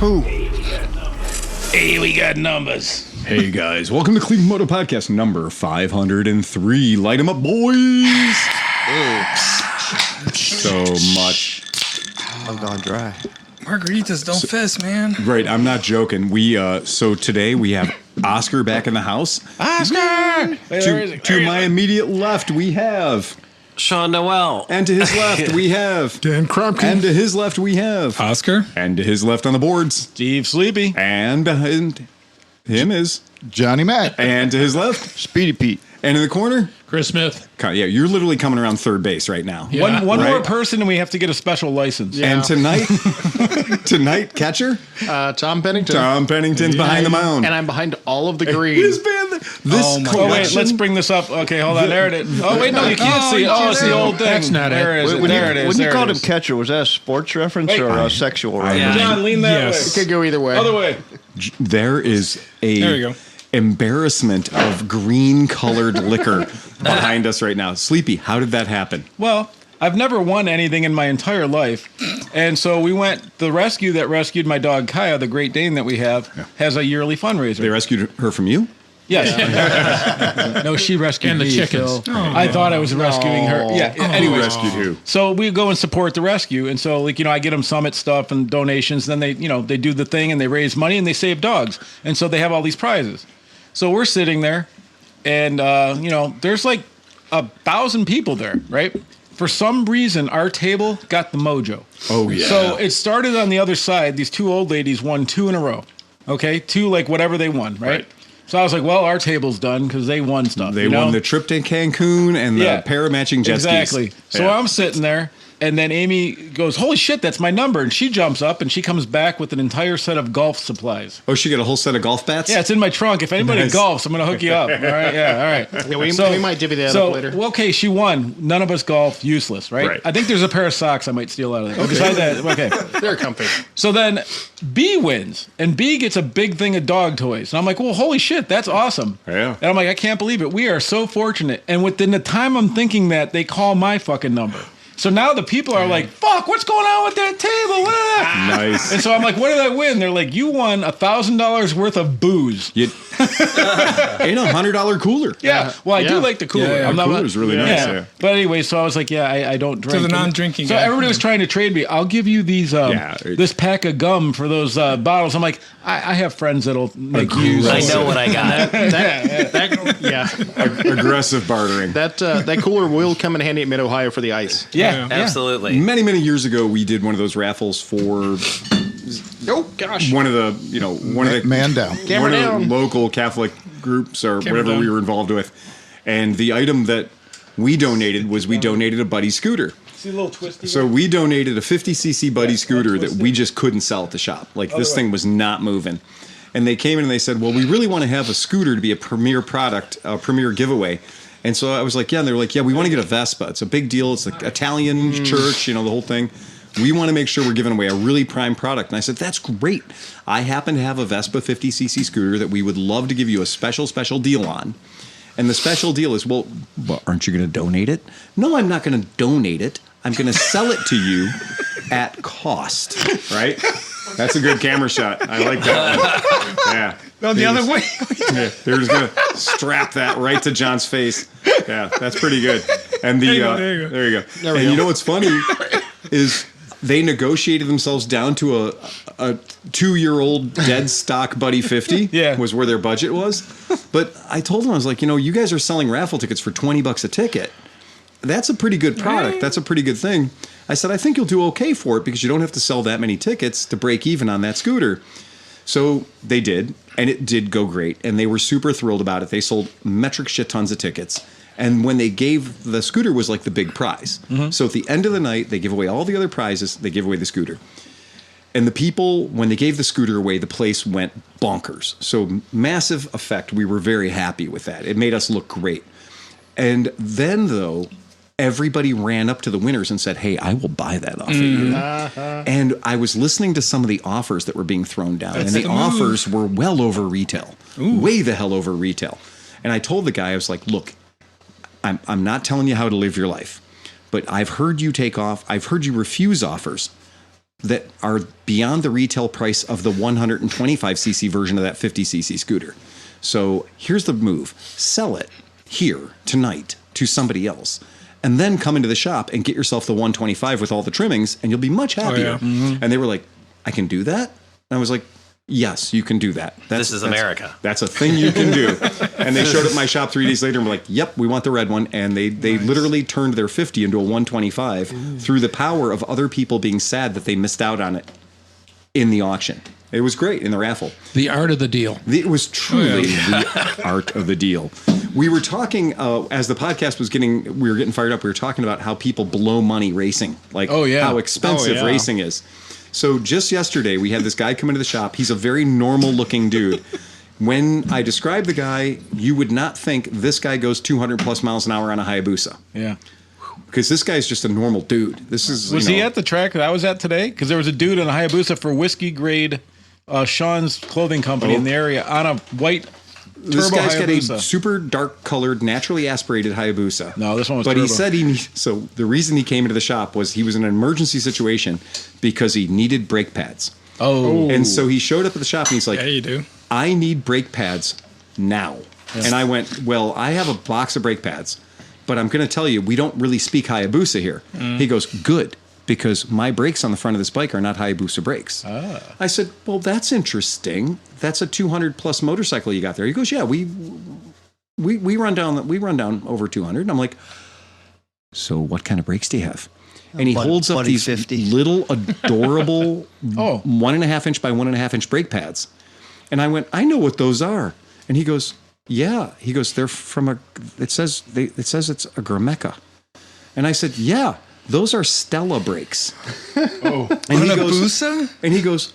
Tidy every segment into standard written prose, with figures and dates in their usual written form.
poo. Hey, we got numbers. Hey guys, welcome to ClevelandMoto Podcast number 503. Light 'em up, boys. So much. I'm gone dry. Margaritas don't fizz, man. Right, I'm not joking. So today we have Oscar back in the house. Oscar! To my immediate left we have Sean Noel. and to his left we have Dan Krumke. and to his left we have Oscar? and to his left on the boards Steve Sleepy. and behind him is Johnny Mac. and to his left Speedy Pete. and in the corner. Chris Smith. Yeah, you're literally coming around third base right now. Yeah. One more Right. person and we have to get a special license. And tonight, catcher, Tom Pennington. Tom Pennington's behind the mound. And I'm behind all of the green. His band, this Oh, wait, collection. let's bring this up. Okay, hold on. There it is. Oh, wait, no, you can't see. Oh, it's the old thing. That's not there it. it is. When There it is. you there called it him is. catcher, was that a sports reference or a sexual reference? John, lean that Yes. way. Could go either way. Other way. There is There we a go. embarrassment of green colored liquor behind us right now. Sleepy, how did that happen? Well, I've never won anything in my entire life. And so we went, the rescue that rescued my dog Kaya, the Great Dane that we have, has a yearly fundraiser. They rescued her from you? Yes. No, she rescued And the me, chickens. Phil. I thought I was rescuing her. Yeah. Anyway, Rescued who? so we go and support the rescue, and so I get them Summit stuff and donations. Then they they do the thing and they raise money and they save dogs, and so they have all these prizes. So we're sitting there, and there's like 1,000 people there, right? For some reason, our table got the mojo. Oh, yeah. So it started on the other side. These two old ladies won 2 in a row. Okay, 2 like whatever they won, right? So I was like, well, our table's done because they won stuff. They won the trip to Cancun and the pair of matching jet exactly. skis. So I'm sitting there, and then Amy goes, holy shit, that's my number. And she jumps up, and she comes back with an entire set of golf supplies. Oh, she got a whole set of golf bats? Yeah, it's in my trunk. If anybody Nice. golfs, I'm going to hook you up. All right, yeah, all right. Yeah, we might divvy that up later. Well, okay, she won. None of us golfed. Useless, right? Right. I think there's a pair of socks I might steal out of there. Besides that, okay. They're comfy. So then B wins, and B gets a big thing of dog toys. And I'm like, well, holy shit, that's awesome. Yeah. And I'm like, I can't believe it. We are so fortunate. And within the time I'm thinking that, they call my fucking number. So now the people are like, fuck, what's going on with that table? What is that? Nice. And so I'm like, what did I win? They're like, you won $1,000 worth of booze. Ain't a $100 cooler. Yeah. Well, I do Yeah. like the cooler. Yeah, I'm the not- cooler's really nice, yeah. But anyway, so I was like, yeah, I don't drink. To the non-drinking So guy. everybody was trying to trade me. I'll give you these, this pack of gum for those bottles. I'm like, I have friends that'll make use. I know what I got. Aggressive bartering. That cooler will come in handy at Mid-Ohio for the ice. Yeah. Absolutely. Many, many years ago, we did one of those raffles for Oh, gosh. one of the Man down. Camera one of down. the local Catholic groups or whatever down. we were involved with. And the item that we donated was we donated a buddy scooter. See a little twisty. So we donated a 50cc buddy scooter that we just couldn't sell at the shop. Like this thing was not moving. And they came in and they said, well, we really want to have a scooter to be a premier product, a premier giveaway. And so I was like, yeah. And they're like, yeah, we want to get a Vespa. It's a big deal. It's like Italian church, the whole thing. We want to make sure we're giving away a really prime product. And I said, that's great. I happen to have a Vespa 50cc scooter that we would love to give you a special deal on. And the special deal is, well, aren't you going to donate it? No, I'm not going to donate it. I'm going to sell it to you at cost, right? That's a good camera shot. I like that one. Yeah. No, the other way. Yeah, they're just going to strap that right to John's face. Yeah, that's pretty good. And there you go. And you know what's funny is they negotiated themselves down to a 2-year-old dead stock Buddy 50 was where their budget was. But I told them, I was like, you guys are selling raffle tickets for $20 a ticket. That's a pretty good product. That's a pretty good thing. I said, I think you'll do okay for it because you don't have to sell that many tickets to break even on that scooter. So they did, and it did go great. And they were super thrilled about it. They sold metric shit tons of tickets. And when they gave, the scooter was like the big prize. Mm-hmm. So at the end of the night, they give away all the other prizes. They give away the scooter. And the people, when they gave the scooter away, the place went bonkers. So massive effect. We were very happy with that. It made us look great. And then, though, everybody ran up to the winners and said, hey, I will buy that off of you. And I was listening to some of the offers that were being thrown down. That's and the the offers were well over retail. Way the hell over retail. And I told the guy, I was like, look, I'm not telling you how to live your life. But I've heard you take off. I've heard you refuse offers. that are beyond the retail price of the 125cc version of that 50cc scooter. So here's the move. Sell it here tonight to somebody else. And then come into the shop and get yourself the 125 with all the trimmings, and you'll be much happier. And they were like, I can do that? And I was like, yes, you can do that. This is America. That's a thing you can do. And they showed up at my shop 3 days later and were like, yep, we want the red one. And they literally turned their 50 into a 125 through the power of other people being sad that they missed out on it in the auction. It was great in the raffle. The art of the deal. It was truly the art of the deal. We were talking, as the podcast was we were getting fired up, we were talking about how people blow money racing. Like how expensive racing is. So just yesterday, we had this guy come into the shop. He's a very normal looking dude. When I describe the guy, you would not think this guy goes 200 plus miles an hour on a Hayabusa. Yeah. Because this guy's just a normal dude. This is Was he at the track that I was at today? Because there was a dude in a Hayabusa for whiskey grade Sean's clothing company in the area on a white turbo This guy's Hayabusa. got a super dark colored, naturally aspirated Hayabusa. No, this one was But turbo. he said so the reason he came into the shop was he was in an emergency situation because he needed brake pads. Oh. And so he showed up at the shop and he's like, Yeah, you do. I need brake pads now. And I went, well, I have a box of brake pads, but I'm going to tell you, we don't really speak Hayabusa here. He goes, good, because my brakes on the front of this bike are not Hayabusa brakes. I said, well, that's interesting. That's a 200 plus motorcycle you got there. He goes, yeah, we run down over 200. And I'm like, so what kind of brakes do you have? And he holds up these 50. little adorable 1.5 inch by 1.5 inch brake pads. And I went, I know what those are. And he goes, yeah. He goes, they're from it says it's a Grameca. And I said, yeah, those are Stella brakes. And he goes,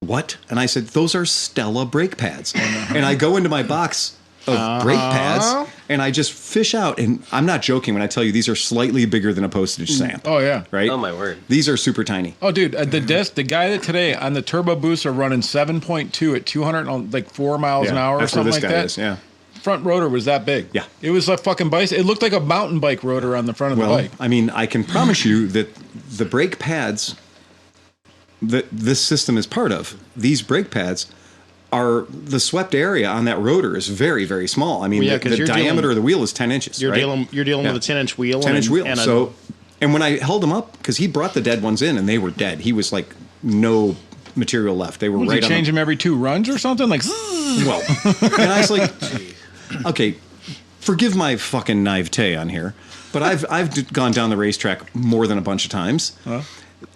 what? And I said, those are Stella brake pads. And I go into my box of brake pads and I just fish out. And I'm not joking when I tell you these are slightly bigger than a postage stamp. Oh, yeah. Right? Oh, my word. These are super tiny. Oh, dude, the guy that today on the turbo boost are running 7.2 at 200, like 4 miles an hour or that's where something this like guy that. is. Yeah. Front rotor was that big. Yeah. It was a fucking bicycle. It looked like a mountain bike rotor on the front of the bike. I mean, I can promise you that the brake pads that this system is part of, these brake pads are the swept area on that rotor is very, very small. I mean, the diameter of the wheel is 10 inches. You're right? dealing with a 10-inch wheel. 10-inch wheel. And when I held them up, because he brought the dead ones in and they were dead, he was like, no material left. They were Would right you on change them every 2 runs or something? Like, well, and I was like, okay, forgive my fucking naivete on here, but I've gone down the racetrack more than a bunch of times.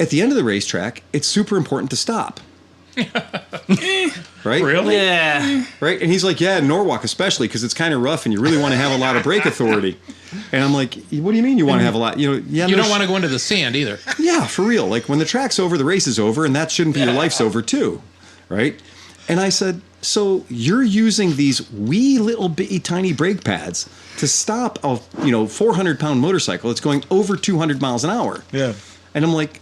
At the end of the racetrack, it's super important to stop. Right? Really? Yeah. Right? And he's like, yeah, in Norwalk especially, because it's kind of rough and you really want to have a lot of brake authority. And I'm like, what do you mean you want to have a lot? You don't want to go into the sand either. Yeah, for real. Like when the track's over, the race is over, and that shouldn't be your life's over too. Right? And I said, so you're using these wee little bitty tiny brake pads to stop a 400-pound motorcycle that's going over 200 miles an hour. yeah. And I'm like,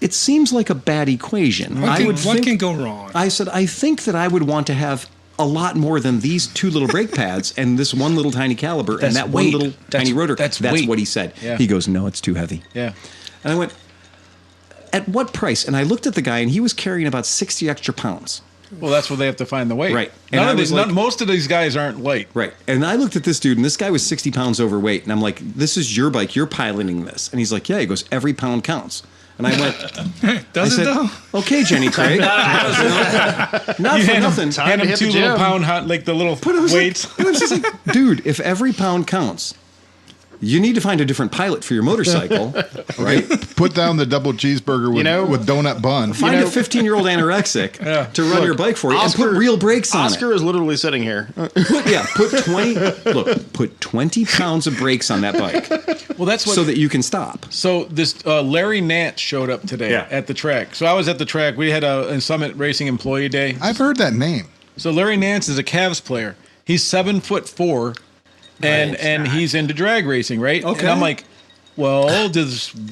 it seems like a bad equation. What can go wrong? I said, I think that I would want to have a lot more than these 2 little brake pads and this one little tiny caliber and that weight. one little tiny rotor. That's what weight. he said. Yeah. He goes, no, it's too heavy. Yeah. And I went, at what price? And I looked at the guy and he was carrying about 60 extra pounds. Well, that's where they have to find the weight. Right. And Most of these guys aren't light. Right. And I looked at this dude and this guy was 60 pounds overweight. And I'm like, this is your bike. You're piloting this. And he's like, yeah. He goes, every pound counts. And I went, Does it though? okay, Jenny Craig. Not for nothing. Hand him 2 little pound, like the little weights. I was just like, dude, if every pound counts, you need to find a different pilot for your motorcycle, right? Put down the double cheeseburger with donut bun. Find a 15-year-old anorexic to run your bike for you and put real brakes on Oscar is literally sitting here. Put 20 pounds of brakes on that bike. Well, that's what. So that you can stop. So this Larry Nance showed up today at the track. So I was at the track. We had a Summit Racing Employee Day. I've heard that name. So Larry Nance is a Cavs player. He's 7'4", and he's into drag racing, right? Okay. And I'm like, well,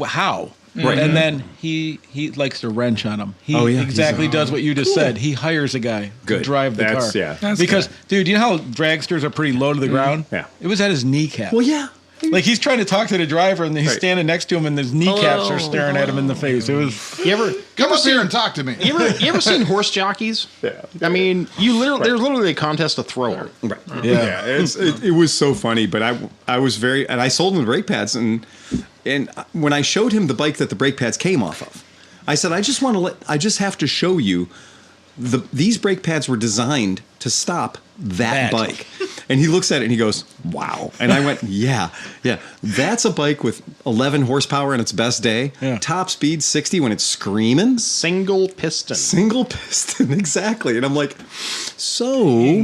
how? Right. And then he likes to wrench on him. He exactly does what you just said. He hires a guy to drive the car. Yeah. That's because, dude, you know how dragsters are pretty low to the ground? Yeah. It was at his kneecap. Well, yeah. Like he's trying to talk to the driver, and he's standing next to him, and his kneecaps are staring at him in the face. It was. You ever Come up here and talk to me. you ever seen horse jockeys? Yeah. I mean, there's literally a contest to throw them. Right. Yeah. It was so funny, but I was and I sold him the brake pads, and when I showed him the bike that the brake pads came off of, I said, I just have to show you these brake pads were designed to stop that bike. And he looks at it and he goes, wow. And I went, yeah. That's a bike with 11 horsepower on its best day. Yeah. Top speed 60 when it's screaming. Single piston. Single piston, exactly. And I'm like, so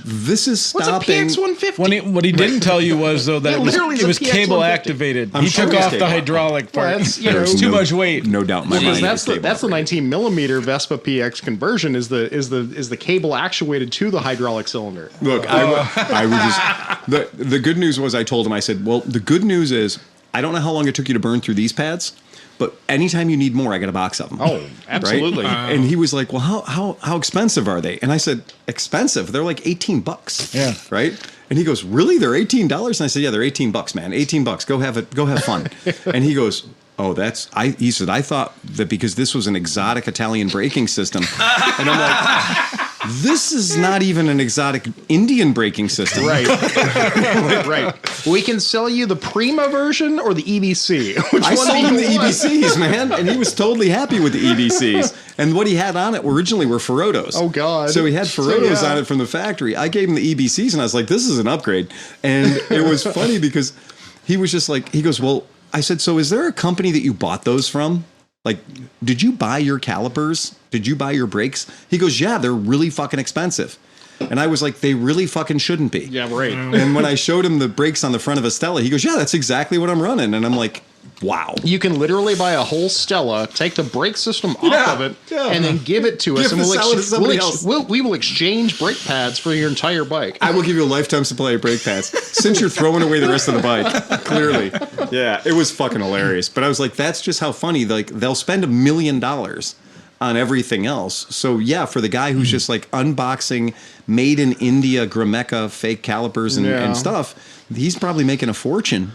this is What's stopping. a PX 150? What he didn't tell you was though that Yeah, it was, literally it was the PX cable 150. activated. I'm He sure took it was off the cable. hydraulic part. Well, that's, you know, There's too much weight. No doubt in my mind. Because it was that's the cable 19 millimeter Vespa PX conversion is the cable actuated to the hydraulic cylinder. Look, I would just the good news was I told him, I said, well, the good news is I don't know how long it took you to burn through these pads, but anytime you need more, I got a box of them. Oh, absolutely. Right? And he was like, well, how expensive are they? And I said, expensive? They're like $18. Yeah. Right. And he goes, really? They're $18? And I said, yeah, they're $18, man. $18. Go have fun. And he goes, oh, he said, I thought that because this was an exotic Italian braking system. And I'm like, this is not even an exotic Indian braking system. Right. Right. We can sell you the Prima version or the EBC. Which I one sold do him you the want? EBCs, man, and he was totally happy with the EBCs. And what he had on it originally were Ferrotos. Oh, God. So he had Ferrotos So, yeah. on it from the factory. I gave him the EBCs, and I was like, this is an upgrade. And it was funny because he was just like, he goes, well, I said, so is there a company that you bought those from? Like, did you buy your calipers? Did you buy your brakes? He goes, yeah, they're really fucking expensive. And I was like, they really fucking shouldn't be. Yeah, right. And when I showed him the brakes on the front of a Stella, he goes, yeah, that's exactly what I'm running. And I'm like, wow. You can literally buy a whole Stella, take the brake system off Yeah, of it, yeah. and then give it to us, Give and it, sell it to somebody else. we will exchange brake pads for your entire bike. I will give you a lifetime supply of brake pads since you're throwing away the rest of the bike. Clearly. Yeah, it was fucking hilarious. But I was like, that's just how funny. Like, they'll spend $1 million on everything else. So, yeah, for the guy who's just like unboxing made in India Grameca fake calipers and stuff, he's probably making a fortune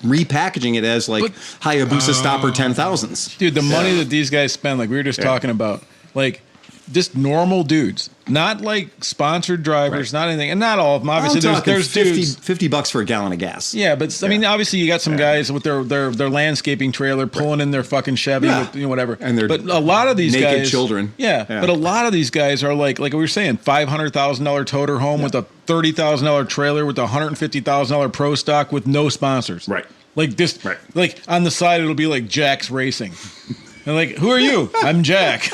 repackaging it as like Hayabusa Stopper 10,000s. Dude, the money that these guys spend, like we were just talking about, like just normal dudes, not like sponsored drivers, not anything, and not all of them. Obviously, I'm talking there's 50, dudes. $50 for a gallon of gas. Yeah, but I mean, obviously, you got some guys with their landscaping trailer pulling in their fucking Chevy, Yeah. with, you know, whatever. And they're but a lot of these naked guys, children. Yeah, Yeah. but a lot of these guys are like we were saying, $500,000 toter home with a $30,000 trailer with a $150,000 pro stock with no sponsors. Right. Like this, Right. like on the side, it'll be like Jack's Racing. And like, who are you? I'm Jack.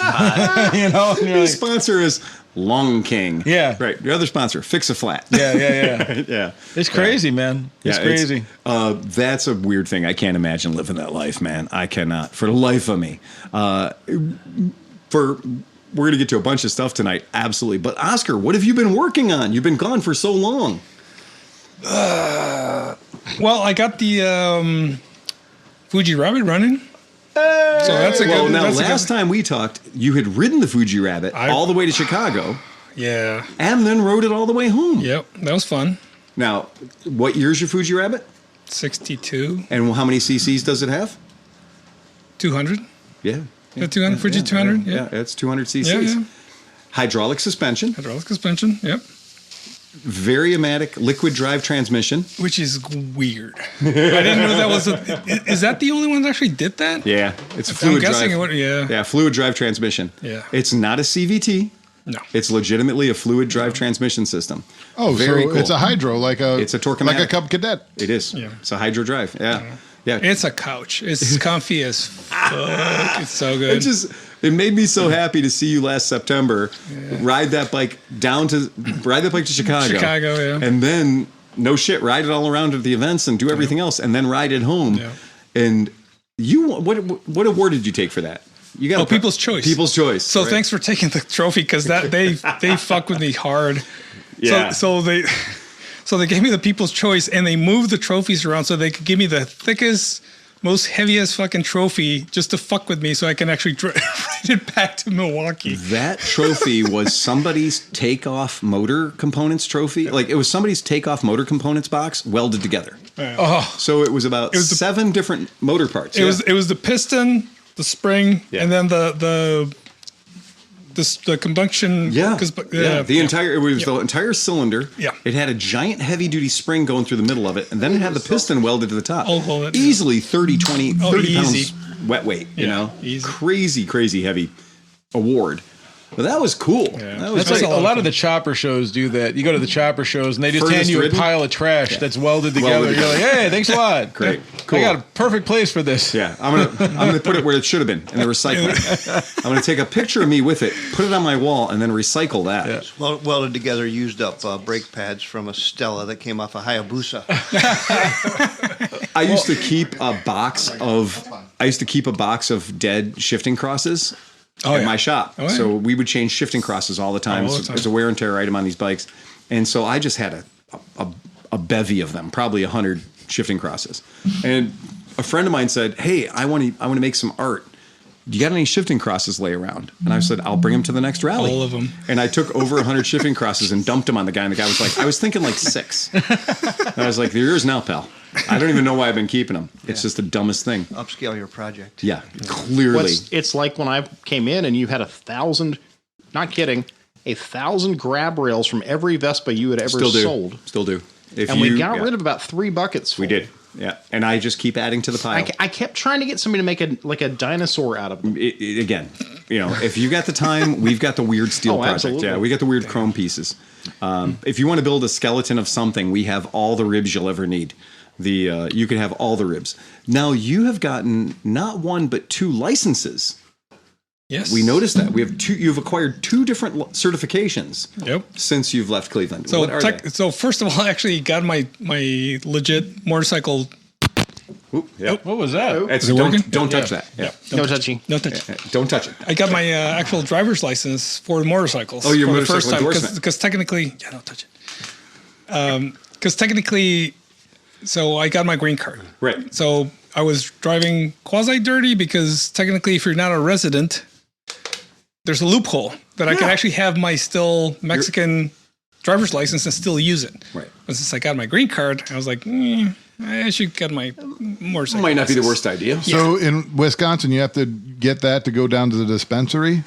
You know, and you're The like, sponsor is Long King. Yeah. Right. The other sponsor, Fix a Flat. yeah. Yeah. It's crazy, man. It's Yeah, crazy. That's a weird thing. I can't imagine living that life, man. I cannot, for the life of me. We're going to get to a bunch of stuff tonight, absolutely. But Oscar, what have you been working on? You've been gone for so long. Well, I got the Fuji Rabbit running. So that's a Well, good. now that's last time we talked, you had ridden the Fuji Rabbit all the way to Chicago, Yeah. and then rode it all the way home. Yep. That was fun. Now, what year's your Fuji Rabbit? 62, And how many cc's does it have? 200. Yeah. The 200 Fuji 200. Yeah, it's 200 cc's. Yeah. Hydraulic suspension, Hydraulic suspension. Yep. Variamatic liquid drive transmission. Which is weird. I didn't know that was. Is that the only one that actually did that? Yeah, it's a I'm fluid guessing drive. it would. Yeah. Yeah, fluid drive transmission. Yeah. It's not a CVT. No. It's legitimately a fluid drive transmission system. Oh, Very so cool. it's a hydro, like a Torque-O-Matic. like a Cub Cadet. It is. Yeah. It's a hydro drive. Yeah. Yeah. It's a couch. It's comfy as fuck. It's so good. It made me so happy to see you last September ride that bike to Chicago. Chicago, yeah. And then no shit, ride it all around at the events and do everything else, and then ride it home. Yeah. And you, what award did you take for that? You got People's Choice. People's Choice. So right? thanks for taking the trophy because that they fuck with me hard. Yeah. So they gave me the People's Choice and they moved the trophies around so they could give me the thickest most heaviest fucking trophy just to fuck with me so I can actually ride it back to Milwaukee. That trophy was somebody's takeoff motor components trophy. Like it was somebody's takeoff motor components box welded together. Oh, So it was about 7 different motor parts. it was the piston, the spring, and then the combustion. Yeah, the entire cylinder. Yeah. It had a giant heavy duty spring going through the middle of it, and then it had the piston welded to the top. Oh, Easily 30 easy. pounds wet weight. You Yeah, know, easy. crazy heavy award. But that was cool. That was That's like great. a lot of the chopper shows do that. You go to the chopper shows and they just hand Furnace you ridden? a pile of trash that's welded together. Welded You're like, hey, thanks a lot. Great. Cool. I got a perfect place for this. Yeah, I'm gonna put it where it should have been in the recycling. I'm gonna take a picture of me with it, put it on my wall, and then recycle that. Yeah. Well, welded together, used up brake pads from a Stella that came off a Hayabusa. I used to keep a box of dead shifting crosses in my shop. Oh, yeah. So we would change shifting crosses all the time. All the time. It's a wear and tear item on these bikes, and so I just had a bevy of them, probably 100 shifting crosses. And a friend of mine said, "Hey, I want to make some art. Do you got any shifting crosses lay around?" And I said, "I'll bring them to the next rally." All of them. And I took over 100 shifting crosses and dumped them on the guy. And the guy was like, "I was thinking like 6." And I was like, "They're yours now, pal. I don't even know why I've been keeping them. It's just the dumbest thing." Upscale your project. Yeah, clearly. It's like when I came in and you had 1,000, not kidding, 1,000 grab rails from every Vespa you had ever Still do. sold. Still do. And we got rid of about 3 buckets. We full. did. Yeah. And I just keep adding to the pile. I kept trying to get somebody to make a dinosaur out of them. Again, if you got the time, we've got the weird steel project. Absolutely. Yeah, we got the weird chrome pieces. If you want to build a skeleton of something, we have all the ribs you'll ever need. You can have all the ribs. Now you have gotten not 1 but 2 licenses. Yes. We noticed that. You've acquired 2 different certifications. Yep. Since you've left Cleveland. So, What are they? so first of all, I actually got my legit motorcycle. Oop, yep. What was that? It's- Is it working? Don't touch that. Yeah. No touching. No touch. Don't touch it. I got my actual driver's license for motorcycles. Oh, your for the motorcycle first time endorsement. because technically, yeah, don't touch it. Because technically, so I got my green card. Right. So I was driving quasi dirty because technically, if you're not a resident, there's a loophole that I can actually have my still Mexican driver's license and still use it. Right. But since I got my green card, I was like, I should get my motorcycle. Might not be the license. worst idea. So in Wisconsin, you have to get that to go down to the dispensary.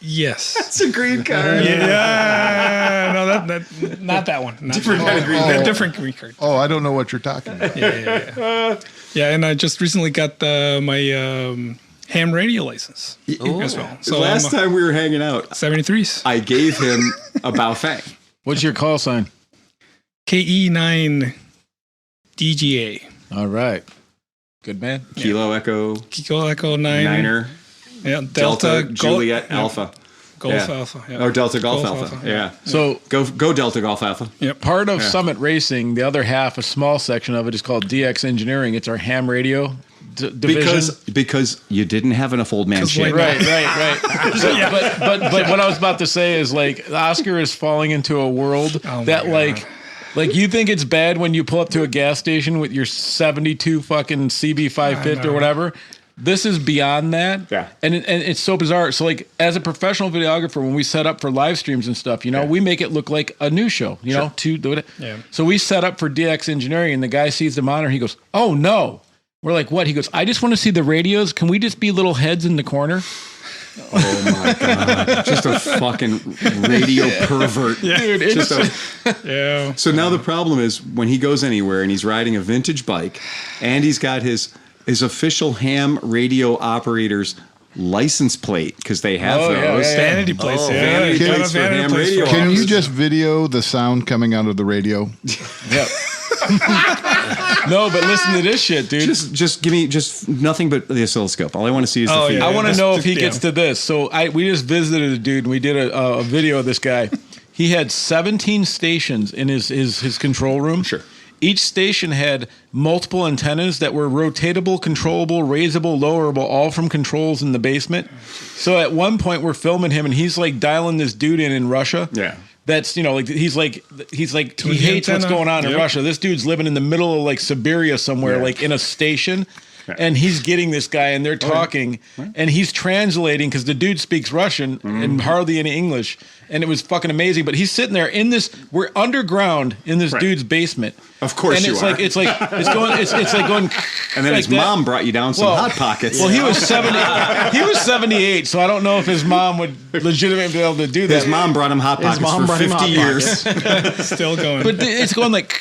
Yes. It's a green card. Yeah, no, that not that one. Not Different kind of green a card. different green card. Oh, I don't know what you're talking about. Yeah, and I just recently got my ham radio license as well. So Last time we were hanging out, 73s, I gave him a Baofeng. What's your call sign? KE9 DGA, All right. Good man. Kilo Echo Kiko Echo 9, Niner yeah, Delta Golf, Juliet yeah, Alpha. Golf Yeah. Alpha, yeah. Or Delta Golf, Golf Alpha. Alpha, Yeah. So Go Delta Golf Alpha. part of Summit Racing, the other half, a small section of it is called DX Engineering. It's our ham radio division. Because you didn't have enough old man shit. why Right. But what I was about to say is like Oscar is falling into a world Oh my that God. like you think it's bad when you pull up to a gas station with your 72 fucking CB 550 or whatever. This is beyond that. Yeah. And it's so bizarre. So like as a professional videographer, when we set up for live streams and stuff, we make it look like a news show, know, to do it. Yeah. So we set up for DX Engineering and the guy sees the monitor. He goes, "Oh no." We're like, "What?" He goes, "I just want to see the radios. Can we just be little heads in the corner?" Oh my God. Just a fucking radio pervert. Dude, it's Yeah. So now the problem is when he goes anywhere and he's riding a vintage bike and he's got his official ham radio operator's license plate because they have those. Vanity plates. Oh, yeah. vanity You got a plates for vanity ham place radio. for Can it. you just video the sound coming out of the radio? Yep. No, but listen to this shit, dude. Just give me just nothing but the oscilloscope. All I want to see is the Oh, feed. yeah. I want to know if he Yeah. gets to this. So we just visited a dude and we did a video of this guy. He had 17 stations in his control room. Sure. Each station had multiple antennas that were rotatable, controllable, raisable, lowerable, all from controls in the basement. So at one point we're filming him and he's like dialing this dude in Russia. Yeah. that's, you know, like he's like he hates what's antenna. going on in Yep. Russia. This dude's living in the middle of like Siberia somewhere, like in a station. And he's getting this guy, and they're talking, and he's translating because the dude speaks Russian and hardly any English, and it was fucking amazing. But he's sitting there in this, we're underground in this dude's basement. Of course, and you it's are. like it's like going. And then like his mom brought you down some Hot Pockets. Well, he was 70. He was 78, so I don't know if his mom would legitimately be able to do that. His mom brought him Hot Pockets for 50 years. Still going. But it's going like.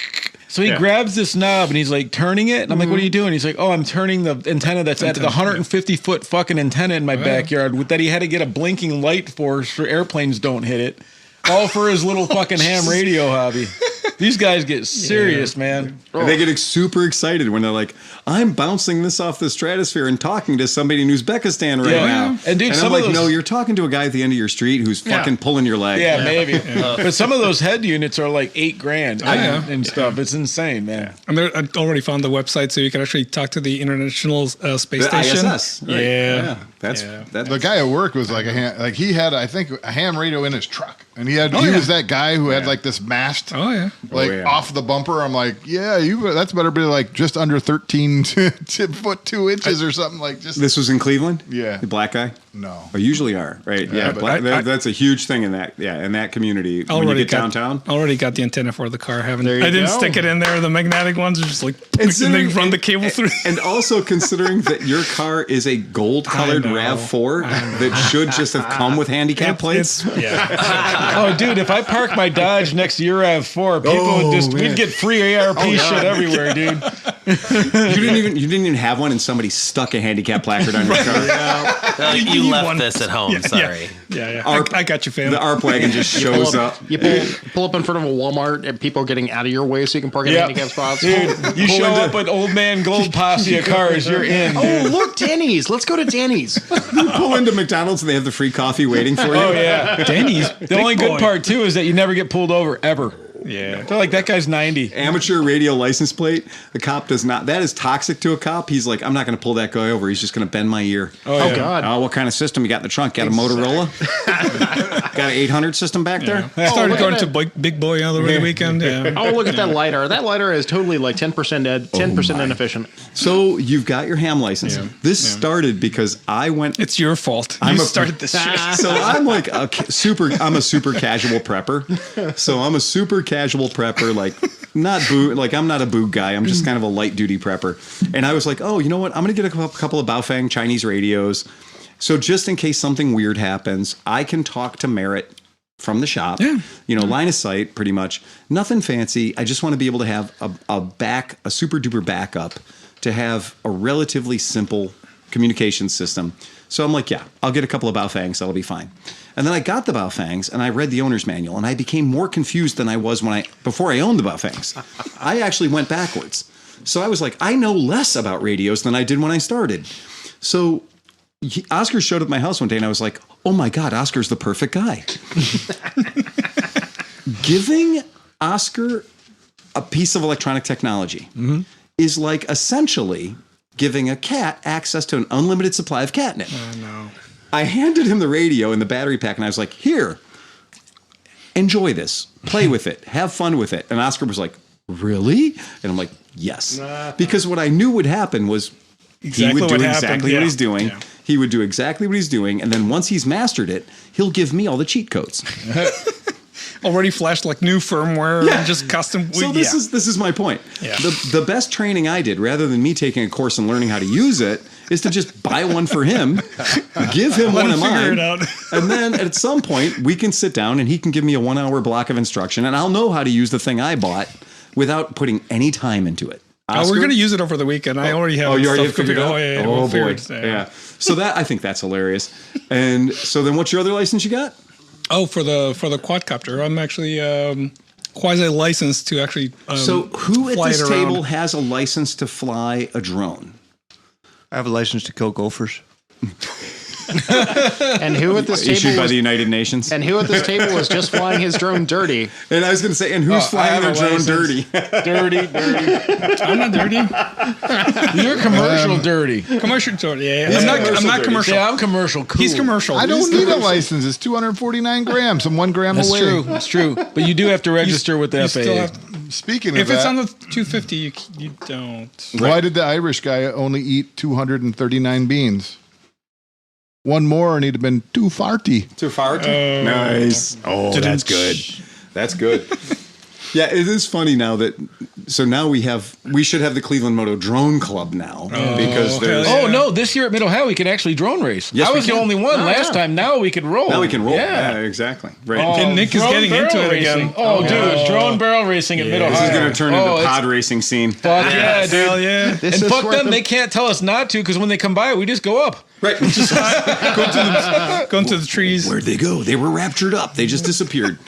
So he grabs this knob and he's like turning it. And I'm like, what are you doing? He's like, oh, I'm turning the antenna that's at the 150-foot fucking antenna in my backyard that he had to get a blinking light for so airplanes don't hit it. All for his little fucking ham radio hobby. These guys get serious, man. And they get super excited when they're like, I'm bouncing this off the stratosphere and talking to somebody in Uzbekistan right now. And dude, I'm some like, of those, no, you're talking to a guy at the end of your street who's fucking pulling your leg. Yeah, maybe. But some of those head units are like $8,000 and stuff. It's insane, man. And I already found the website, so you can actually talk to the International Space The Station. ISS. Right. Yeah. That's The guy at work was like he had, I think, a ham radio in his truck, and he was that guy who had like this mast, Oh, yeah. off the bumper. I'm like, that's better be like just under 13 foot 2 inches or something like just. This was in Cleveland? Yeah. The black guy? No. Oh, usually are, right? Yeah, but that's a huge thing in that community. When you get downtown. Already got the antenna for the car. I There you didn't go. stick it in there. The magnetic ones are just like, and they run the cable through. And also considering that your car is a gold-colored I know. RAV4 that should just have come with handicap plates. Oh, dude, if I park my Dodge next to your RAV4, people we'd get free ARP shit everywhere, dude. You didn't even have one, and somebody stuck a handicap placard on your car. You left one. this at home. Sorry. Yeah. ARP- I got you, fam. The ARP wagon just shows up. You pull up in front of a Walmart and people are getting out of your way so you can park in handicap spots. Dude, you show up with old man gold posse of cars, you're in, dude. Oh, look, Denny's. Let's go to Denny's. You pull into McDonald's and they have the free coffee waiting for you. Oh, yeah. Danny's. The only good part, too, is that you never get pulled over, ever. Yeah. They're like, that guy's 90. Amateur radio license plate. The cop does not. That is toxic to a cop. He's like, I'm not going to pull that guy over. He's just going to bend my ear. Oh, God. Oh, what kind of system you got in the trunk? Got a Motorola? Got an 800 system back there? I started look going at to Big Boy over the weekend. Yeah. Oh, look at that lidar. That lidar is totally like 10% dead, 10% inefficient. So you've got your ham license. This started because I went. It's your fault. I'm You a- started this shit. So I'm like I'm a super casual prepper. So I'm a super casual prepper, like not boo, like I'm not a boog guy. I'm just kind of a light duty prepper. And I was like, oh, you know what? I'm gonna get a couple of Baofeng Chinese radios. So just in case something weird happens, I can talk to Merritt from the shop. Yeah. You know, line of sight, pretty much. Nothing fancy. I just want to be able to have a super duper backup to have a relatively simple communication system. So I'm like, yeah, I'll get a couple of Baofengs. That'll be fine. And then I got the Baofengs and I read the owner's manual and I became more confused than I was before I owned the Baofengs. I actually went backwards. So I was like, I know less about radios than I did when I started. So Oscar showed up at my house one day and I was like, oh my God, Oscar's the perfect guy. Giving Oscar a piece of electronic technology is like essentially giving a cat access to an unlimited supply of catnip. Oh, no. I handed him the radio and the battery pack and I was like, here, enjoy this, play with it, have fun with it. And Oscar was like, really? And I'm like, yes. Because what I knew would happen was he would do exactly what he's doing. Yeah. He would do exactly what he's doing. And then once he's mastered it, he'll give me all the cheat codes. Already flashed like new firmware and just custom. So this is my point. Yeah. The best training I did, rather than me taking a course and learning how to use it, is to just buy one for him, give him one of figure mine, it out. and then at some point we can sit down and he can give me a 1 hour block of instruction, and I'll know how to use the thing I bought without putting any time into it. Oscar? We're going to use it over the weekend. I already have. Oh, you already have stuff figured it out? Oh, yeah. Oh, we'll boy. figure it. Yeah. So I think that's hilarious. And so then what's your other license you got? Oh, for the quadcopter, I'm actually quasi licensed to actually. So who at fly this it around. table has a license to fly a drone? I have a license to kill gophers. And who at this Issued table by was, the United Nations. and who at this table was just flying his drone dirty? And I was going to say, and who's flying their drone dirty? Dirty. I'm not dirty. You're commercial dirty. Commercial dirty. Yeah. I'm not commercial. Yeah, I'm commercial. Cool. He's commercial. I don't need a license. It's 249 grams. I'm 1 gram That's away. true. That's true. But you do have to register with the You FAA. still have, Speaking of if it's that, on the 250, you don't. why did the Irish guy only eat 239 beans? One more and he'd have been too farty. Too far? Nice. Oh, that's good. That's good. Yeah, it is funny now that. So now we should have the ClevelandMoto Drone Club now because there's. hell Oh no! This year at Mid Ohio, we can actually drone race. Yes, I we was the can. only one Oh, last yeah. time. Now we can roll. Now we can roll. Yeah. Yeah, exactly. Right. And Nick is drone getting into barrel it again. racing. Oh, dude, drone barrel racing at Mid Ohio. This is going to turn into pod racing scene. Fuck yeah, dude. Hell yeah. This And is fuck worth them, the- they can't tell us not to because when they come by, we just go up. Right. Going to the trees. Where'd they go? They were raptured up. They just disappeared.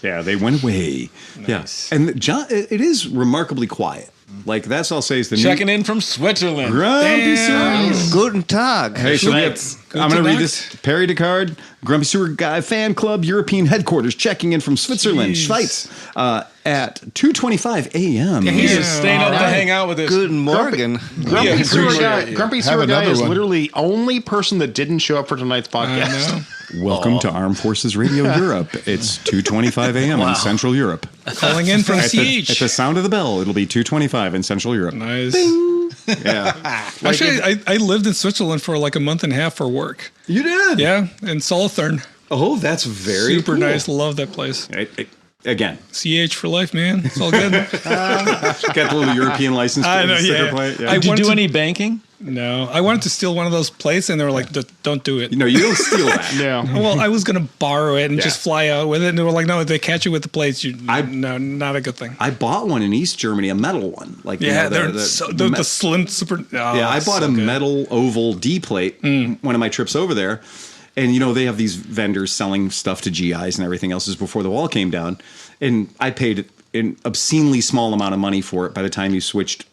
Yeah, they went away. Nice. Yeah. And John, it is remarkably quiet. Like, that's all I'll say is the Checking in from Switzerland. Grumpy Damn. Sewer. Guten Tag. Hey, so we have, I'm going to read this. Perry Descartes, Grumpy Sewer Guy Fan Club, European headquarters, checking in from Switzerland, Jeez. Schweiz, at 2:25 a.m. He's Yeah. just staying up to hang out with us. Guten Morgen. Grumpy Yeah, Sewer appreciate Guy, it. Grumpy Have Sewer Guy another is one. literally the only person that didn't show up for tonight's I podcast. know. Welcome to Armed Forces Radio Europe. It's 2:25 a.m. in Central Europe. Calling in from At the CH. sound of the bell, it'll be 2:25 in Central Europe. Nice. Yeah. Actually, I lived in Switzerland for like a month and a half for work. You did? Yeah, in Solothurn. Oh, that's very Super cool. nice. Love that place. Again, CH for life, man. It's all good. got the little European license I know, sticker yeah. plate. Yeah. I Did you wanted do to- any banking? No, I wanted to steal one of those plates, and they were like, "Don't do it." No, you don't steal that. Yeah. Well, I was gonna borrow it and Yeah. just fly out with it, and they were like, "No, if they catch you with the plates, I- no, not a good thing." I bought one in East Germany, a metal one. Like Yeah, you know, they're the slim super. Yeah, I bought a metal oval D plate one of my trips over there. And, you know, they have these vendors selling stuff to GIs and everything else before the wall came down. And I paid an obscenely small amount of money for it by the time you switched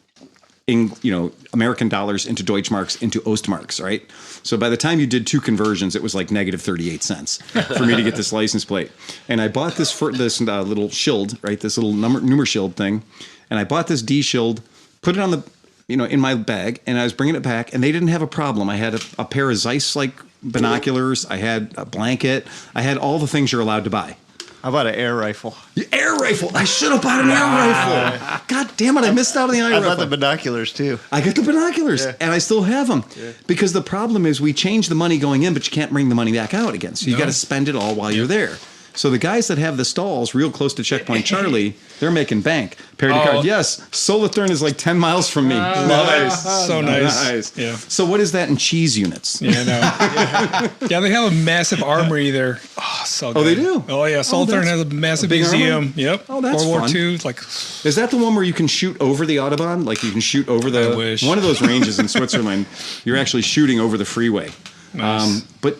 in, you know, American dollars into Deutschmarks into Ostmarks, right? So by the time you did two conversions, it was like negative 38 cents for me to get this license plate. And I bought this for this little shield, right? This little number shield thing. And I bought this D shield, put it on the, you know, in my bag, and I was bringing it back, and they didn't have a problem. I had a pair of Zeiss like binoculars. I had a blanket. I had all the things you're allowed to buy. How about an air rifle? Air rifle. I should have bought an air rifle. God damn it. I missed out on the air How rifle. about the binoculars too? I got the binoculars, Yeah. and I still have them. Because the problem is we change the money going in, but you can't bring the money back out again. So you got to spend it all while you're there. So the guys that have the stalls real close to Checkpoint Charlie, they're making bank. Perry Descartes, yes, Solothurn is like 10 miles from me. Nice. So nice. Yeah. So what is that in cheese units? Yeah, no. Yeah, they have a massive armory there. Oh, so good. Oh, they do? Oh, yeah. Solothurn that's has a massive big armory? museum. Yep. Oh, that's World War fun. II. It's like, Is that the one where you can shoot over the Autobahn? Like you can shoot over the... I wish. One of those ranges in Switzerland, you're actually shooting over the freeway. Nice. But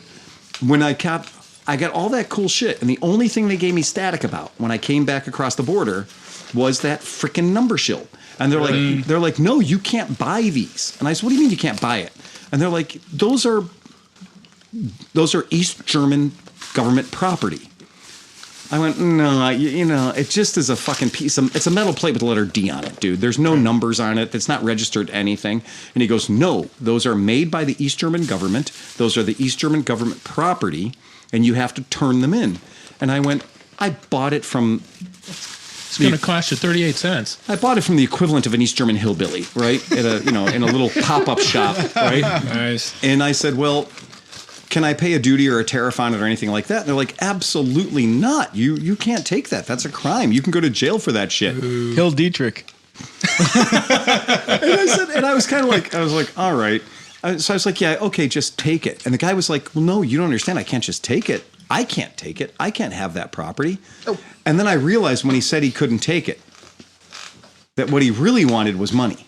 when I got all that cool shit, and the only thing they gave me static about when I came back across the border was that freaking number shield. And they're like, no, you can't buy these. And I said, what do you mean you can't buy it? And they're like, those are East German government property. I went, no, you know, it just is a fucking piece of, it's a metal plate with the letter D on it, dude. There's no numbers on it. It's not registered anything. And he goes, no, those are made by the East German government. Those are the East German government property, and you have to turn them in. And I went, I bought it from... It's going to cost you 38 cents. I bought it from the equivalent of an East German hillbilly, right? At a, you know, in a little pop-up shop, right? nice. And I said, well, can I pay a duty or a tariff on it or anything like that? And they're like, absolutely not. You can't take that. That's a crime. You can go to jail for that shit. Hill Dietrich. And I was kind of like, all right. So I was like, yeah, okay, just take it. And the guy was like, well, no, you don't understand. I can't just take it. I can't take it. I can't have that property. Oh. And then I realized when he said he couldn't take it, that what he really wanted was money.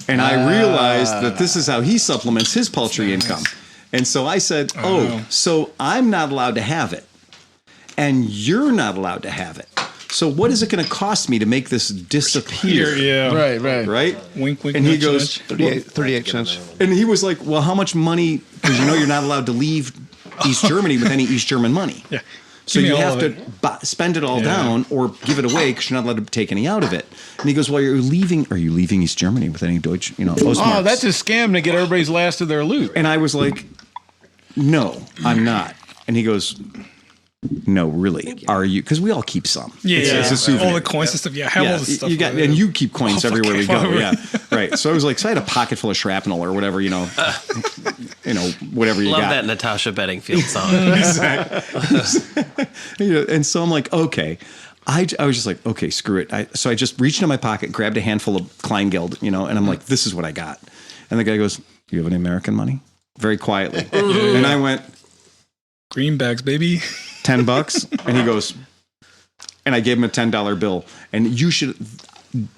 And I realized that this is how he supplements his paltry income. And so I said, so I'm not allowed to have it. And you're not allowed to have it. so what is it going to cost me to make this disappear? Yeah. Right? Wink, wink. And he nudge, goes, nudge. 38 cents. and he was like, well, how much money? Because you're not allowed to leave East Germany with any East German money. Yeah. So Give me you all have of to spend it all down or give it away because you're not allowed to take any out of it. And he goes, well, are you leaving East Germany with any Deutsch, Ostmarks? Oh, that's a scam to get everybody's last of their loot. And I was like, no, I'm not. And he goes, no, really, are you? Because we all keep some. Yeah, It's a souvenir. all the coins and stuff. Yeah, I have all the stuff. You got, and you keep coins Oh, everywhere we fuck, go. fuck. Yeah, right. So I was like, so I had a pocket full of shrapnel or whatever, whatever you Love got. that Natasha Bedingfield song. And so I'm like, okay. I was just like, okay, screw it. So I just reached into my pocket, grabbed a handful of Kleingeld, and I'm like, this is what I got. And the guy goes, you have any American money? Very quietly. And I went, Greenbacks, baby. $10. And he goes, and I gave him a $10 bill. And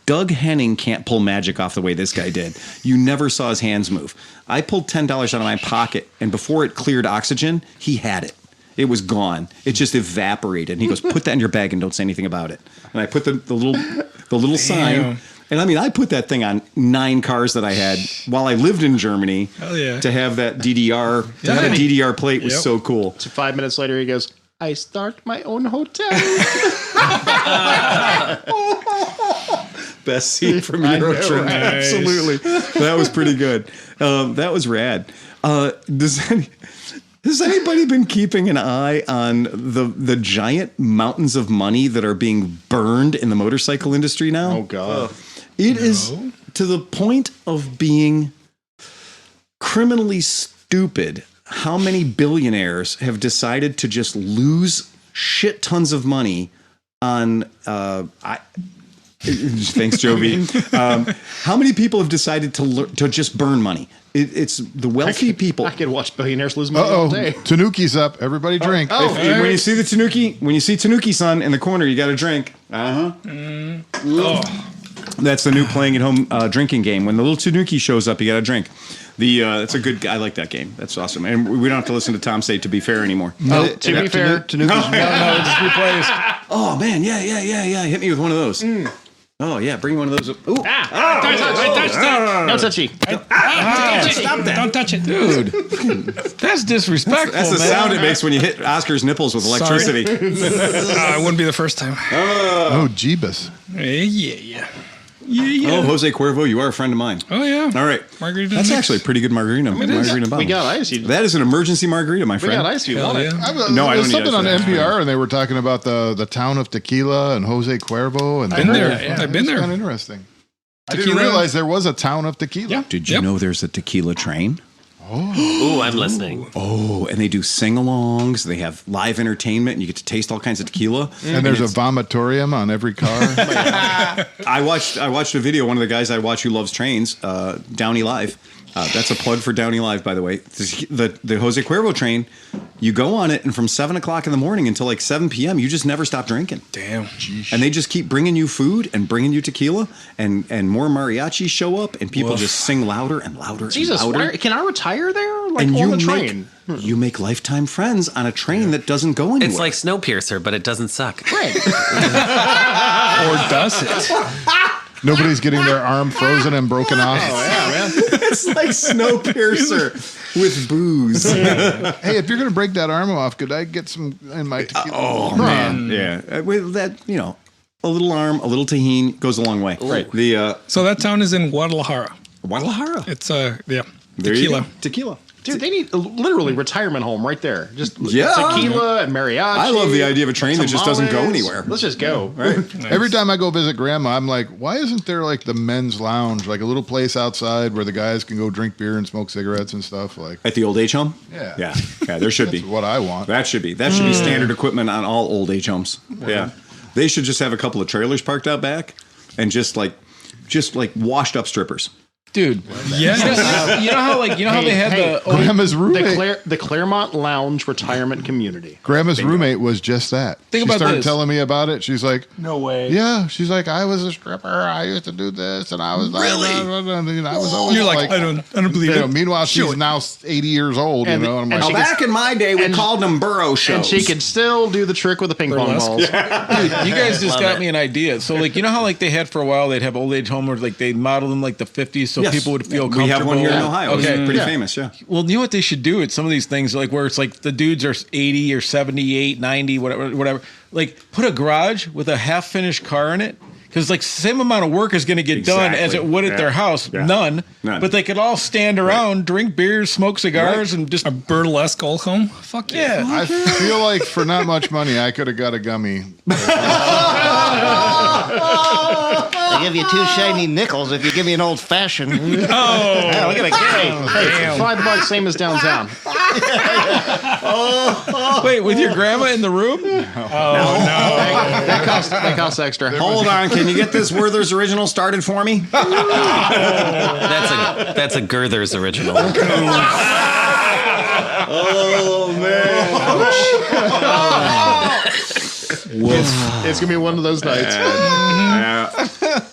Doug Henning can't pull magic off the way this guy did. You never saw his hands move. I pulled $10 out of my pocket, and before it cleared oxygen, he had it. It was gone. It just evaporated. And he goes, put that in your bag and don't say anything about it. And I put the little sign. And I put that thing on 9 cars that I had while I lived in Germany. Hell yeah. To have that DDR, to have a DDR plate was so cool. So 5 minutes later, he goes, I start my own hotel. Best scene from Euro Trip. Nice. Absolutely. That was pretty good. That was rad. Has anybody been keeping an eye on the giant mountains of money that are being burned in the motorcycle industry now? Oh, God. It is to the point of being criminally stupid how many billionaires have decided to just lose shit tons of money on thanks, Jovi. How many people have decided to just burn money? It's the wealthy people. I could watch billionaires lose money all day. Tanuki's up. Everybody drink. When you see the Tanuki, Tanuki-san in the corner, you got to drink. That's the new playing at home drinking game. When the little Tanuki shows up, you got to drink. It's a good. I like that game. That's awesome. And we don't have to listen to Tom say "to be fair" anymore. No, to be fair. Tanuki's No, just replaced. Oh man, yeah. Hit me with one of those. Oh yeah, bring one of those. Ooh. No touchy. Stop that. Don't touch it. Dude, that's disrespectful, That's the sound it makes when you hit Oscar's nipples with electricity. It wouldn't be the first time. Oh, Jeebus. Yeah. Oh, Jose Cuervo, you are a friend of mine. Oh, yeah. All right. Margarita That's mix. actually a pretty good margarita. Margarita bottle. We got ice. That is an emergency margarita, my We friend. got ice. You Hell want yeah. it? No, I There's don't need something on ice. NPR, and they were talking about the town of tequila and Jose Cuervo. And Been there. Yeah, I've been it's there. Kind of interesting. I didn't Tequila. realize there was a town of tequila. Yeah. Did you know there's a tequila train? Ooh, I'm listening. Oh, and they do sing-alongs. They have live entertainment, and you get to taste all kinds of tequila. And there's a vomitorium on every car. I watched a video. One of the guys I watch who loves trains, Downey Live. That's a plug for Downey Live, by the way. The Jose Cuervo train, you go on it, and from 7 o'clock in the morning until like 7 p.m., you just never stop drinking. Damn. And they just keep bringing you food and bringing you tequila, and more mariachis show up, and people just sing louder and louder Jesus, and louder. can I retire there? Like And on the train? you make lifetime friends on a train that doesn't go anywhere. It's like Snowpiercer, but it doesn't suck. Right. Or does it? Nobody's getting their arm frozen and broken off. Yeah, man. It's like Snowpiercer with booze. Hey, if you're going to break that arm off, could I get some in my tequila? Oh man, yeah. With that, a little arm, a little tahini goes a long way. Right. The So that town is in Guadalajara. Guadalajara. It's There tequila. you go. Tequila. Dude, they need literally retirement home right there. Just Yeah. tequila and mariachi. I love the idea of a train that just doesn't go tamales. anywhere. Let's just go. Right. Every time I go visit grandma, I'm like, why isn't there like the men's lounge, like a little place outside where the guys can go drink beer and smoke cigarettes and stuff? Like, At the old age home? Yeah. Yeah, there should be. that's what I want. That should be standard equipment on all old age homes. Yeah. They should just have a couple of trailers parked out back and just like washed up strippers. Dude, Yes. you know how they had the Grandma's roommate. The Claremont Lounge Retirement Community. Grandma's roommate was just that. Think She about started this. telling me about it. She's like, No way. yeah. She's like, I was a stripper. I used to do this, and I was like, and I was always You're like, I don't believe You know, it. meanwhile, she's now 80 years old. And- you know, and I'm and like, she Back in my day, we called them burrow shows. And she could still do the trick with the ping pong balls. Dude, you guys just got me an idea. So, like, you know how like they had for a while, they'd have old age home where like they modeled them like the 50s, so Yes. people would feel comfortable. We have one here in Ohio. Okay, It's pretty famous, yeah. Well, you know what they should do at some of these things, like where it's like the dudes are 80 or 78, 90, whatever. Like put a garage with a half finished car in it. Because like same amount of work is going to get done as it would at their house. Yeah. None. But they could all stand around, drink beers, smoke cigars, and just A burlesque old home? Fuck yeah. I feel like for not much money, I could have got a gummy. I give you 2 shiny nickels if you give me an old fashioned. Yeah, look at that. Hey, $5, same as downtown. wait with your grandma in the room. That costs extra. Hold on, can you get this Werther's original started for me? That's a Girther's original. Oh man! It's gonna be one of those nights.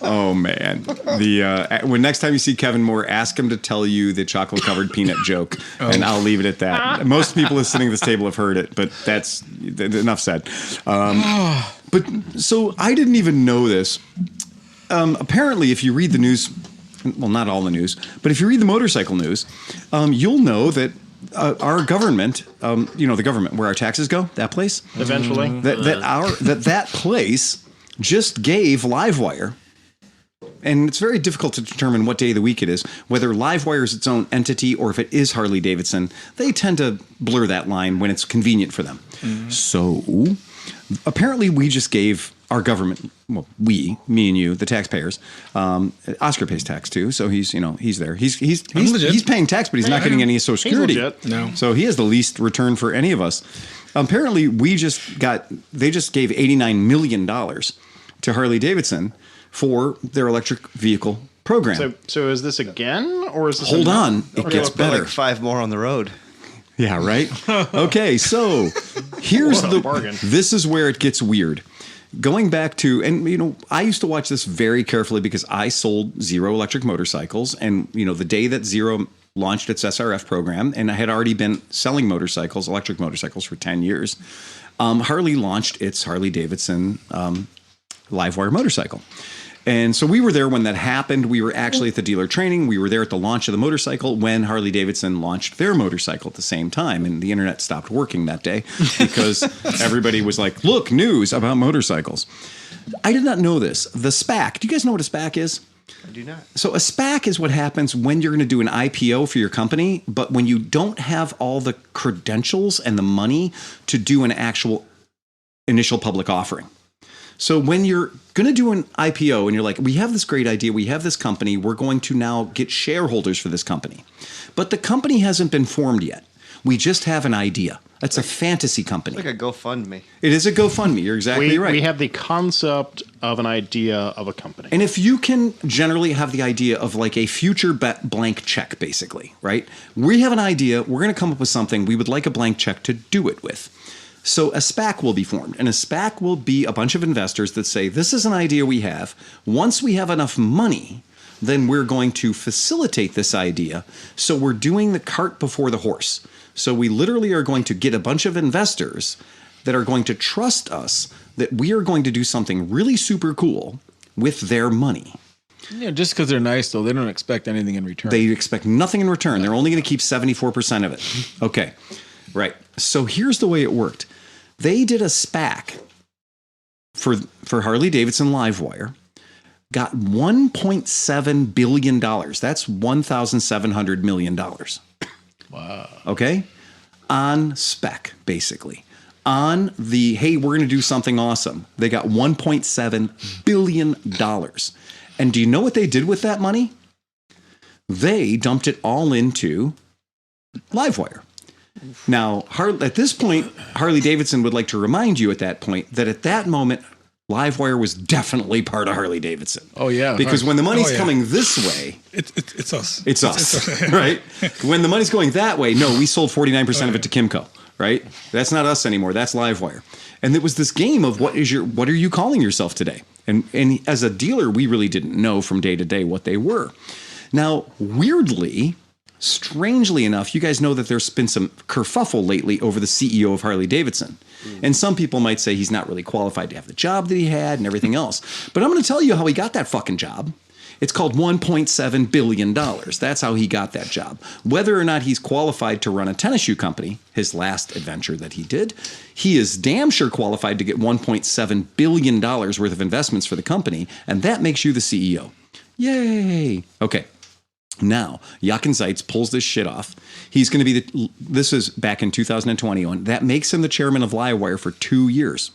Oh man! When next time you see Kevin Moore, ask him to tell you the chocolate covered peanut joke, and I'll leave it at that. Most people listening to this table have heard it, but that's enough said. But so I didn't even know this. Apparently, if you read the news, well, not all the news, but if you read the motorcycle news, you'll know that our government, the government where our taxes go, that place, Eventually. that place just gave Livewire, and it's very difficult to determine what day of the week it is, whether Livewire is its own entity or if it is Harley-Davidson. They tend to blur that line when it's convenient for them. So apparently we just gave our government, well, me and you, the taxpayers, Oscar pays tax too, so he's there. He's paying tax, but he's not getting any Social Security. legit. No. So he has the least return for any of us. Apparently, they just gave $89 million to Harley-Davidson for their electric vehicle program. So is this again, or is this? Hold on, it gets better. Like 5 more on the road. Yeah, right? Okay, so here's What a bargain. this is where it gets weird. Going back to, and I used to watch this very carefully because I sold Zero electric motorcycles, and the day that Zero launched its SRF program, and I had already been selling electric motorcycles for 10 years, Harley launched its Harley-Davidson Livewire motorcycle. And so we were there when that happened. We were actually at the dealer training. We were there at the launch of the motorcycle when Harley-Davidson launched their motorcycle at the same time. And the internet stopped working that day because everybody was like, look, news about motorcycles. I did not know this. The SPAC. Do you guys know what a SPAC is? I do not. So a SPAC is what happens when you're going to do an IPO for your company, but when you don't have all the credentials and the money to do an actual initial public offering. So when you're going to do an IPO and you're like, we have this great idea, we have this company, we're going to now get shareholders for this company. But the company hasn't been formed yet. We just have an idea. That's a fantasy company. Like a GoFundMe. It is a GoFundMe. You're exactly right. We have the concept of an idea of a company. And if you can generally have the idea of like a future blank check, basically, right? We have an idea. We're going to come up with something. We would like a blank check to do it with. So a SPAC will be formed, and a SPAC will be a bunch of investors that say, this is an idea we have. Once we have enough money, then we're going to facilitate this idea. So we're doing the cart before the horse. So we literally are going to get a bunch of investors that are going to trust us that we are going to do something really super cool with their money. Yeah, just because they're nice, though, they don't expect anything in return. They expect nothing in return. They're only going to keep 74% of it. Okay, right. So here's the way it worked. They did a SPAC for Harley-Davidson Livewire, got $1.7 billion. That's $1,700 million. Wow. Okay? On spec, basically. On the, hey, we're going to do something awesome. They got $1.7 billion. And do you know what they did with that money? They dumped it all into Livewire. Now, at this point, Harley-Davidson would like to remind you at that point that at that moment, Livewire was definitely part of Harley-Davidson. Oh, yeah. Because when the money's Oh, yeah. coming this way, It's us. it's us, right? When the money's going that way, no, we sold 49% of it to Kimco, right? That's not us anymore. That's Livewire. And it was this game of what are you calling yourself today? And as a dealer, we really didn't know from day to day what they were. Now, weirdly, strangely enough, you guys know that there's been some kerfuffle lately over the CEO of Harley-Davidson. And some people might say he's not really qualified to have the job that he had and everything else. But I'm going to tell you how he got that fucking job. It's called $1.7 billion. That's how he got that job. Whether or not he's qualified to run a tennis shoe company, his last adventure that he did, he is damn sure qualified to get $1.7 billion worth of investments for the company. And that makes you the CEO. Yay. Okay. Now, Jochen Zeitz pulls this shit off. He's going to be this is back in 2021. That makes him the chairman of Livewire for 2 years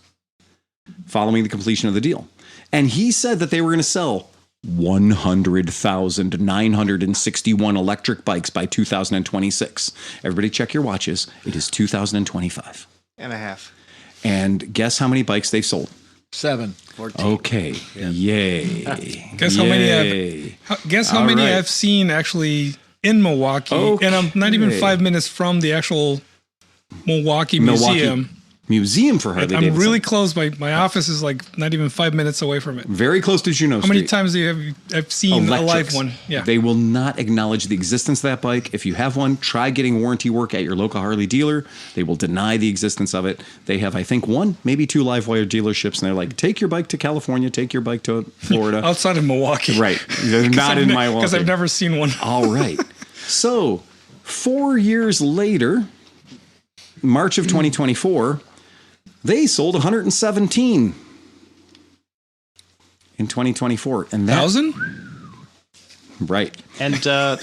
following the completion of the deal. And he said that they were going to sell 100,961 electric bikes by 2026. Everybody check your watches. It is 2025. And a half. And guess how many bikes they've sold? 7. 14. Okay. Yay. Guess how many All right. I've seen actually in Milwaukee, and I'm not even 5 minutes from the actual Milwaukee Museum. Museum for Harley-Davidson. I'm really close. My office is like not even 5 minutes away from it. Very close to Juneau How many Street. times I've seen a live Electrics. one? Yeah. They will not acknowledge the existence of that bike. If you have one, try getting warranty work at your local Harley dealer. They will deny the existence of it. They have, I think, 1, maybe 2 Livewire dealerships, and they're like, take your bike to California, take your bike to Florida. Outside of Milwaukee. Right. They're not in my Because I've never seen one. All right. So 4 years later, March of 2024, they sold 117 in 2024. And that, 1,000? right. And So-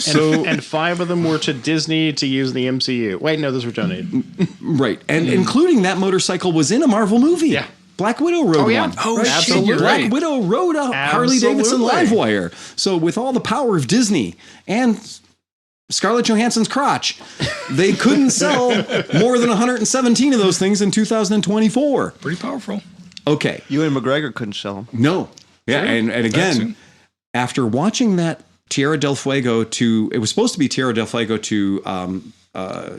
and 5 of them were to Disney to use the MCU. Wait, no, those were donated. Right. And including that motorcycle was in a Marvel movie. Yeah. Black Widow rode Oh, yeah. one. Oh, right? shit, So you're Black right. Widow rode a Harley-Davidson Absolutely. Livewire. So with all the power of Disney and Scarlett Johansson's crotch, they couldn't sell more than 117 of those things in 2024. Pretty powerful. Okay. You and McGregor couldn't sell them. No. Yeah, and again, after watching that Tierra del Fuego it was supposed to be Tierra del Fuego to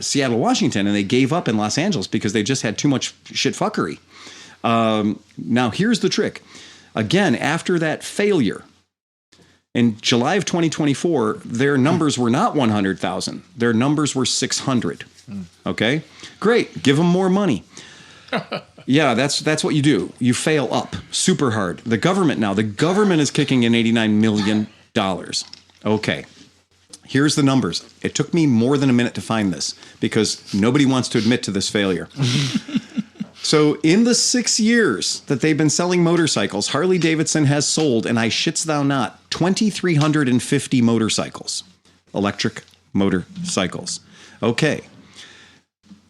Seattle, Washington, and they gave up in Los Angeles because they just had too much shit fuckery. Now, here's the trick. Again, after that failure, in July of 2024, their numbers were not 100,000. Their numbers were 600. Okay? Great. Give them more money. Yeah, that's what you do. You fail up super hard. The government is kicking in $89 million. Okay. Here's the numbers. It took me more than a minute to find this because nobody wants to admit to this failure. So in the 6 years that they've been selling motorcycles, Harley-Davidson has sold, and I shits thou not, 2,350 motorcycles, electric motorcycles. Okay.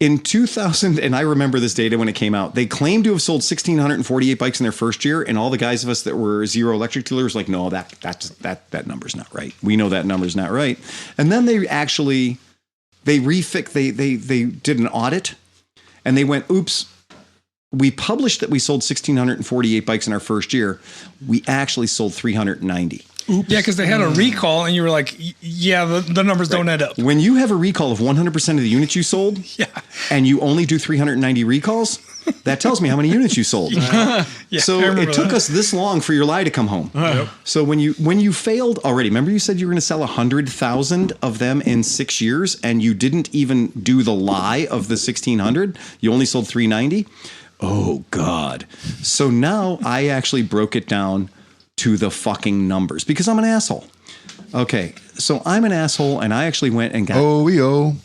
In 2000, and I remember this data when it came out, they claimed to have sold 1,648 bikes in their first year, and all the guys of us that were zero electric dealers were like, no, that number's not right. We know that number's not right. And then they did an audit, and they went, oops. We published that we sold 1,648 bikes in our first year. We actually sold 390. Yeah, because they had a recall, and you were like, yeah, the numbers don't add up. When you have a recall of 100% of the units you sold, and you only do 390 recalls, that tells me how many units you sold. Yeah, So I remember it took that. us this long for your lie to come home. So when you failed already, remember you said you were going to sell 100,000 of them in 6 years, and you didn't even do the lie of the 1,600. You only sold 390. Oh, God. So now I actually broke it down to the fucking numbers because I'm an asshole. Okay, so I'm an asshole, and I actually went and got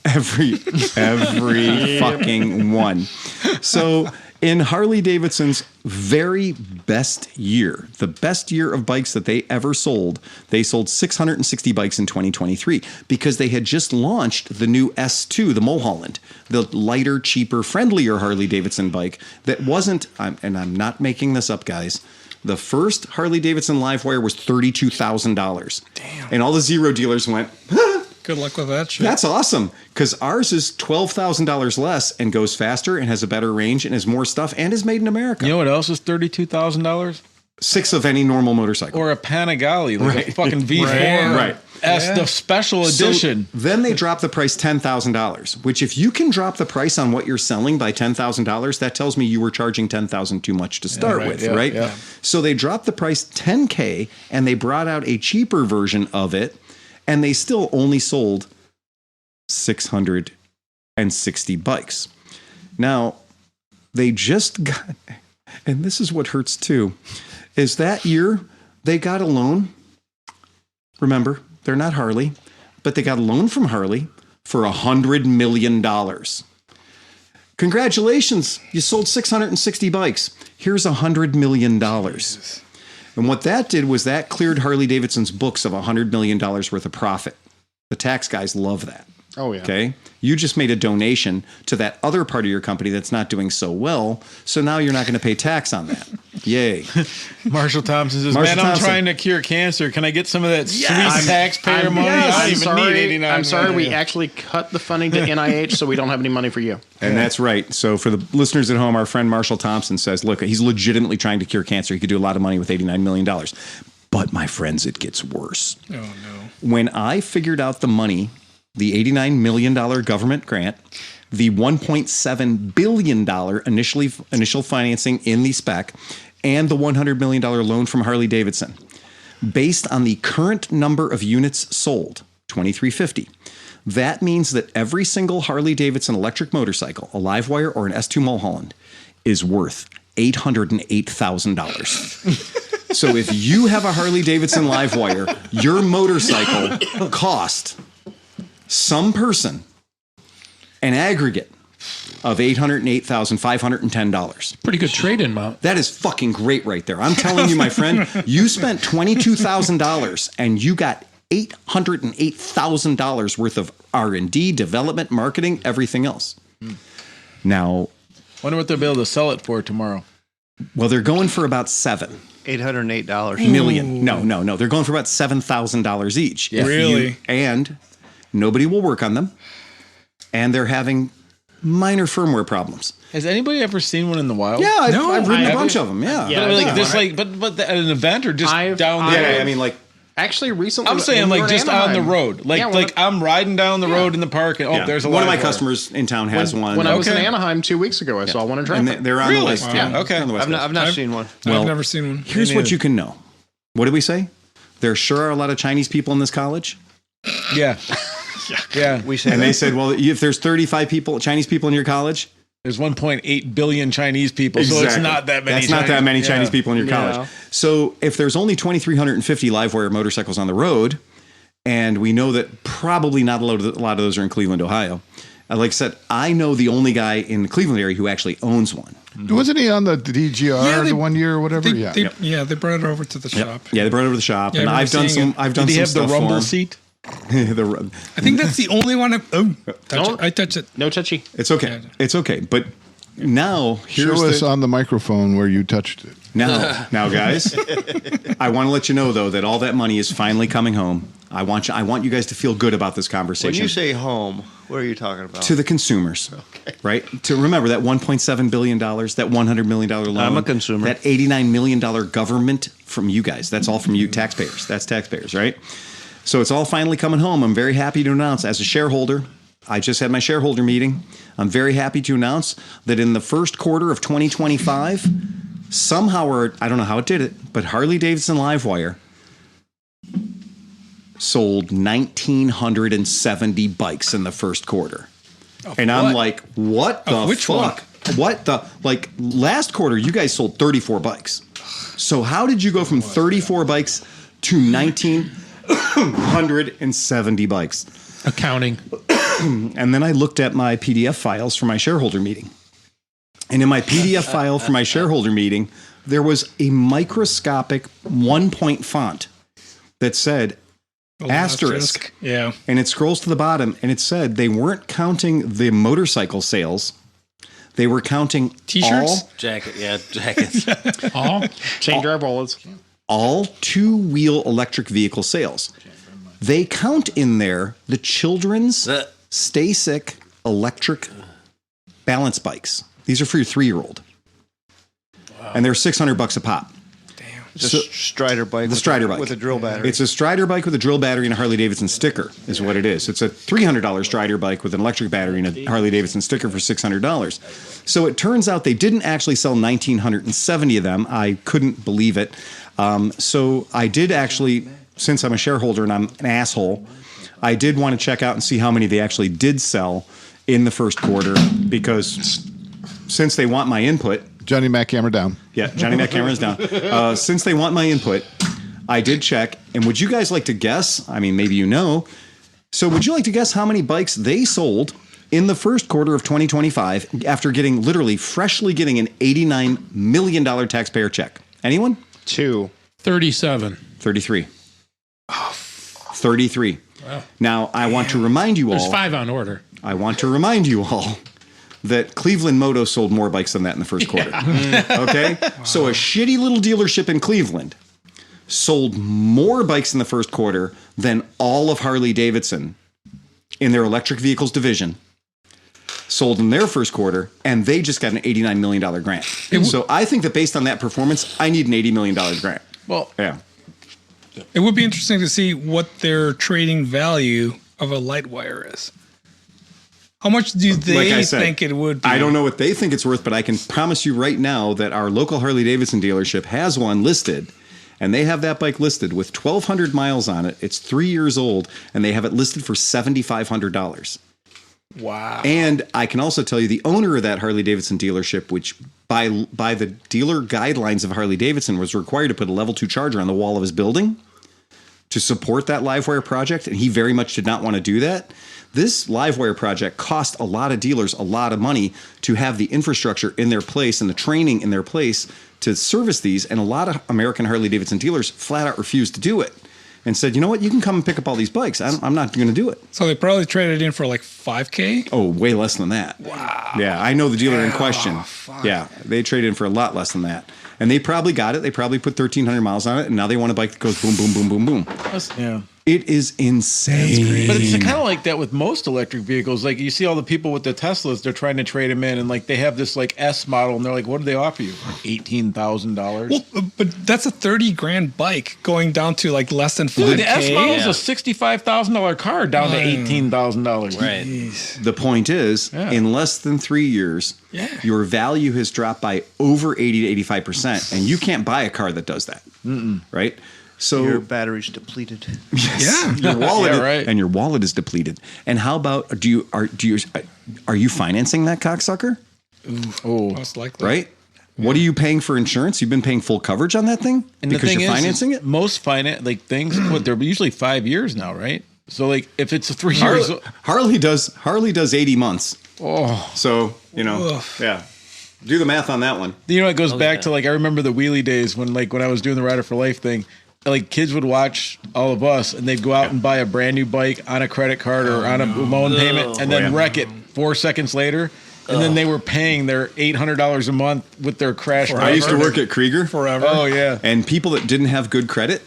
every fucking one. So in Harley-Davidson's very best year, the best year of bikes that they ever sold, they sold 660 bikes in 2023 because they had just launched the new S2, the Mulholland, the lighter, cheaper, friendlier Harley-Davidson bike that wasn't, and I'm not making this up, guys, the first Harley-Davidson Livewire was $32,000. Damn. And all the zero dealers went, Good luck with that shit. That's awesome because ours is $12,000 less and goes faster and has a better range and has more stuff and is made in America. You know what else is $32,000? 6 of any normal motorcycle. Or a Panigale, like a fucking V4. Right. As the special edition. So then they drop the price $10,000, which if you can drop the price on what you're selling by $10,000, that tells me you were charging $10,000 too much to start with, right? Yeah. So they dropped the price $10K and they brought out a cheaper version of it, and they still only sold 660 bikes. Now, they just got, and this is what hurts too, is that year they got a loan. Remember, they're not Harley, but they got a loan from Harley for $100 million. Congratulations, you sold 660 bikes. Here's $100 million. And what that did was that cleared Harley-Davidson's books of $100 million worth of profit. The tax guys love that. Oh, yeah. Okay. You just made a donation to that other part of your company that's not doing so well. So now you're not going to pay tax on that. Yay. Marshall Thompson says, Marshall man, I'm Thompson. trying to cure cancer. Can I get some of that sweet taxpayer money? yes. I don't even need 89 I'm sorry we million. actually cut the funding to NIH, so we don't have any money for you. And that's right. So for the listeners at home, our friend Marshall Thompson says, look, he's legitimately trying to cure cancer. He could do a lot of money with $89 million. But my friends, it gets worse. Oh, no. When I figured out the money, the $89 million government grant, the $1.7 billion initial financing in the SPAC, and the $100 million loan from Harley-Davidson, based on the current number of units sold, 2,350, that means that every single Harley-Davidson electric motorcycle, a Livewire or an S2 Mulholland, is worth $808,000. So if you have a Harley-Davidson Livewire, your motorcycle cost some person an aggregate of $808,510. Pretty good trade-in amount. That is fucking great right there. I'm telling you, my friend, you spent $22,000 and you got $808,000 worth of R&D, development, marketing, everything else. Now, Wonder what they'll be able to sell it for tomorrow. well, they're going for about $808 million. No. They're going for about $7,000 each. Yeah. Really? And nobody will work on them. And they're having minor firmware problems. Has anybody ever seen one in the wild? Yeah, I've ridden I a bunch haven't. of them. Yeah. Yeah. But like Yeah. this, like, but at an event or just I've- down the I've- road? I mean, like, Actually, recently, I'm saying when we like were in just on the Anaheim- road, like Yeah, when like I'm riding down the road in the park, and yeah. there's a one of my Livewire. customers in town has one. When I was in Okay. Anaheim 2 weeks ago, I saw one in and traffic. they're on Really? the list. Wow. Yeah. Okay. On the West Coast. I've not seen one. Well, I've never seen one. Here's what you can know. What did we say? There sure are a lot of Chinese people in this college. Yeah, yeah. We say And that. they said, well, if there's 35 Chinese people in your college, There's 1.8 billion Chinese people, so it's not that many. That's not that many Chinese people in your Yeah. college. So if there's only 2,350 Livewire motorcycles on the road, and we know that probably not a lot of those are in Cleveland, Ohio. Like I said, I know the only guy in the Cleveland area who actually owns one. Wasn't he on the DGR Yeah, they- the 1 year or whatever? They, yeah. they brought it over to the shop. Yeah, they brought it over to the shop, Yeah, I and remember I've done seeing some. it. I've done Did he some have the stuff rumble for him. seat? I think that's the only one. I touch it. No touchy. It's okay. It's okay. But now here's Show us the, on the microphone where you touched it. now, guys. I want to let you know though that all that money is finally coming home. I want you guys to feel good about this When conversation. you say home, what are you talking about? to the consumers, right? To remember that $1.7 billion, that $100 million loan. I'm a consumer. That $89 million government from you guys. That's all from you taxpayers. That's taxpayers, right? So it's all finally coming home. I'm very happy to announce as a shareholder, I just had my shareholder meeting. I'm very happy to announce that in the first quarter of 2025, somehow, or I don't know how it did it, but Harley-Davidson Livewire sold 1,970 bikes in the first quarter. And I'm what? like, what the which fuck? What the, like last quarter, you guys sold 34 bikes. So how did you go from 34 bikes to 1,970 bikes? Accounting. And then I looked at my PDF files for my shareholder meeting. And in my PDF file for my shareholder meeting, there was a microscopic 1-point font that said asterisk. Yeah. And it scrolls to the bottom and it said they weren't counting the motorcycle sales. They were counting T-shirts? Jackets. All Change our bullets. all two-wheel electric vehicle sales. They count in there the children's Stay Sick electric balance bikes. These are for your 3-year-old. Wow. And they're $600 a pop. It's a Strider bike. The Strider bike. With a drill battery. It's a Strider bike with a drill battery and a Harley-Davidson sticker is what it is. It's a $300 Strider bike with an electric battery and a Harley-Davidson sticker for $600. So it turns out they didn't actually sell 1,970 of them. I couldn't believe it. So I did actually, since I'm a shareholder and I'm an asshole, I did want to check out and see how many they actually did sell in the first quarter, because since they want my input. Johnny Mac camera down. Yeah, Johnny Mac camera's down. Since they want my input, I did check. And would you guys like to guess? I mean, maybe you know. So would you like to guess how many bikes they sold in the first quarter of 2025 after freshly getting an $89 million taxpayer check? Anyone? 2. 37. 33. 33. Wow. Now, I want to remind you all. There's 5 on order. I want to remind you all that ClevelandMoto sold more bikes than that in the first quarter. Okay? Wow. So a shitty little dealership in Cleveland sold more bikes in the first quarter than all of Harley-Davidson in their electric vehicles division sold in their first quarter, and they just got an $89 million grant. So I think that based on that performance, I need an $80 million grant. Well, yeah. It would be interesting to see what their trading value of a Livewire is. How much do they think it would be? I don't know what they think it's worth, but I can promise you right now that our local Harley-Davidson dealership has one listed, and they have that bike listed with 1,200 miles on it. It's 3 years old, and they have it listed for $7,500. Wow. And I can also tell you the owner of that Harley-Davidson dealership, which by the dealer guidelines of Harley-Davidson was required to put a level 2 charger on the wall of his building to support that Livewire project, and he very much did not want to do that. This Livewire project cost a lot of dealers a lot of money to have the infrastructure in their place and the training in their place to service these, and a lot of American Harley-Davidson dealers flat out refused to do it and said, you know what, you can come and pick up all these bikes. I'm not going to do it. So they probably traded in for like $5,000? Oh, way less than that. Wow. Yeah, I know the dealer in question. Fuck. Yeah, they traded in for a lot less than that. And they probably got it. They probably put 1,300 miles on it, and now they want a bike that goes boom, boom, boom, boom, boom. Yeah. It is insane. But it's kind of like that with most electric vehicles. Like you see all the people with the Teslas, they're trying to trade them in, and like they have this like S model, and they're like, "What do they offer you? $18,000." Well, but that's a $30,000 bike going down to like less than $5,000. The S model is a $65,000 car down to $18,000. Right. Jeez. The point is, in less than 3 years, your value has dropped by over 80 to 85%, and you can't buy a car that does that. Right? So Your battery's depleted. yes, your wallet right. and your wallet is depleted. And how about are you financing that cocksucker? Most likely. Right? What are you paying for insurance? You've been paying full coverage on that thing And because the thing you're financing is, it. most finance like things, they're usually 5 years now, right? So like if it's a 3 years, Harley does 80 months. oh, So Oof. yeah. Do the math on that one. you know, it goes back to like I remember the wheelie days when I was doing the Rider for Life thing. Like kids would watch all of us, and they'd go out and buy a brand new bike on a credit card or on a loan payment, and then wreck it 4 seconds later. And then they were paying their $800 a month with their crash. I used to work at Krieger Forever. Oh yeah. and people that didn't have good credit,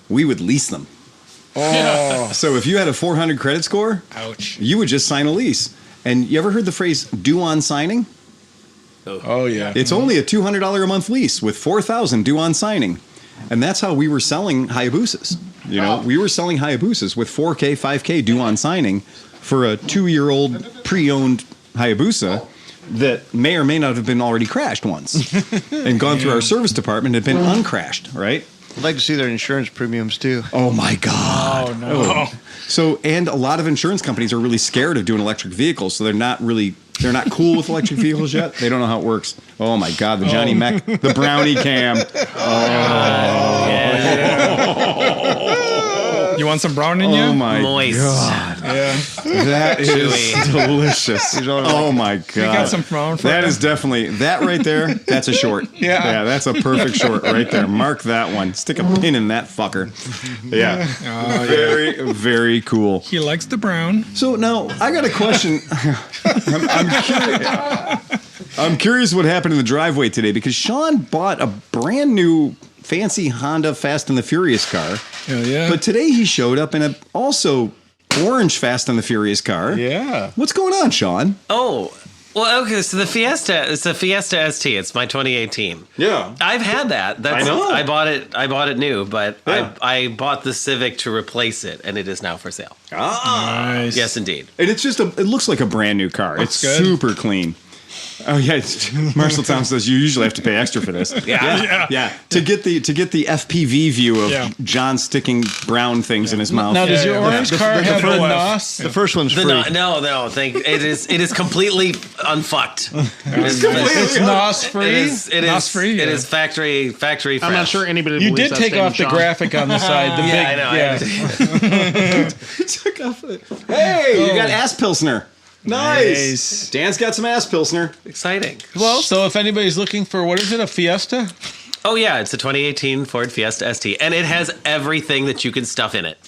we would lease them. Oh. So if you had a 400 credit score, Ouch. you would just sign a lease. And you ever heard the phrase due on signing? Oh yeah. It's only a $200 a month lease with $4,000 due on signing. And that's how we were selling Hayabusas. We were selling Hayabusas with $4K, $5K due on signing for a 2-year-old pre-owned Hayabusa that may or may not have been already crashed once and gone through our service department and been uncrashed, right? I'd like to see their insurance premiums too. Oh my God. Oh, no. So, and a lot of insurance companies are really scared of doing electric vehicles. So they're not cool with electric vehicles yet. They don't know how it works. Oh my God. The Johnny Mac, the brownie cam. You want some brown in you? Oh my Moist. God. Yeah. That is Chewy. delicious. Oh my God. We got some brown for That you. is definitely, that right there, that's a short. Yeah. That's a perfect short right there. Mark that one. Stick a pin in that fucker. Yeah. Very, very cool. He likes the brown. So now I got a question. I'm curious what happened in the driveway today because Sean bought a brand new fancy Honda Fast and the Furious car. Hell yeah. But today he showed up in a also orange Fast and the Furious car. Yeah. What's going on, Sean? Oh, well, okay. So the Fiesta, it's a Fiesta ST. It's my 2018. Yeah. I've had that. I know. I bought it new, but Yeah. I bought the Civic to replace it, and it is now for sale. Nice. Yes, indeed. And it's just it looks like a brand new car. It's good. super clean. Oh yeah, Marshall Tom says you usually have to pay extra for this. Yeah. To get the FPV view of John sticking brown things in his mouth. Now, does your orange car have the first- NOS? The first one's free. No. It is completely unfucked. It's NOS free? NOS free, It yeah. is factory fresh. I'm not sure anybody You believes did that take off statement, the Sean. graphic on the side. The Yeah, big, I know. Took off it. Hey, you got ass pilsner. Nice. Dan's got some ass pilsner. Exciting. Well, so if anybody's looking for, what is it, a Fiesta? Oh yeah, it's a 2018 Ford Fiesta ST, and it has everything that you can stuff in it.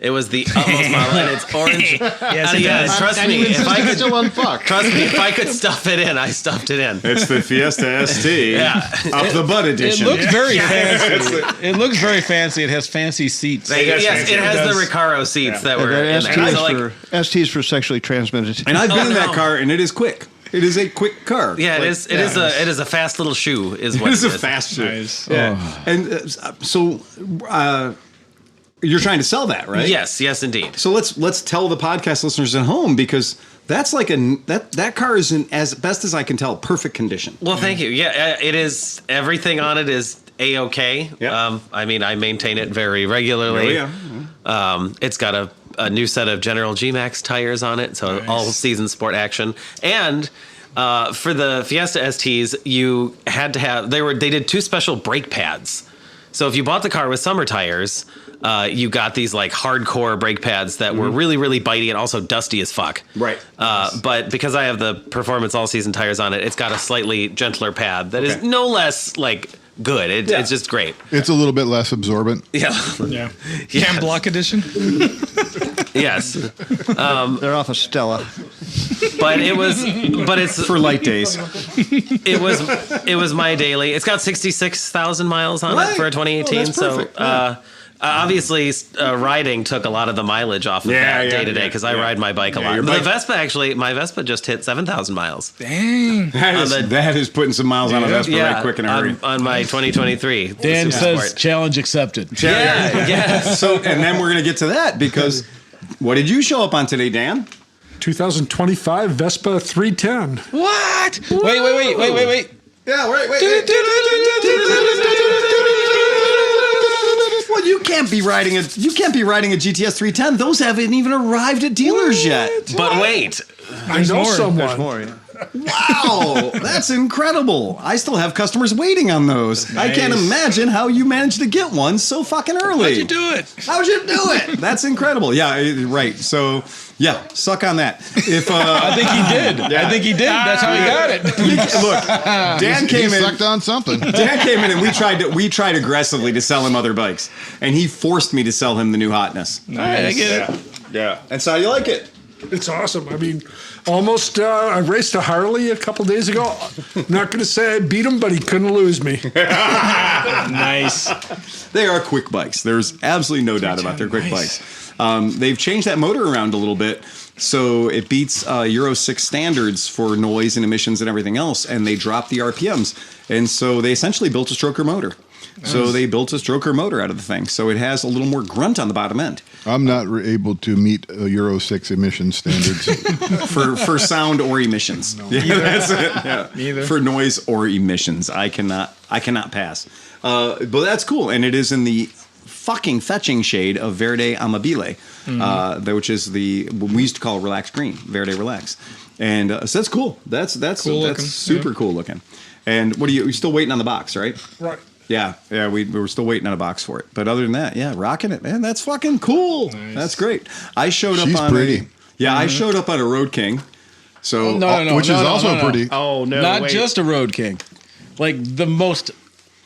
It was the utmost model, and it's orange. Yes, trust And me, you if insist I it's could still unfucked. trust me, if I could stuff it in, I stuffed it in. It's the Fiesta ST. Yeah. Up the butt It edition. looks very fancy. It looks very fancy. It has fancy seats. Yes, it has the Recaro seats that were in ST there. is So, like, for STs for sexually transmitted. And I've been in that no. car, and it is quick. It is a quick car. yeah, Like, it is a fast little shoe. Is what It is it a fast shit. Nice. Yeah. And so you're trying to sell that, right? Yes, indeed. So let's tell the podcast listeners at home, because that's like that car is in, as best as I can tell, perfect condition. Well, thank you. Yeah, it is. Everything on it is A-OK. Yeah. I mean, I maintain it very regularly. Oh, yeah. It's got a new set of General G-Max tires on it, so all season sport action. And for the Fiesta STs, you had to have they did two special brake pads. So if you bought the car with summer tires, you got these like hardcore brake pads that were really, really bitey and also dusty as fuck. Right. But because I have the performance all season tires on it, it's got a slightly gentler pad that is no less like good. It's just great. It's a little bit less absorbent. Yeah. Yeah. Yes. Cam Block edition. Yes. They're off of Stella. But it's For light days. it was my daily. It's got 66,000 miles on it for a 2018. Oh, that's perfect. So obviously riding took a lot of the mileage off of that day to day because I ride my bike a lot. your The bike- my Vespa just hit 7,000 miles. Dang. That is putting some miles on a Vespa right quick in a hurry. on my 2023. Dan Super says, Sport. challenge accepted. Yeah. So, and then we're going to get to that, because what did you show up on today, Dan? 2025 Vespa 310. What? Wait. Yeah, wait. Well, you can't be riding a GTS 310. Those haven't even arrived at dealers yet. But wait. I know someone. There's more. Yeah. Wow, that's incredible. I still have customers waiting on those. I can't imagine how you managed to get one so fucking early. How'd you do it? How'd you do it? That's incredible. Yeah, right. So, yeah, suck on that. If I think he did. I think he did. That's how he got it. look, Dan came He in. sucked on something. Dan came in and we tried aggressively to sell him other bikes, and he forced me to sell him the new hotness. All right, I get it. Yeah. And so how you like it? It's awesome. I mean, almost, I raced a Harley a couple days ago. Not going to say I beat him, but he couldn't lose me. Nice. They are quick bikes. There's absolutely no doubt about their quick bikes. They've changed that motor around a little bit, so it beats Euro 6 standards for noise and emissions and everything else, and they dropped the RPMs. And so they essentially built a stroker motor. So they built a stroker motor out of the thing. So it has a little more grunt on the bottom end. I'm not able to meet Euro 6 emission standards. for sound or emissions. Yeah, that's it. Yeah. Neither. For noise or emissions, I cannot pass. But that's cool, and it is in the fucking fetching shade of Verde Amabile, which is what we used to call relaxed green, Verde Relax, and so that's cool. That's Cool looking. super cool looking. And what are you? You're still waiting on the box, right? Right. Yeah, we were still waiting on a box for it. But other than that, yeah, rocking it, man. That's fucking cool. Nice. That's great. I showed She's up on pretty. I showed up on a Road King. So which is also no. pretty. Oh no! Not wait. just a Road King, like the most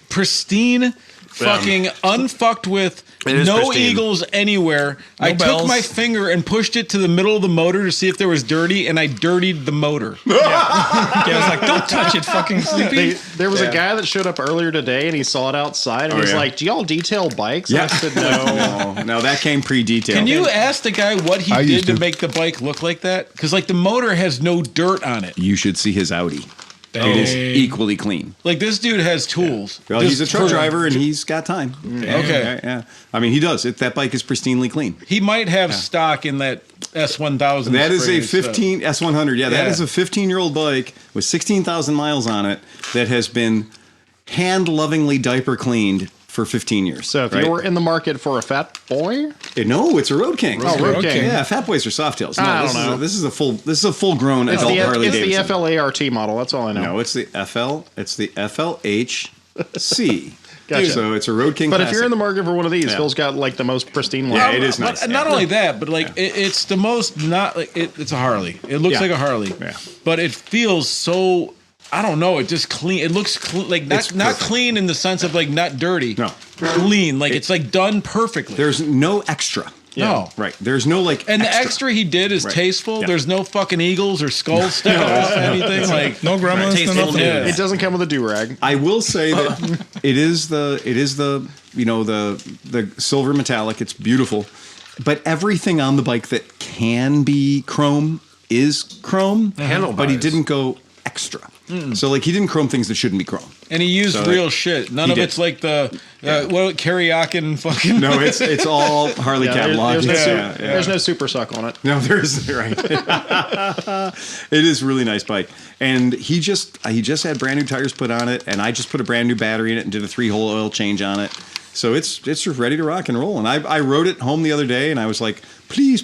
pristine fucking unfucked with, is no pristine. eagles anywhere. I bells. took my finger and pushed it to the middle of the motor to see if there was dirty, and I dirtied the motor. Yeah, I was like, don't touch it, fucking Sleepy. There was a guy that showed up earlier today, and he saw it outside, and he's like, "Do y'all detail bikes?" And I said, "No." No, that came pre-detailed. Can you ask the guy what he I did used to to. make the bike look like that? Because like the motor has no dirt on it. You should see his Audi. It is equally clean. Like this dude has tools. Well, Just he's a truck for- driver and he's got time. Okay. Yeah. I mean, he does. That bike is pristinely clean. He might have stock in that S1000. That is a spray, so- 15 S100. Yeah, that Yeah. is a 15-year-old bike with 16,000 miles on it that has been hand-lovingly diaper cleaned for 15 years. So if right? you were in the market for a fat boy, No, it's a Road King. Oh, Road King. Yeah, Fat Boys are Softails. No, I this don't know. This is a full-grown it's adult the, Harley it's the Davidson. FLART model. That's all I know. No, it's the FL. It's the FLHC. Gotcha. So it's a Road King. But if classic. you're in the market for one of these, Yeah. Phil's got like the most pristine one. Yeah, it is But nice. not Yeah. only that, but like it's the most not like it's a Harley. It looks Yeah. like a Harley. Yeah. But it feels so. I don't know. It just clean. It looks like It's not perfect. clean in the sense of like not dirty. No. Clean. Like it's like done perfectly. There's no extra. No. Right. There's no like. And the extra he did is Right. tasteful. Yeah. There's no fucking eagles or skulls sticking off anything. Like No gremlins, no Tasteful nothing. Yeah. It doesn't come with a do-rag. I will say that it is the the silver metallic. It's beautiful, but everything on the bike that can be chrome is chrome. Handlebars. But he didn't go extra. So like he didn't chrome things that shouldn't be chrome. and he used So, real shit. None he of did. it's like the Karaoke fucking. No, it's all Harley catalog. There's no super suck on it. No, there's right. It is a really nice bike, and he just had brand new tires put on it, and I just put a brand new battery in it and did a 3-hole oil change on it. So it's just ready to rock and roll. And I rode it home the other day, and I was like, please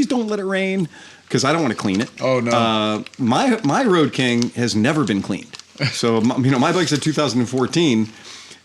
don't let it rain, because I don't want to clean it. Oh no. My Road King has never been cleaned. So my bike's a 2014.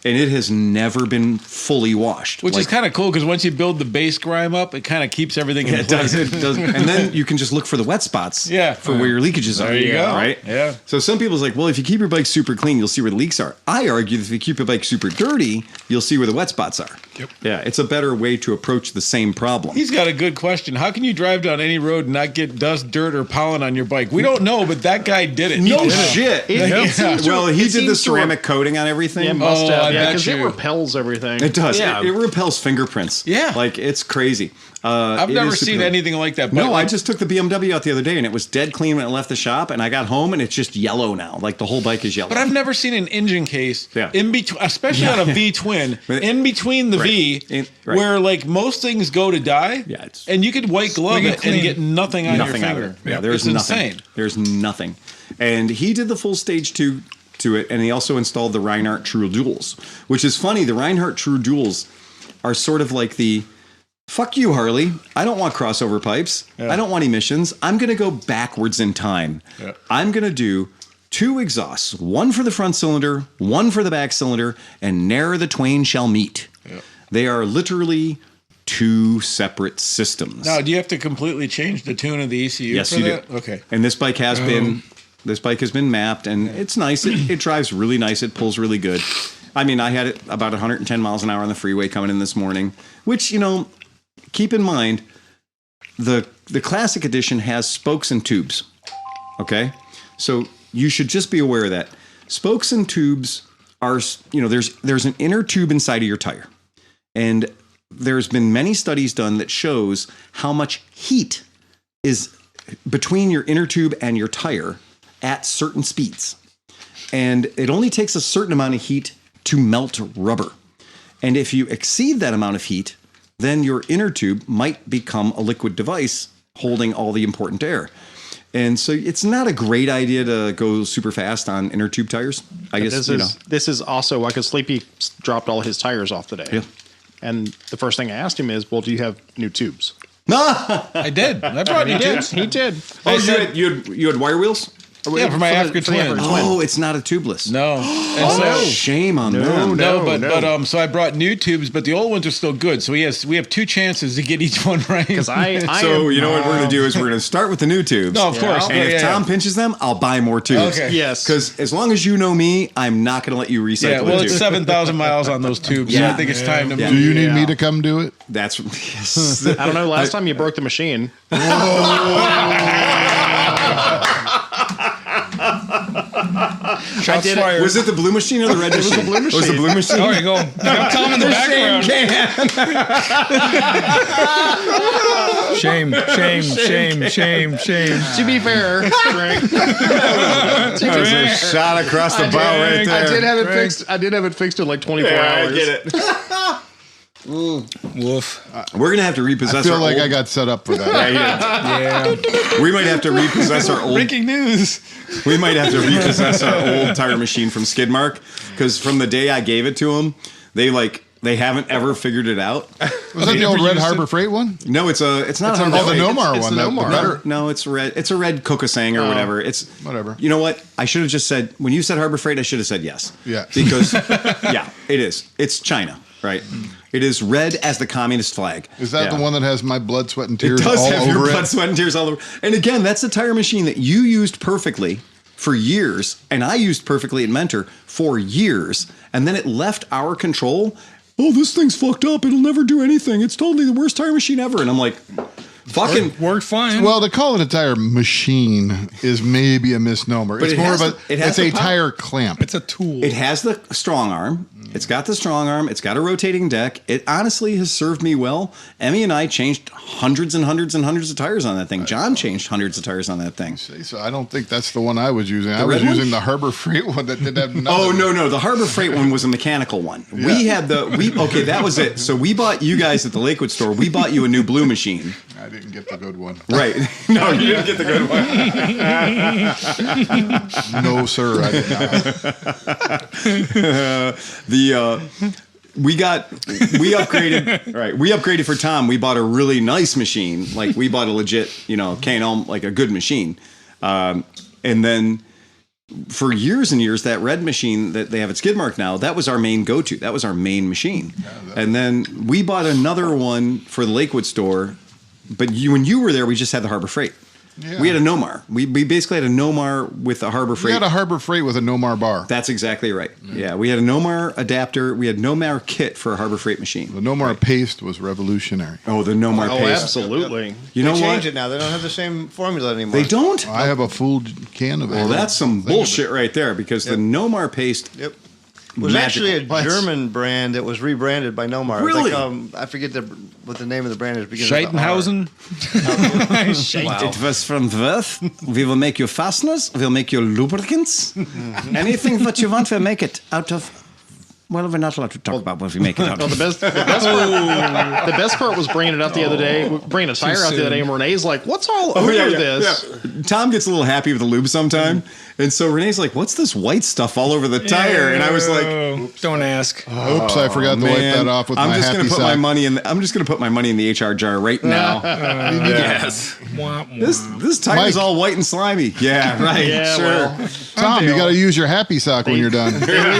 And it has never been fully washed. Which is kind of cool because once you build the base grime up, it kind of keeps everything in place. It does. And then you can just look for the wet spots Yeah. for where your leakages are. There you go. Right? Yeah. So some people's like, well, if you keep your bike super clean, you'll see where the leaks are. I argue that if you keep your bike super dirty, you'll see where the wet spots are. Yep. Yeah, it's a better way to approach the same problem. He's got a good question. How can you drive down any road and not get dust, dirt, or pollen on your bike? We don't know, but that guy did it. No He did it. shit. Well, he did the ceramic coating on everything. Yeah, must Oh, I have. Yeah, bet because it you. repels everything. It does. Yeah. It repels fingerprints. Yeah. Like, it's crazy. I've It never is seen super- anything like that. But No, I like, just took the BMW out the other day, and it was dead clean when it left the shop, and I got home, and it's just yellow now. Like, the whole bike is yellow. But I've never seen an engine case Yeah. in between, especially on a V twin, in between the V, Right. where like most things go to die. Yeah, it's- and you could white glove Make it it and clean. get nothing on Nothing your out of finger. it. Yeah, there's it's nothing. insane. There's nothing. And he did the full stage 2 to it, and he also installed the Reinhardt True Duals, which is funny. The Reinhardt True Duals are sort of like the fuck you, Harley. I don't want crossover pipes. I don't want emissions. I'm going to go backwards in time. Yeah. I'm going to do 2 exhausts, one for the front cylinder, one for the back cylinder, and ne'er the twain shall meet. They are literally 2 separate systems. Now, do you have to completely change the tune of the ECU? Yes, for you that? do. Okay. And this bike has been mapped, and it's nice. It drives really nice. It pulls really good. I mean, I had it about 110 miles an hour on the freeway coming in this morning, which, keep in mind, the classic edition has spokes and tubes. Okay? So you should just be aware of that. Spokes and tubes are, there's an inner tube inside of your tire. And there's been many studies done that shows how much heat is between your inner tube and your tire at certain speeds. And it only takes a certain amount of heat to melt rubber. And if you exceed that amount of heat, then your inner tube might become a liquid device holding all the important air. And so it's not a great idea to go super fast on inner tube tires. I guess, This is also like a Sleepy dropped all his tires off today. Yeah. And the first thing I asked him is, well, do you have new tubes? I did. I brought you tubes. He did. Oh, you had wire wheels? Yeah, for my African twin. Oh, it's not a tubeless. No. And so, Shame on them. but so I brought new tubes, but the old ones are still good. So we have 2 chances to get each one right. Because So you know what we're going to do is we're going to start with the new tubes. No, of course. And if Tom pinches them, I'll buy more tubes. Okay. Yes. Because as long as you know me, I'm not going to let you recycle Yeah, well, the it's tube. 7,000 miles on those tubes. So I think it's time to Yeah. move. Do you need me to come do it? That's yes. I don't know. Last time you broke the machine. Shots fired. Was it the blue machine or the red machine? It was the blue machine. Was the blue machine? There you go. You got Tom in the background. Shame. To be fair, Frank, There's a shot across the bow right there. I did have it fixed. I did have it fixed in like 24 hours. I get it. Woof. We're gonna have to repossess. I feel our like old, I got set up for that. Yeah. We might have to repossess our old. Breaking news. We might have to repossess our old tire machine from Skidmark because from the day I gave it to them, they haven't ever figured it out. Was that the old Red Harbor Freight one? No, it's not. Oh, the Nomar it's one. the that- Nomar. better- No, it's red. It's a red Kokosang or whatever. It's Whatever. You know what? I should have just said when you said Harbor Freight, I should have said yes. Yeah. Because yeah, it is. It's China, right? It is red as the communist flag. Is that Yeah. the one that has my blood, sweat, and It tears does all have your over blood, it? sweat, and tears all over. And again, that's the tire machine that you used perfectly for years, and I used perfectly at Mentor for years, and then it left our control. Oh, this thing's fucked up. It'll never do anything. It's totally the worst tire machine ever. And I'm like, fucking. Worked fine. Well, to call it a tire machine is maybe a misnomer. But It's it more has of a. the- it has It's the a power. tire clamp. it's a tool. It has the strong arm. It's got the strong arm. It's got a rotating deck. It honestly has served me well. Emmy and I changed hundreds and hundreds and hundreds of tires on that thing. John changed hundreds of tires on that thing. So I don't think that's the one I was using. I was red one? using the Harbor Freight one that didn't have nothing. Oh no, the Harbor Freight one was a mechanical one. We had okay, that was it. So we bought you guys at the Lakewood store. We bought you a new blue machine. I didn't get the good one. Right. No, you didn't get the good one. No, sir, I did not. We upgraded. Right. We upgraded for Tom. We bought a really nice machine. Like we bought a legit, K&L, like a good machine. And then for years and years, that red machine that they have at Skidmark now, that was our main go-to. That was our main machine. And then we bought another one for the Lakewood store. But when you were there, we just had the Harbor Freight. Yeah. We had a Nomar. We basically had a Nomar with a Harbor Freight. We had a Harbor Freight with a Nomar bar. That's exactly right. Yeah, we had a Nomar adapter. We had Nomar kit for a Harbor Freight machine. The Nomar paste was revolutionary. Oh, the Nomar Oh, paste. absolutely. You know They what? changed it now. They don't have the same formula anymore. They don't? I have a full can of it. Well, that's some bullshit right there because the Nomar paste. Yep. It was magical. actually a German brand that was rebranded by Nomar. Really? I forget what the name of the brand is. Because of the R. Scheitenhausen. It was from Worth. We will make you fasteners. We'll make you lubricants. Anything that you want, we'll make it out of. Well, we're not allowed to talk about what we make it out No, of. the best part was bringing it out the other day, bringing a tire out the other day, and Renee's like, "What's all over this?" Yeah. Tom gets a little happy with the lube sometime, and so Renee's like, "What's this white stuff all over the tire?" And I was like, Don't ask. Oops, I forgot to wipe that off with I'm my just happy gonna put sack. my money in. I'm just gonna put my money in the HR jar right now. Yes. Wah, wah. This tire's Mike. all white and slimy. Yeah, right. Yeah, sure. well, Tom, you got to use your happy sock when you're done. they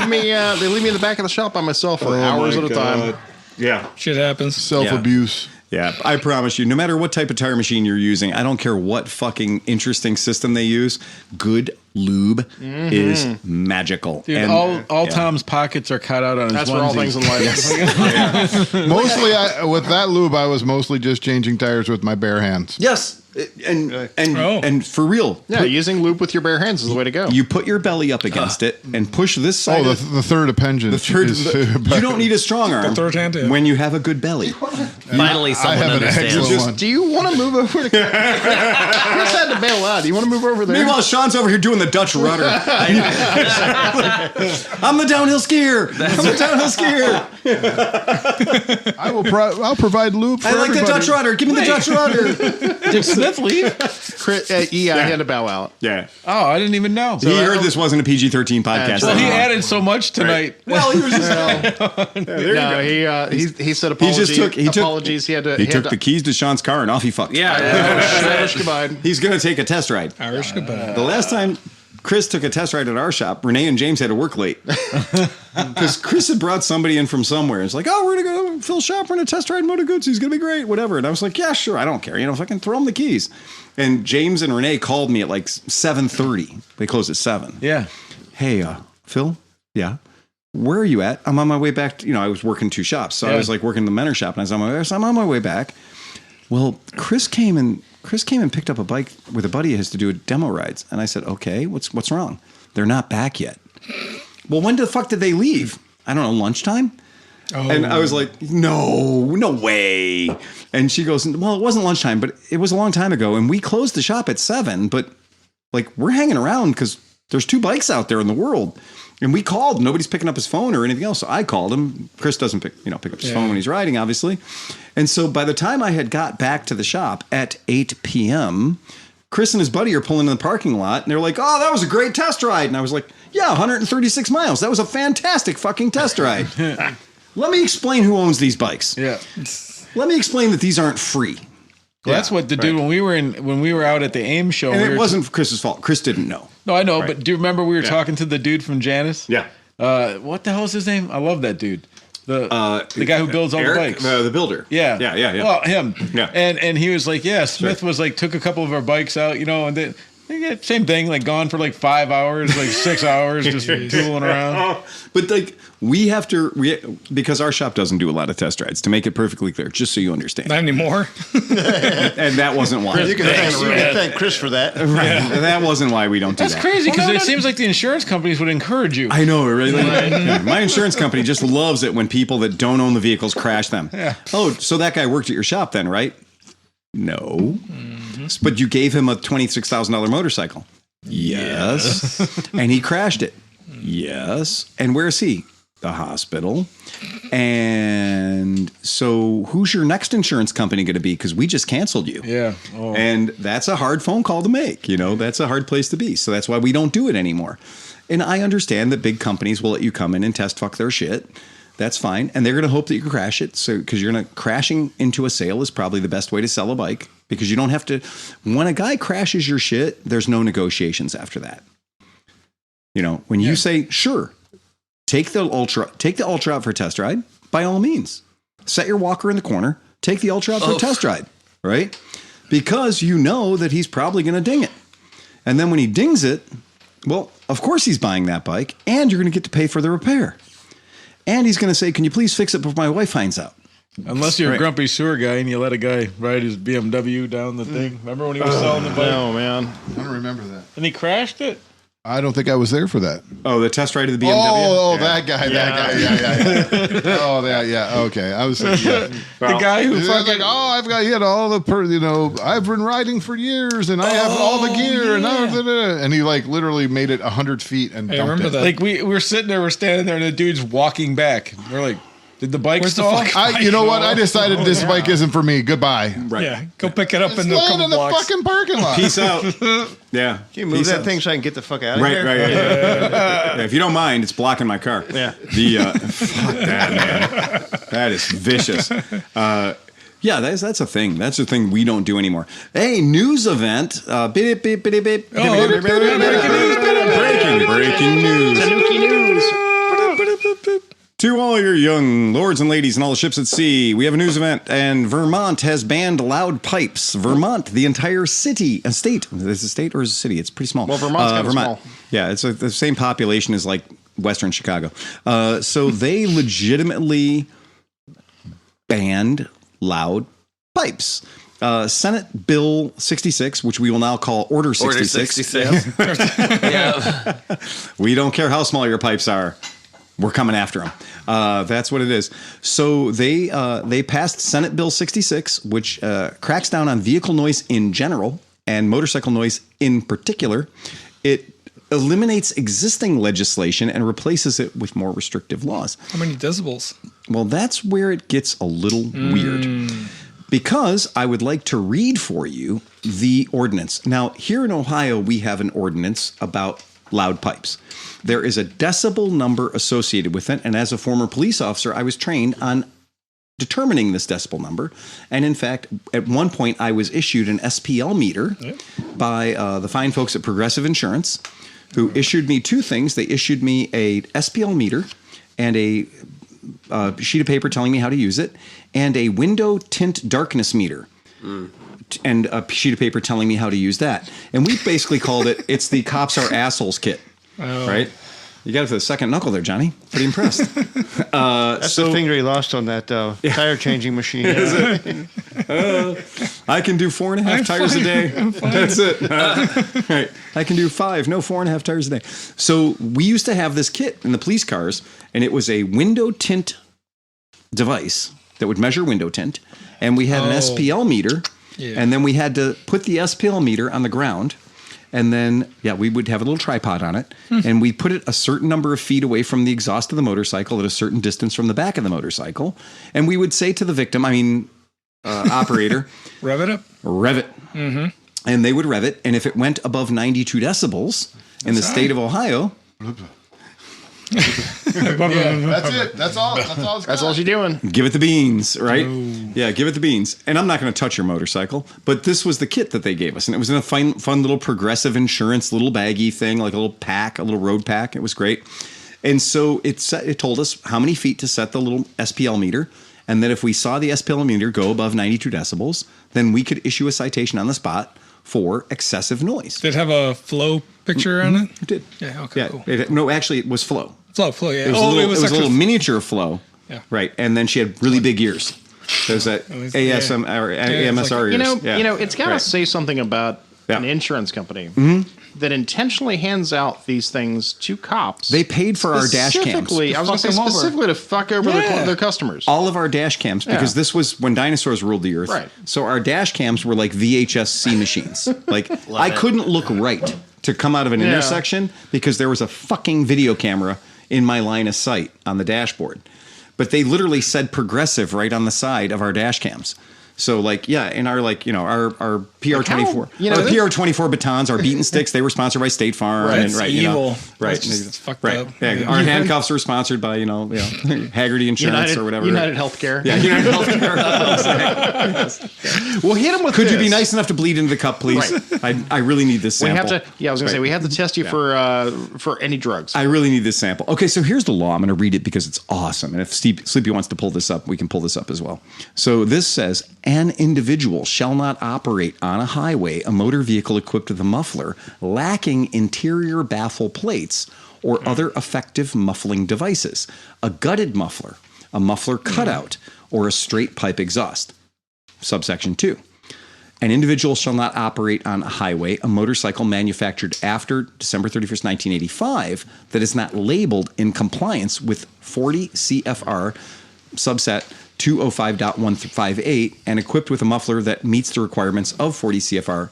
leave me in the back of the shop by myself for hours at a time. Yeah. Shit happens. Self-abuse. Yeah, I promise you, no matter what type of tire machine you're using, I don't care what fucking interesting system they use, good lube is magical. Dude, And- all yeah. Tom's pockets are cut out on his That's for all onesies. things in life. Mostly, with that lube, I was mostly just changing tires with my bare hands. Yes, and for real, Yeah, using lube with your bare hands is the way to go. you put your belly up against it and push this side. Oh, of the third appendage. you don't need a strong arm third hand, yeah. when you have a good belly. Finally, I someone have an understands. excellent one. Do you want to move over to Chris had to bail out. Do you want to move over there? Meanwhile, Sean's over here doing the Dutch rudder. I'm the downhill skier. I'm the downhill skier. I'll provide lube for I like everybody. the Dutch rudder. Give me the Dutch rudder. Did Smith leave? Yeah, I had to bow out. Yeah. Oh, I didn't even know. He heard this wasn't a PG-13 podcast. Well, he added so much tonight. Well, he was just He said apologies. Apologies. He took the keys to Sean's car and off he fucked. Yeah. Irish goodbye. He's going to take a test ride. Irish goodbye. The last time Chris took a test ride at our shop, Renee and James had to work late. Because Chris had brought somebody in from somewhere. It's like, oh, we're going to go Phil's shop. We're going to test ride Moto Guzzi. He's going to be great, whatever. And I was like, yeah, sure. I don't care. You know, if I can throw him the keys. And James and Renee called me at like 7:30. They closed at 7. Yeah. Hey, Phil? Yeah. Where are you at? I'm on my way back. To, I was working 2 shops. So I was like working the Menor shop. And I was on my way. So I'm on my way back. Well, Chris came and picked up a bike with a buddy of his to do demo rides. And I said, okay, what's wrong? They're not back yet. Well, when the fuck did they leave? I don't know, lunchtime? Oh. And I was like, no way. And she goes, well, it wasn't lunchtime, but it was a long time ago. And we closed the shop at 7, but like we're hanging around because there's 2 bikes out there in the world. And we called, nobody's picking up his phone or anything else. So I called him. Chris doesn't pick up his phone when he's riding, obviously. And so by the time I had got back to the shop at 8 p.m., Chris and his buddy are pulling in the parking lot, and they're like, oh, that was a great test ride. And I was like, yeah, 136 miles. That was a fantastic fucking test ride. Let me explain who owns these bikes. Yeah. Let me explain that these aren't free. Well, that's what the dude when we were out at the AIM show. And it wasn't Chris's fault. Chris didn't know. No, I know, but do you remember we were talking to the dude from Janice? Yeah. What the hell is his name? I love that dude. The guy who builds all Eric, the bikes. the builder. Yeah. Well, him. Yeah. And he was like, yeah, Smith was like, took a couple of our bikes out, and then same thing, like gone for like 5 hours, like 6 hours, just tooling around. But like because our shop doesn't do a lot of test rides, to make it perfectly clear, just so you understand. Not anymore. And that wasn't why. You can thank Chris for that. Right. Yeah. That wasn't why we don't do That's that. crazy because it seems like the insurance companies would encourage you. I know, really. My insurance company just loves it when people that don't own the vehicles crash them. Yeah. Oh, so that guy worked at your shop then, right? No. But you gave him a $26,000 motorcycle. Yes. And he crashed it. Yes. And where is he? The hospital. And so who's your next insurance company going to be? Because we just canceled you. Yeah. Oh. And that's a hard phone call to make. That's a hard place to be. So that's why we don't do it anymore. And I understand that big companies will let you come in and test fuck their shit. That's fine. And they're going to hope that you can crash it. So, because crashing into a sale is probably the best way to sell a bike, because you don't have to, when a guy crashes your shit, there's no negotiations after that. When you say, sure, take the Ultra out for a test ride, by all means, set your walker in the corner, take the Ultra out for a test ride, right? Because you know that he's probably going to ding it. And then when he dings it, well, of course he's buying that bike, and you're going to get to pay for the repair. And he's going to say, can you please fix it before my wife finds out? Unless you're a grumpy sewer guy and you let a guy ride his BMW down the thing. Remember when he was selling the bike? No, man. I don't remember that. And he crashed it? I don't think I was there for that. Oh, the test ride of the BMW? Oh, that guy. Yeah. Oh, yeah. Okay. I was thinking, the guy who fucking... he had all the, I've been riding for years and I have all the gear and he like literally made it 100 feet and dumped I remember it. that. Like we're sitting there, we're standing there and the dude's walking back. We're like, did the bike stall? You know what? I decided this bike isn't for me. Goodbye. Right. Yeah, go pick it up It's in a laying couple in the blocks. fucking parking lot. Peace out. Yeah. Can you move that thing so I can get the fuck out of here? Right. Yeah, if you don't mind, it's blocking my car. Yeah. Fuck that, man. That is vicious. Yeah, that's a thing. That's a thing we don't do anymore. Hey, news event. Beep, beep, beep, beep. Breaking news. Tanuki news. To all your young lords and ladies and all the ships at sea, we have a news event, and Vermont has banned loud pipes. Vermont, the entire state. Is it a state or is it a city? It's pretty small. Well, Vermont's kind of small. Yeah, it's the same population as like Western Chicago. So they legitimately banned loud pipes. Senate Bill 66, which we will now call Order 66. Order 66. Yeah. We don't care how small your pipes are. We're coming after them. That's what it is. So they passed Senate Bill 66, which cracks down on vehicle noise in general and motorcycle noise in particular. It eliminates existing legislation and replaces it with more restrictive laws. How many decibels? Well, that's where it gets a little weird. Because I would like to read for you the ordinance. Now, here in Ohio, we have an ordinance about loud pipes. There is a decibel number associated with it, and as a former police officer, I was trained on determining this decibel number. And in fact, at one point, I was issued an SPL meter by the fine folks at Progressive Insurance, who issued me two things. They issued me a SPL meter and a sheet of paper telling me how to use it, and a window tint darkness meter. And a sheet of paper telling me how to use that. And we basically called it's the Cops Are Assholes kit. Right? You got it for the second knuckle there, Johnny. Pretty impressed. That's the finger he lost on that tire changing machine. I can do 4.5 tires a day. That's it. Right. I can do 5. No, 4.5 tires a day. So we used to have this kit in the police cars, and it was a window tint device that would measure window tint. And we had an SPL meter. Yeah. And then we had to put the SPL meter on the ground. And then, we would have a little tripod on it. And we put it a certain number of feet away from the exhaust of the motorcycle at a certain distance from the back of the motorcycle. And we would say to the victim, operator, rev it up. Rev it. Mm-hmm. And they would rev it. And if it went above 92 decibels in the state of Ohio... That's it. That's all. That's all you're doing. Give it the beans, right? Yeah, give it the beans. And I'm not going to touch your motorcycle, but this was the kit that they gave us, and it was in a fun little Progressive Insurance little baggy thing, like a little pack, a little road pack. It was great. And so it told us how many feet to set the little SPL meter, and that if we saw the SPL meter go above 92 decibels, then we could issue a citation on the spot for excessive noise. Did it have a flow picture on it? It did. Yeah. Okay. Yeah. Cool. Actually, it was flow. Flow. Yeah. It was a little miniature flow. Yeah. Right. And then she had really big ears. There's that ASM or AMSR ears. It's got to say something about an insurance company that intentionally hands out these things to cops. They paid for our dash cams. I was going to say specifically to fuck over their customers. All of our dash cams, because this was when dinosaurs ruled the earth. Right. So our dash cams were like VHS-C machines. Like I couldn't look right to come out of an intersection because there was a fucking video camera in my line of sight on the dashboard. But they literally said Progressive right on the side of our dash cams. So in our our PR24, our PR24 batons, our beaten sticks, they were sponsored by State Farm. Right, and, evil. Right, it's fucked right. up. Yeah. Our handcuffs were sponsored by Haggerty Insurance or whatever. United Healthcare. Yeah, United Healthcare. Well, hit them with. Could you be nice enough to bleed into the cup, please? Right. I really need this sample. We have to. I was going to say we have to test you for any drugs. I really need this sample. Okay, so here's the law. I'm going to read it because it's awesome. And if Sleepy wants to pull this up, we can pull this up as well. So this says, an individual shall not operate on a highway a motor vehicle equipped with a muffler lacking interior baffle plates or other effective muffling devices, a gutted muffler, a muffler cutout, or a straight pipe exhaust. Subsection 2. An individual shall not operate on a highway a motorcycle manufactured after December 31st, 1985 that is not labeled in compliance with 40 CFR subset 205.158 and equipped with a muffler that meets the requirements of 40 CFR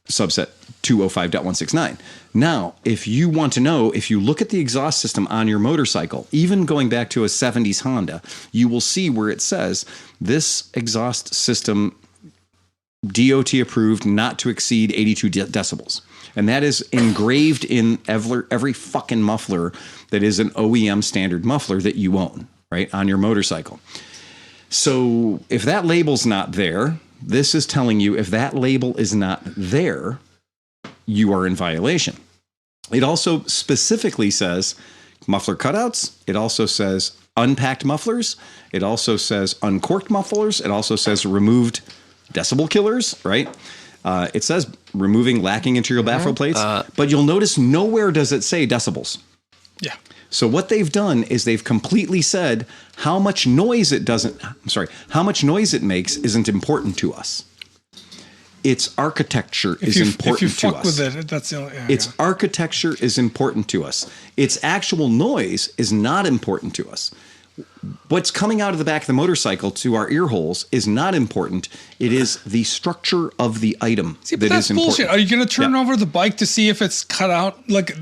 subset 205.169. Now, if you want to know, if you look at the exhaust system on your motorcycle, even going back to a 70s Honda, you will see where it says this exhaust system DOT approved not to exceed 82 decibels. And that is engraved in every fucking muffler that is an OEM standard muffler that you own, right, on your motorcycle. So if that label's not there, this is telling you if that label is not there, you are in violation. It also specifically says muffler cutouts. It also says unpacked mufflers. It also says uncorked mufflers. It also says removed decibel killers, right? It says removing lacking interior baffle plates. But you'll notice nowhere does it say decibels. Yeah. So what they've done is they've completely said how much noise it makes isn't important to us. Its architecture is important to us. If you fuck with it, that's the only... Its architecture is important to us. Its actual noise is not important to us. what's coming out of the back of the motorcycle to our ear holes is not important. It is the structure of the item See, but that's bullshit. Are you going to turn over the bike to see if it's cut out? Like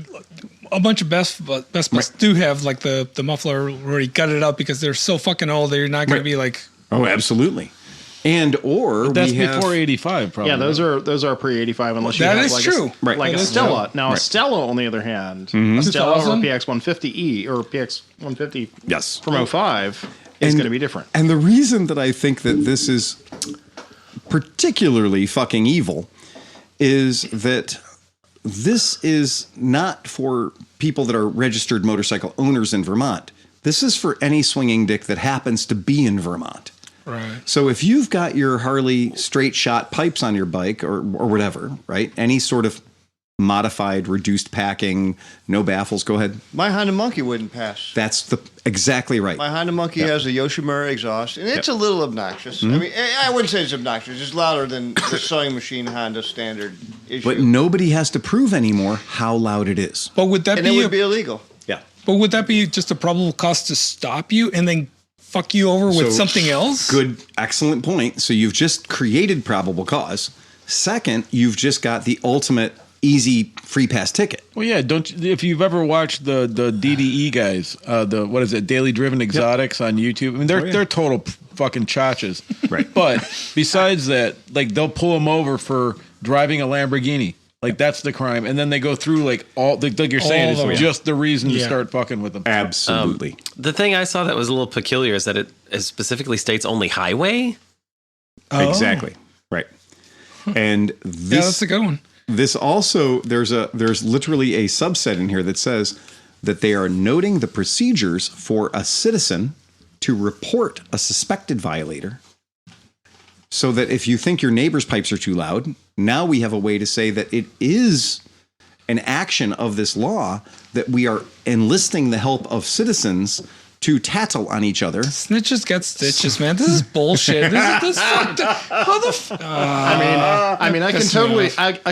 a bunch of Best Buys do have like the muffler already gutted out because they're so fucking old. They're not going to be like. Oh, absolutely. But that's before 85, probably. Yeah, those are pre-85 unless you that have is like true. Like a Stella. Now a Stella, on the other hand, a Stella or a PX150E or PX150 Yes. from 05 is going to be different. And the reason that I think that this is particularly fucking evil is that this is not for people that are registered motorcycle owners in Vermont. This is for any swinging dick that happens to be in Vermont. Right. So if you've got your Harley straight shot pipes on your bike or whatever, right? Any sort of modified, reduced packing, no baffles, go ahead. My Honda Monkey wouldn't pass. That's exactly right. My Honda Monkey has a Yoshimura exhaust, and it's a little obnoxious. I mean, I wouldn't say it's obnoxious. It's louder than the sewing machine Honda standard issue. But nobody has to prove anymore how loud it is. But would that and it would be illegal. Yeah. But would that be just a probable cause to stop you and then fuck you over with something else? Good, excellent point. So you've just created probable cause. Second, you've just got the ultimate easy free pass ticket. Well, yeah. If you've ever watched the DDE guys, what is it, Daily Driven Exotics on YouTube? I mean, they're total fucking chachas. Right. But besides that, like they'll pull them over for driving a Lamborghini. Like that's the crime, and then they go through like you're saying, it's just the reason to start fucking with them. Absolutely. The thing I saw that was a little peculiar is that it specifically states only highway. Oh. Exactly. Right. And this, that's a good one. This also there's literally a subset in here that says that they are noting the procedures for a citizen to report a suspected violator. So that if you think your neighbor's pipes are too loud, now we have a way to say that it is an action of this law that we are enlisting the help of citizens to tattle on each other. Snitches get stitches, man. This is bullshit. This is fucked up. How the I mean, I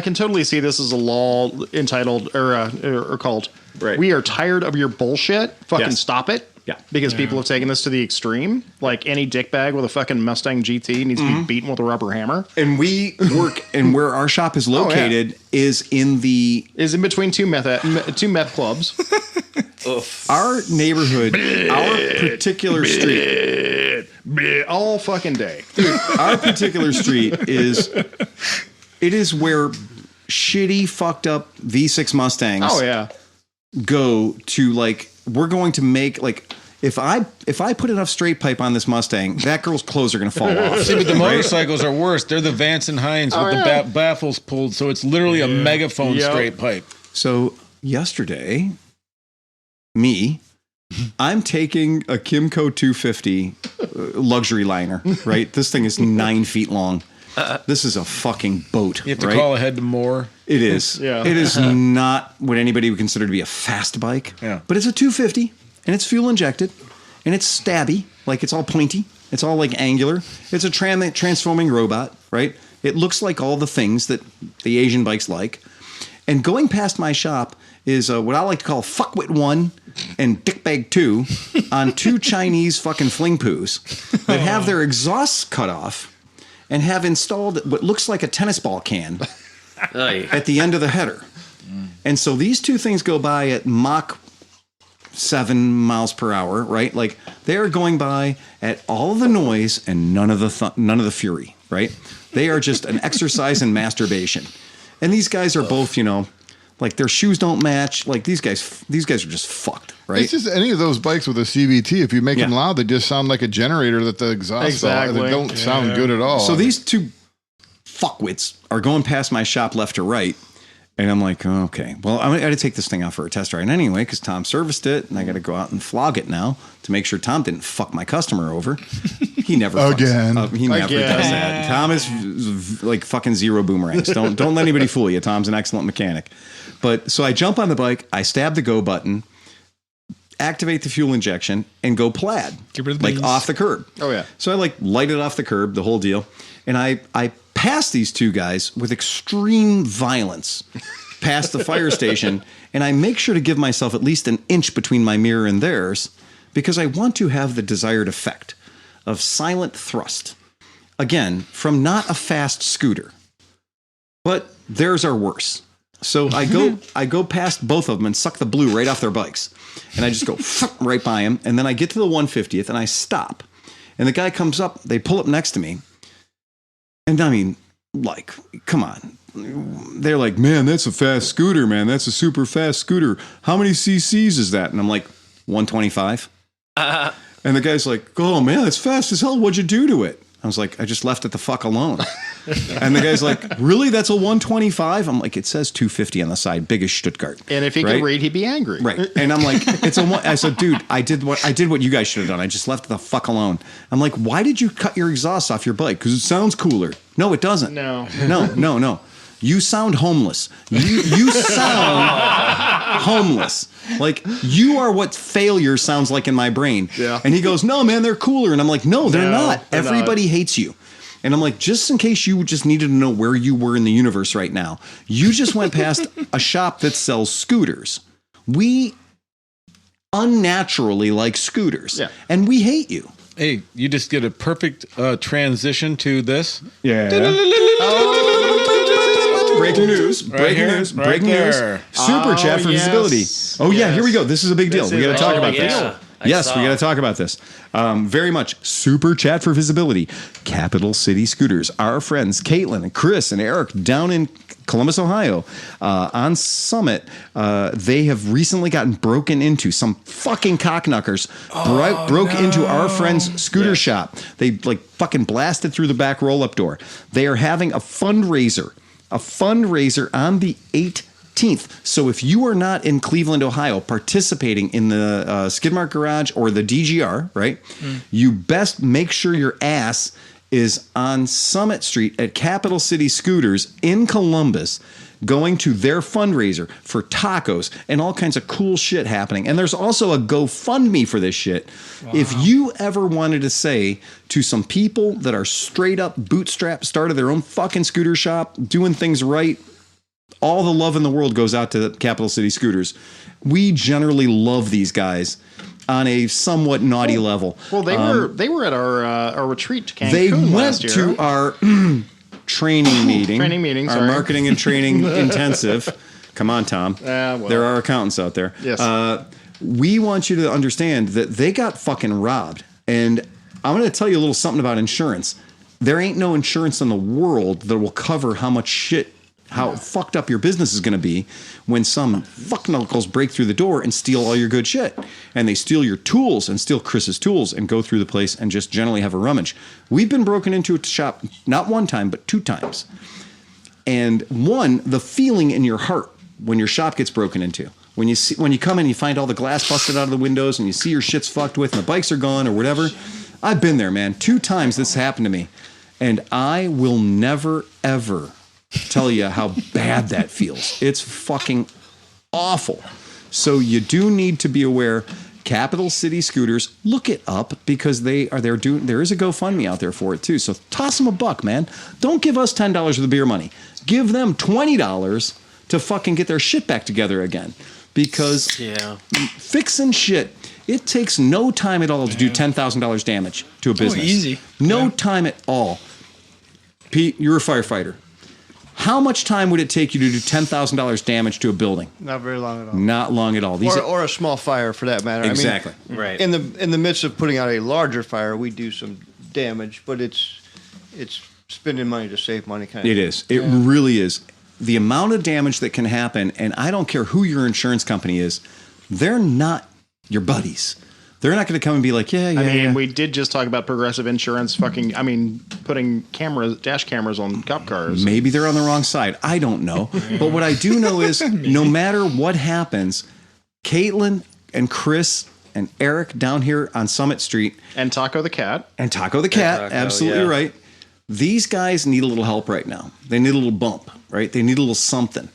can totally see this as a law entitled or called. Right. We are tired of your bullshit. Fucking stop it. Yeah. Because people have taken this to the extreme. Like any dickbag with a fucking Mustang GT needs to be beaten with a rubber hammer. And we work, and where our shop is located is in between two meth clubs. Our neighborhood, our particular street, all fucking day. Dude, our particular street is where shitty, fucked up V6 Mustangs. Oh yeah. Go to like. We're going to make like if I put enough straight pipe on this Mustang, that girl's clothes are going to fall off. See, but the motorcycles are worse. They're the Vance and Hines with the baffles pulled, so it's literally a megaphone straight pipe. So yesterday, I'm taking a Kimco 250 luxury liner. Right, this thing is 9 feet long. This is a fucking boat. You have to call ahead to more. It is. Yeah. It is not what anybody would consider to be a fast bike. Yeah. But it's a 250, and it's fuel injected, and it's stabby, like it's all pointy. It's all like angular. It's a transforming robot, right? It looks like all the things that the Asian bikes like. And going past my shop is what I like to call Fuckwit 1 and Dickbag 2 on two Chinese fucking fling poos that have their exhausts cut off and have installed what looks like a tennis ball can at the end of the header. And so these two things go by at Mach 7 miles per hour, right? Like they're going by at all of the noise and none of the fury, right? They are just an exercise in masturbation. And these guys are both, like their shoes don't match. Like these guys are just fucked, right? It's just any of those bikes with a CVT. If you make them loud, they just sound like a generator that the exhaust. Exactly. They don't sound good at all. So these two fuckwits are going past my shop left to right. And I'm like, okay, well, I got to take this thing out for a test ride anyway because Tom serviced it, and I got to go out and flog it now to make sure Tom didn't fuck my customer over. He never Again. He never does that. Tom is like fucking zero boomerangs. Don't let anybody fool you. Tom's an excellent mechanic. But so I jump on the bike, I stab the go button, activate the fuel injection, and go plaid. Get rid of the like bees. off the curb. Oh yeah. So I like light it off the curb, the whole deal, and I pass these two guys with extreme violence past the fire station, and I make sure to give myself at least an inch between my mirror and theirs because I want to have the desired effect of silent thrust. Again, from not a fast scooter, but theirs are worse. So I go past both of them and suck the blue right off their bikes. And I just go right by them. And then I get to the 150th and I stop. And the guy comes up, they pull up next to me. And I mean, like, come on. They're like, man, that's a fast scooter, man. That's a super fast scooter. How many cc's is that? And I'm like, 125. And the guy's like, oh, man, that's fast as hell. What'd you do to it? I was like, I just left it the fuck alone. And the guy's like, really? That's a 125? I'm like, it says 250 on the side, big as Stuttgart. And if he could read, he'd be angry. Right. And I'm like, it's a one. I said, dude, I did what you guys should have done. I just left it the fuck alone. I'm like, why did you cut your exhaust off your bike? Because it sounds cooler. No, it doesn't. No. You sound homeless. You sound homeless. Like, you are what failure sounds like in my brain. Yeah. And he goes, no, man, they're cooler. And I'm like, no, they're not. Everybody hates you. And I'm like, just in case you just needed to know where you were in the universe right now, you just went past a shop that sells scooters. We unnaturally like scooters. Yeah. And we hate you. Hey, you just get a perfect transition to this. Yeah. Breaking news. Breaking news. Super chat for visibility. Oh, yeah. Here we go. This is a big deal. We got to talk about this. Yes, we got to talk about this. Very much. Super chat for visibility. Capital City Scooters. Our friends Caitlin and Chris and Eric down in Columbus, Ohio, on Summit, they have recently gotten broken into. Some fucking cockknockers broke into our friend's scooter shop. They like fucking blasted through the back roll-up door. They are having a fundraiser on the 18th. So if you are not in Cleveland, Ohio, participating in the Skidmark Garage or the DGR, right, you best make sure your ass is on Summit Street at Capital City Scooters in Columbus, going to their fundraiser for tacos and all kinds of cool shit happening. And there's also a GoFundMe for this shit. Wow. If you ever wanted to say to some people that are straight up bootstrapped, started their own fucking scooter shop, doing things right, all the love in the world goes out to Capital City Scooters. We generally love these guys on a somewhat naughty level. Well, they were at our retreat to Cancun last year. They went to our training meeting. Our marketing and training intensive. Come on, Tom. There are accountants out there. Yes. We want you to understand that they got fucking robbed. And I'm going to tell you a little something about insurance. There ain't no insurance in the world that will cover how fucked up your business is going to be when some fuck knuckles break through the door and steal all your good shit. And they steal your tools and steal Chris's tools and go through the place and just generally have a rummage. We've been broken into a shop not one time, but 2 times. And the feeling in your heart when your shop gets broken into. When you come in, you find all the glass busted out of the windows and you see your shit's fucked with and the bikes are gone or whatever. I've been there, man. 2 times this happened to me. And I will never, ever tell you how bad that feels. It's fucking awful. So you do need to be aware. Capital City Scooters, look it up because there is a GoFundMe out there for it too. So toss them $1, man. Don't give us $10 of the beer money. Give them $20 to fucking get their shit back together again. Because fixing shit, it takes no time at all to do $10,000 damage to a business. Easy. No time at all. Pete, you're a firefighter. How much time would it take you to do $10,000 damage to a building? Not very long at all. Not long at all. Or a small fire, for that matter. Exactly. I mean, right. In the midst of putting out a larger fire, we do some damage, but it's spending money to save money kind of It thing. is. It really is. The amount of damage that can happen, and I don't care who your insurance company is, they're not your buddies. They're not going to come and be like, yeah. I mean, we did just talk about Progressive Insurance putting dash cameras on cop cars. Maybe they're on the wrong side. I don't know. But what I do know is no matter what happens, Caitlin and Chris and Eric down here on Summit Street. And Taco the Cat. Absolutely right. These guys need a little help right now. They need a little bump, right? They need a little something.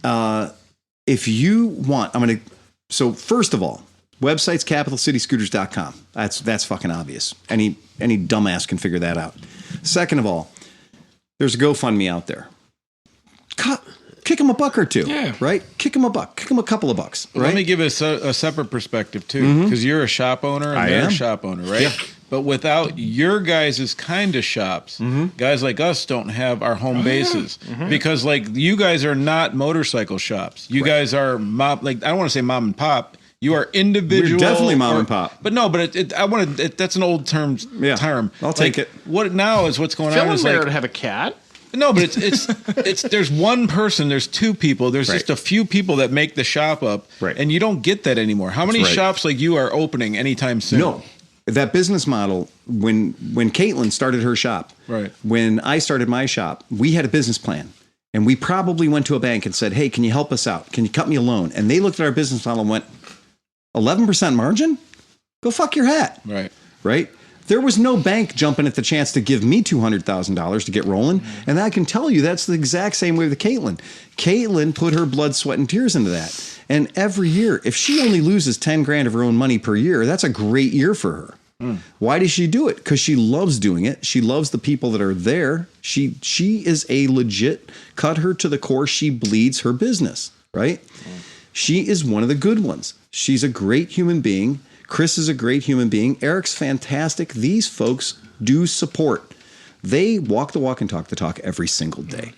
If you want, so first of all, website's capitalcityscooters.com. That's fucking obvious. Any dumbass can figure that out. Second of all, there's a GoFundMe out there. kick them a buck or two. Yeah. Right? Kick them a buck. Kick them a couple of bucks. Right? Let me give a separate perspective too, because you're a shop owner and they're a shop owner, right? Yeah. But without your guys' kind of shops, guys like us don't have our home bases because, like, you guys are not motorcycle shops. You guys are I don't want to say mom and pop. You are individual. We're definitely mom and pop. But no, but that's an old term. I'll take it. What now is what's going on Phil is and like Barrett have a cat. no, but it's there's one person, there's two people, there's just a few people that make the shop up, and you don't get that anymore. How many shops like you are opening anytime soon? No. That business model, when Caitlin started her shop, when I started my shop, we had a business plan. And we probably went to a bank and said, hey, can you help us out? Can you cut me a loan? And they looked at our business model and went, 11% margin? Go fuck your hat. Right? There was no bank jumping at the chance to give me $200,000 to get rolling. And I can tell you that's the exact same way with Caitlin. Caitlin put her blood, sweat, and tears into that. And every year, if she only loses 10 grand of her own money per year, that's a great year for her. Why does she do it? Because she loves doing it. She loves the people that are there. She is a legit, cut her to the core, she bleeds her business, right? She is one of the good ones. She's a great human being. Chris is a great human being. Eric's fantastic. These folks do support. They walk the walk and talk the talk every single day.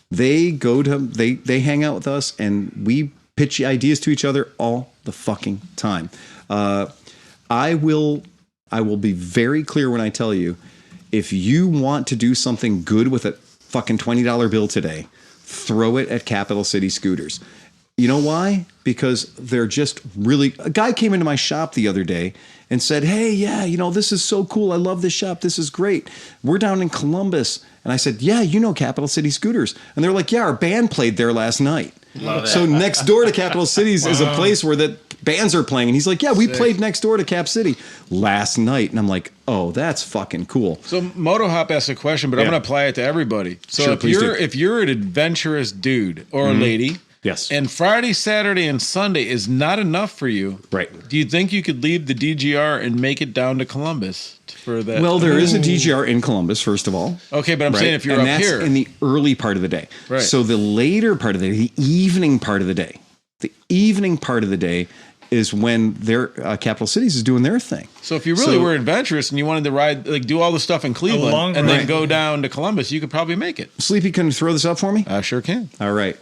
They they hang out with us and we pitch ideas to each other all the fucking time. I will be very clear when I tell you, if you want to do something good with a fucking $20 bill today, throw it at Capital City Scooters. You know why? Because they're just really... A guy came into my shop the other day and said, hey, yeah, this is so cool. I love this shop. This is great. We're down in Columbus. And I said, yeah, Capital City Scooters. And they're like, yeah, our band played there last night. Love it. So next door to Capital Cities is a place where the bands are playing. And he's like, yeah, we played next door to Cap City last night. And I'm like, oh, that's fucking cool. So MotoHop asked a question, but I'm going to apply it to everybody. So Sure, if you're an adventurous dude or a lady... Yes. And Friday, Saturday, and Sunday is not enough for you. Right. Do you think you could leave the DGR and make it down to Columbus for that? Well, there is a DGR in Columbus, first of all. Okay, but I'm saying if you're and up that's here. in the early part of the day. Right. So the later part of the day, the evening part of the day, is when their Capital Cities is doing their thing. So if you really were adventurous and you wanted to ride, like do all the stuff in Cleveland and then go down to Columbus, you could probably make it. Sleepy, can you throw this up for me? I sure can. All right.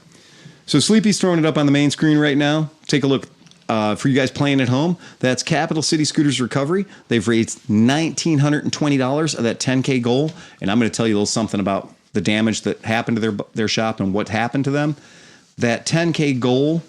So Sleepy's throwing it up on the main screen right now. Take a look for you guys playing at home. That's Capital City Scooters Recovery. They've raised $1,920 of that 10K goal. And I'm going to tell you a little something about the damage that happened to their shop and what happened to them. That 10K goal,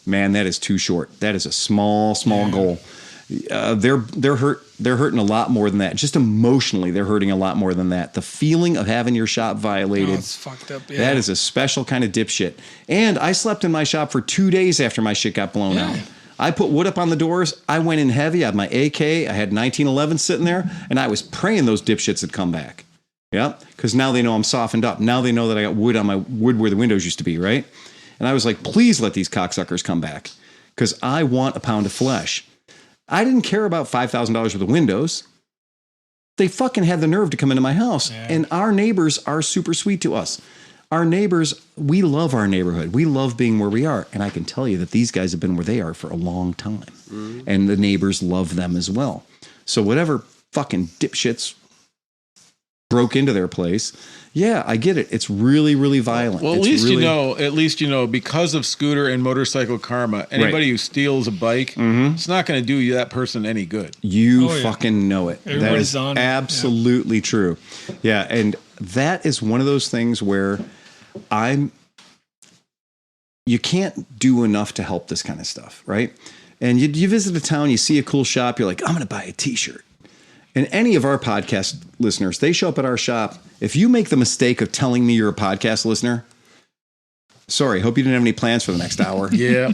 man, that is too short. That is a small goal. They're hurting a lot more than that. Just emotionally, they're hurting a lot more than that. The feeling of having your shop violated, it's fucked up. Yeah. that is a special kind of dipshit. And I slept in my shop for 2 days after my shit got blown out. I put wood up on the doors. I went in heavy. I had my AK. I had 1911 sitting there, and I was praying those dipshits would come back. Yeah, because now they know I'm softened up. Now they know that I got wood on my wood where the windows used to be, right? And I was like, please let these cocksuckers come back, because I want a pound of flesh. I didn't care about $5,000 worth of windows. They fucking had the nerve to come into my house. Yeah. And our neighbors are super sweet to us. Our neighbors, we love our neighborhood. We love being where we are. And I can tell you that these guys have been where they are for a long time. Mm-hmm. And the neighbors love them as well. So whatever fucking dipshits broke into their place, yeah, I get it. It's really, really violent. Well, at least you know, because of scooter and motorcycle karma, anybody who steals a bike, it's not going to do that person any good. You fucking know it. Everybody's that is absolutely true. Yeah, and that is one of those things where you can't do enough to help this kind of stuff, right? And you visit a town, you see a cool shop, you're like, I'm going to buy a t-shirt. And any of our podcast listeners, they show up at our shop. If you make the mistake of telling me you're a podcast listener, sorry, hope you didn't have any plans for the next hour. Yeah.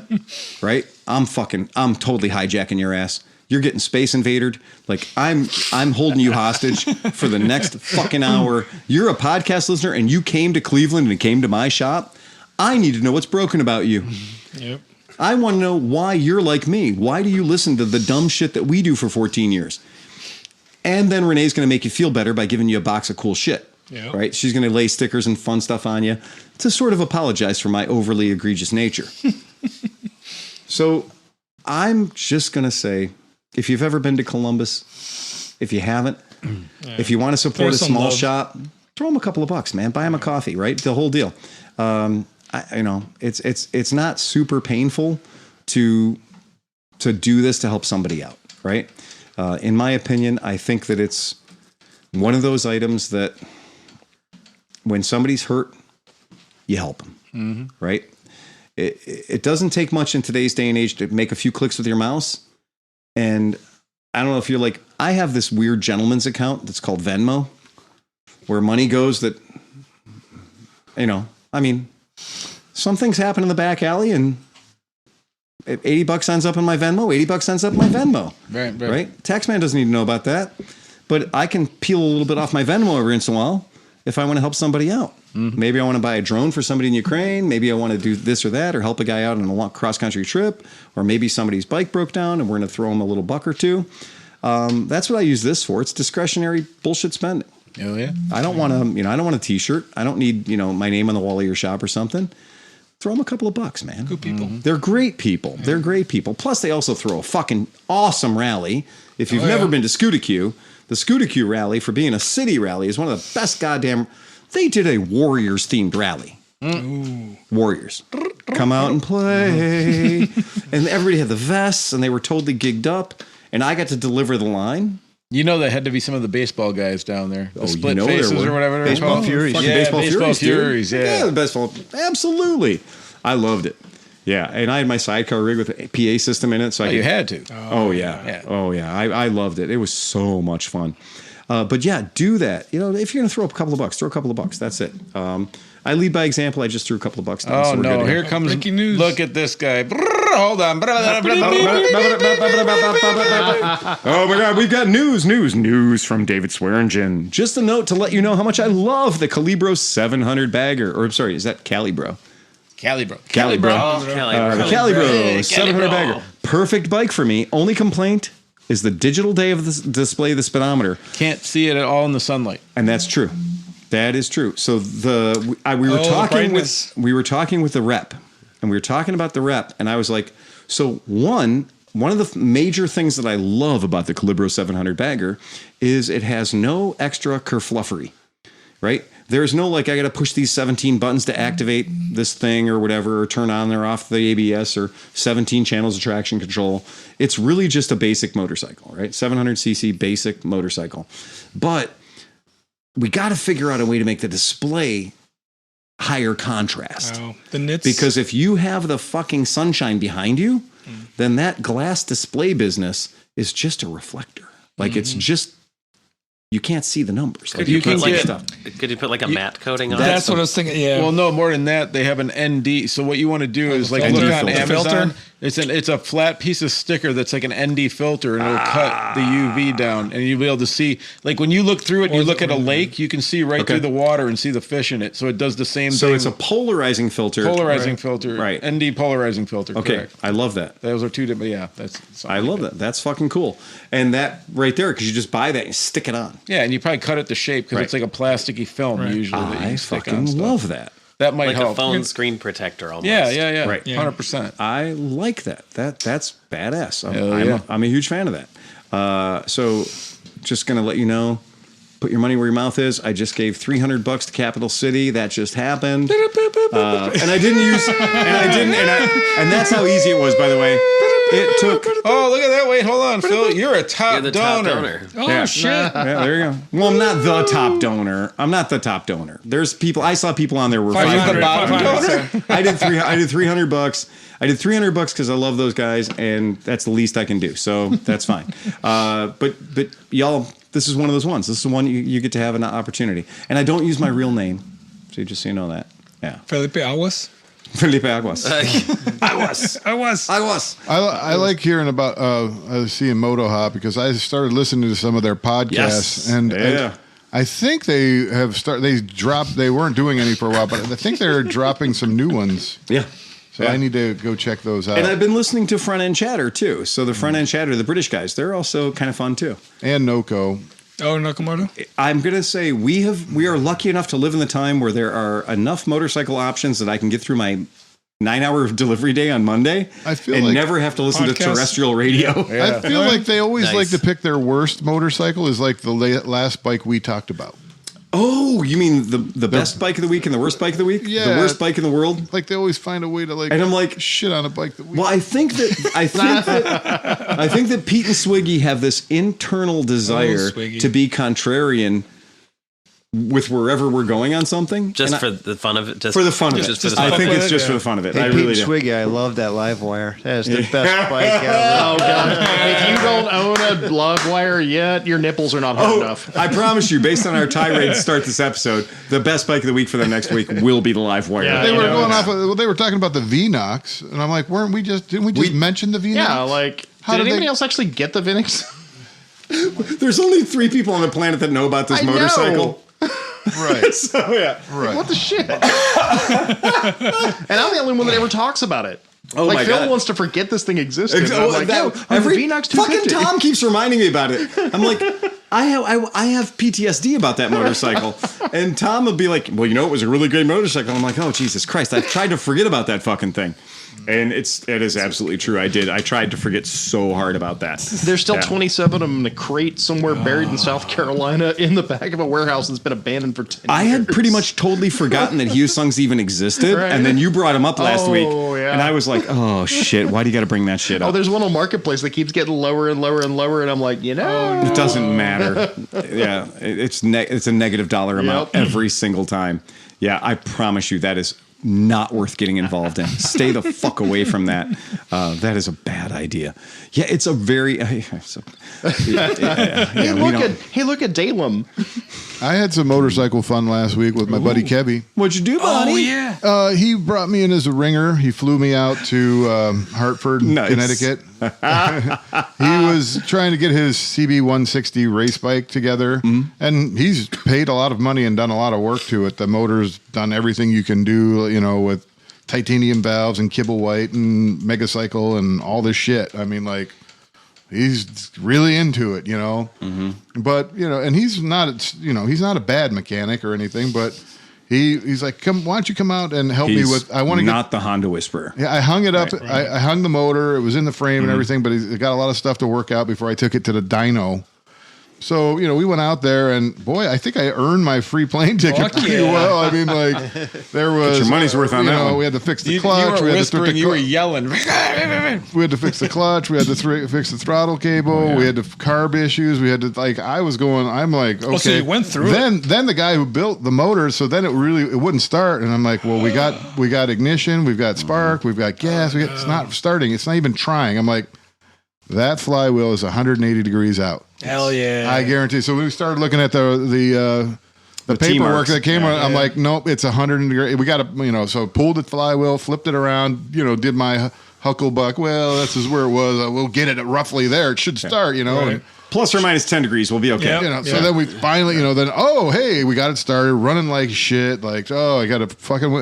Right? I'm totally hijacking your ass. You're getting space invaded. Like I'm holding you hostage for the next fucking hour. You're a podcast listener and you came to Cleveland and came to my shop. I need to know what's broken about you. Yep. I want to know why you're like me. Why do you listen to the dumb shit that we do for 14 years? And then Renee's going to make you feel better by giving you a box of cool shit. Yeah. right? She's going to lay stickers and fun stuff on you to sort of apologize for my overly egregious nature. So I'm just going to say, if you've ever been to Columbus, if you haven't, if you want to support There's a some small love. shop, throw them a couple of bucks, man. Buy them a coffee, right? The whole deal. It's not super painful to do this to help somebody out, right? In my opinion, I think that it's one of those items that when somebody's hurt, you help them, right? It doesn't take much in today's day and age to make a few clicks with your mouse. And I don't know if you're like, I have this weird gentleman's account that's called Venmo, where money goes that, some things happen in the back alley and $80 ends up in my Venmo, $80 ends up in my Venmo. Right? Taxman doesn't need to know about that. But I can peel a little bit off my Venmo every once in a while if I want to help somebody out. Maybe I want to buy a drone for somebody in Ukraine. Maybe I want to do this or that, or help a guy out on a long cross-country trip. Or maybe somebody's bike broke down and we're going to throw him a little buck or two. That's what I use this for. It's discretionary bullshit spending. Oh yeah. I don't want to, I don't want a t-shirt. I don't need, my name on the wall of your shop or something. Throw them a couple of bucks, man. Good people. They're great people. They're great people. Plus, they also throw a fucking awesome rally. If you've never been to Scooter-Q, the Scooter-Q rally, for being a city rally, is one of the best goddamn... They did a Warriors-themed rally. Warriors. Come out and play. And everybody had the vests, and they were totally gigged up. And I got to deliver the line. You know, that had to be some of the baseball guys down there. The split there faces were. or whatever. they're Baseball called. Furies. Fucking Yeah, baseball Furies. dude. Yeah. The baseball. Absolutely. I loved it. Yeah, and I had my sidecar rig with a PA system in it. So You had to. Oh yeah. I loved it. It was so much fun. But yeah, do that. If you're gonna throw up a couple of bucks, throw a couple of bucks. That's it. I lead by example. I just threw a couple of bucks down. Oh so we're good no! to go. Here comes. Breaking news. Look at this guy. Hold on. Oh my God, we've got news from David Swearingen. Just a note to let you know how much I love the Calibro 700 bagger. Or sorry, is that Calibro? Calibro. Calibro. The Calibro 700 Calibro. bagger. Perfect bike for me. Only complaint is the digital day of the display of the speedometer. Can't see it at all in the sunlight. And that's true. That is true. So we were talking with the rep, and we were talking about the rep, and I was like, so one of the major things that I love about the Calibro 700 bagger is it has no extra kerfluffery, right? There's no I got to push these 17 buttons to activate this thing or whatever, or turn on or off the ABS, or 17 channels of traction control. It's really just a basic motorcycle, right? 700cc basic motorcycle. But we got to figure out a way to make the display higher contrast. Wow. The nits. Because if you have the fucking sunshine behind you, then that glass display business is just a reflector. It's just, you can't see the numbers. Could you put like a matte coating on it? That's what I was thinking. Yeah. Well, no, more than that, they have an ND. So what you want to do is look filter. on ND Amazon. filter? It's a flat piece of sticker that's like an ND filter, and it'll cut the UV down, and you'll be able to see. Like when you look through it, you look at a lake, you can see right through the water and see the fish in it. So it does the same thing. So it's a polarizing filter. filter, Right. ND polarizing filter. Okay, Correct. I love that. Those are two different. Yeah, I love that. That's fucking cool. And that right there, because you just buy that and you stick it on. Yeah, and you probably cut it to shape because it's like a plasticky film usually. That I you stick on fucking stuff. love that. That might Like help. a phone screen protector almost. Yeah. Right. 100%. I like that. That's badass. Hell I'm a huge fan of that. So just going to let you know, put your money where your mouth is. I just gave $300 to Capital City. That just happened. And I didn't use, and that's how easy it was, by the way. It took. Oh, look at that. Wait, hold on, Phil. You're a top You're the donor. top donor. oh shit. Yeah, there you go. Well, I'm not the top donor. There's people. I saw people on there were Are you the 500. bottom donor? I did $300. I did $300 because I love those guys, and that's the least I can do. So that's fine. But y'all, this is one of those ones. This is the one you get to have an opportunity. And I don't use my real name, so just so you know that. Yeah, Felipe Aguas. Felipe Aguas. I like hearing about I see in Moto Hop because I started listening to some of their podcasts and I think they have they weren't doing any for a while, but I think they're dropping some new ones. Yeah. So I need to go check those out. And I've been listening to Front End Chatter too. So the Front End Chatter, the British guys, they're also kind of fun too. And Noco. Oh, Nakamoto? I'm going to say we are lucky enough to live in the time where there are enough motorcycle options that I can get through my 9-hour delivery day on Monday. I feel and like never have to listen to terrestrial radio. I feel like they always like to pick their worst motorcycle is like the last bike we talked about. Oh, you mean the best bike of the week and the worst bike of the week? Yeah. The worst bike in the world? Like they always find a way to and I'm like shit on a bike that we I think that Pete and Swiggy have this internal desire to be contrarian with wherever we're going on something. Just for the fun of it. Just for the fun of it. I think it's just for the fun of it. Hey, I Pete really do. Swiggy, I love that Livewire. That is the best bike ever. Oh, God. If you don't own a Livewire yet, your nipples are not hard enough. I promise you, based on our tirade to start this episode, the best bike of the week for the next week will be the Livewire. Yeah, they were going off. They were talking about the V-Nox, and I'm like, didn't we just mention the V-Nox? Yeah, like, did anybody else actually get the Vinix? There's only 3 people on the planet that know about this motorcycle. Right. So, yeah. Right. What the shit? And I'm the only one that ever talks about it. Oh like my Phil God. wants to forget this thing existed. Oh, I'm like, every VNOX fucking 250. Tom keeps reminding me about it. I'm like, I have PTSD about that motorcycle, and Tom will be like, "Well, you know, it was a really great motorcycle." I'm like, "Oh, Jesus Christ! I've tried to forget about that fucking thing." And it is absolutely true. I tried to forget so hard about that. There's still 27 of them in a crate somewhere buried in South Carolina in the back of a warehouse that's been abandoned for 10 years. I had pretty much totally forgotten that Hugh Sungs even existed, Right. and then you brought him up last week, yeah. and I was like, "Oh shit! Why do you got to bring that shit up?" Oh, there's one on Marketplace that keeps getting lower and lower and lower, and I'm like, It doesn't matter. Yeah, it's a negative dollar amount every single time. Yeah, I promise you that is not worth getting involved in. Stay the fuck away from that. That is a bad idea. Yeah, it's a very. Hey, look at Dalem. I had some motorcycle fun last week with my buddy Kevy. What'd you do, buddy? Oh, yeah. He brought me in as a ringer. He flew me out to Hartford, Nice. Connecticut. He was trying to get his CB 160 race bike together, and he's paid a lot of money and done a lot of work to it. The motor's done everything you can do, with titanium valves and kibble white and megacycle and all this shit. I mean, like, he's really into it, But and he's not, he's not a bad mechanic or anything, but. He's like, why don't you come out and help me with? I want to not the Honda Whisperer. Yeah, I hung it up. Right. I hung the motor. It was in the frame and everything, but it got a lot of stuff to work out before I took it to the dyno. So, we went out there, and boy, I think I earned my free plane ticket pretty well. I mean, like, there was... Get your money's worth on that one. We had to fix the clutch. You were whispering, you were yelling. We had to fix the clutch. We had to fix the throttle cable. We had the carb issues. We had to, I'm like, okay. Oh, so you went through it. Then the guy who built the motor, so then it wouldn't start. And I'm like, well, we got ignition. We've got spark. We've got gas. It's not starting. It's not even trying. I'm like, that flywheel is 180 degrees out. Hell yeah. I guarantee. So we started looking at the paperwork that came out. I'm like, nope, it's 100 degrees. We got to, so pulled the flywheel, flipped it around, did my hucklebuck. Well, this is where it was. We'll get it roughly there. It should start, Right. And, plus or minus 10 degrees, we'll be okay. Yep. So then we finally, hey, we got it started, running like shit. Like, I got to fucking,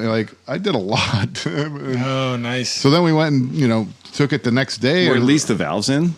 I did a lot. Oh, nice. So then we went and, took it the next day. Or at least the valves in.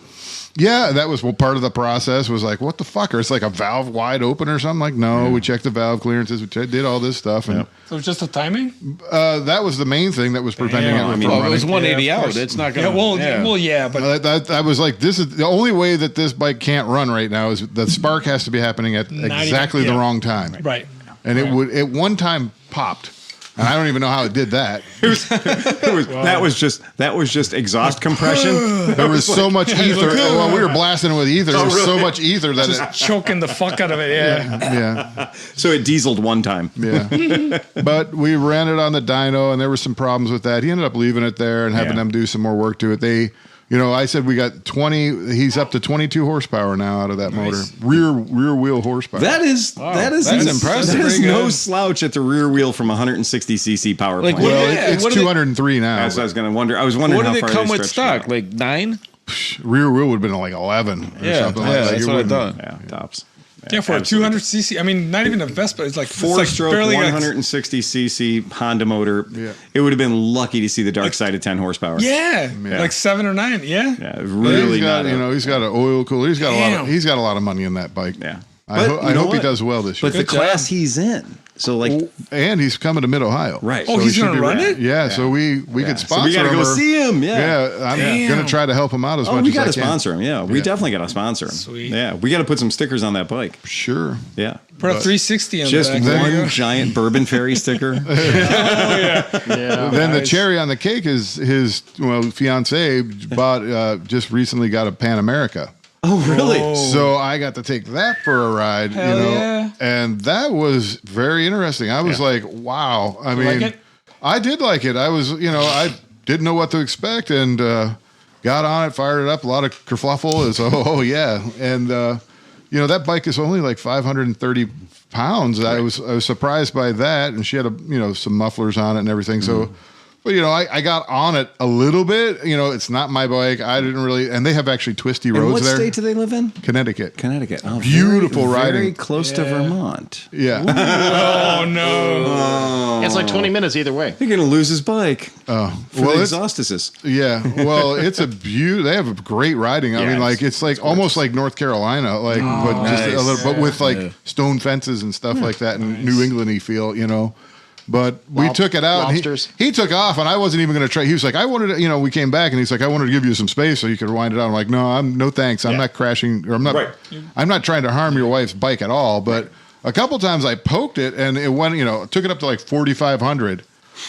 Yeah, that was part of the process. Was like, what the fuck? Or it's like a valve wide open or something. Like, no, we checked the valve clearances. We did all this stuff, and So it's just the timing? that was the main thing that was preventing it from running. It was 180 Yeah, of out. course. It's not going to. Yeah, but I was like, this is the only way that this bike can't run right now is the spark has to be happening at exactly the wrong time. right. And it would at one time popped. And I don't even know how it did that. That was just exhaust compression. There was so much ether. Well, we were blasting it with ether. There was so much ether that it Choking the fuck out of it, yeah. So it dieseled one time. Yeah. But we ran it on the dyno, and there were some problems with that. He ended up leaving it there and having them do some more work to it. They, I said we got 20. He's up to 22 horsepower now out of that motor. Rear wheel horsepower. That is that's impressive. That is Pretty no good. slouch at the rear wheel from 160 cc power plant. It's 203 now. That's what I was going to wonder. I was wondering What how did far it come they with stretched stock? Like 9? Rear wheel would have been like 11 or something like that. That's what I thought. Yeah, tops. Yeah, for absolutely. a 200cc. I mean, not even a Vespa. It's like Four-stroke, barely 160 cc Honda motor. Yeah. It would have been lucky to see the dark side of 10 horsepower. Yeah, like 7 or 9. Yeah. Yeah, really he's got, not. he's got an oil cooler. He's got a lot of money in that bike. Yeah. I hope he does well this year. But the class he's in. So and he's coming to Mid-Ohio. Right. Oh, he's going to run it? Yeah, so we could sponsor him. So we got to go see him. I'm going to try to help him out as much as I can. We got to sponsor him. Yeah, we definitely got to sponsor him. Sweet. Yeah, we got to put some stickers on that bike. Sure. Yeah. Put a 360 on Just the back. one giant Bourbon Ferry sticker. Then the cherry on the cake is his fiance just recently got a Pan America. Oh, really? So I got to take that for a ride, and that was very interesting. I was like, wow. I mean, like it? I did like it. I was, I didn't know what to expect and got on it, fired it up, a lot of kerfluffle. It's, yeah. And, that bike is only like 530 pounds. Right. I was surprised by that. And she had some mufflers on it and everything. So, but I got on it a little bit. It's not my bike. I didn't really, and they have actually twisty roads there. What state do they live in? Connecticut. Oh, beautiful riding. Very close to Vermont. Yeah. Oh no! It's like 20 minutes either way. You're gonna lose his bike. Oh, for the exhaustices. Yeah. Well, it's a they have a great riding. I mean, it's like almost like North Carolina, but just a little, but with stone fences and stuff like that, and New England-y feel, But we took it out. And he took off, and I wasn't even going to try. He was like, I wanted to, we came back, and he's like, I wanted to give you some space so you could wind it out. I'm like, no thanks. I'm not crashing, or I'm not trying to harm your wife's bike at all. But a couple times I poked it, and it went, took it up to like 4,500.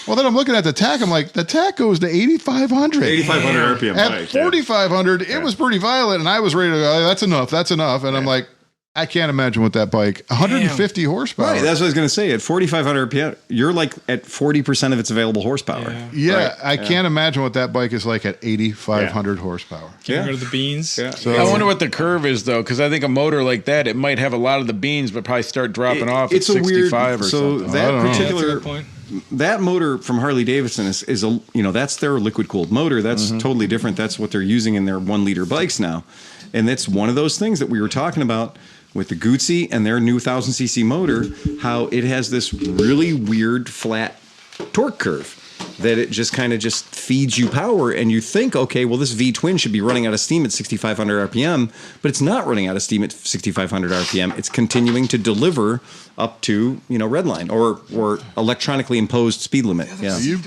Well, then I'm looking at the tack. I'm like, the tack goes to 8,500. 8,500 RPM. At 4,500, it was pretty violent, and I was ready to go, that's enough. And I'm like, I can't imagine what that bike, 150 horsepower. Right, that's what I was going to say. At 4,500 RPM, you're like at 40% of its available horsepower. Yeah, I can't imagine what that bike is like at 8,500 horsepower. Get rid of the beans. Yeah. So, I wonder what the curve is, though, because I think a motor like that, it might have a lot of the beans, but probably start dropping off at 65 or something. So that particular... That motor from Harley-Davidson is a that's their liquid cooled motor. That's totally different. That's what they're using in their 1 liter bikes now, and that's one of those things that we were talking about with the Guzzi and their new 1000cc motor. How it has this really weird flat torque curve that it just kind of just feeds you power, and you think, okay, well, this V-twin should be running out of steam at 6,500 RPM, but it's not running out of steam at 6,500 RPM. It's continuing to deliver up to redline or electronically imposed speed limit.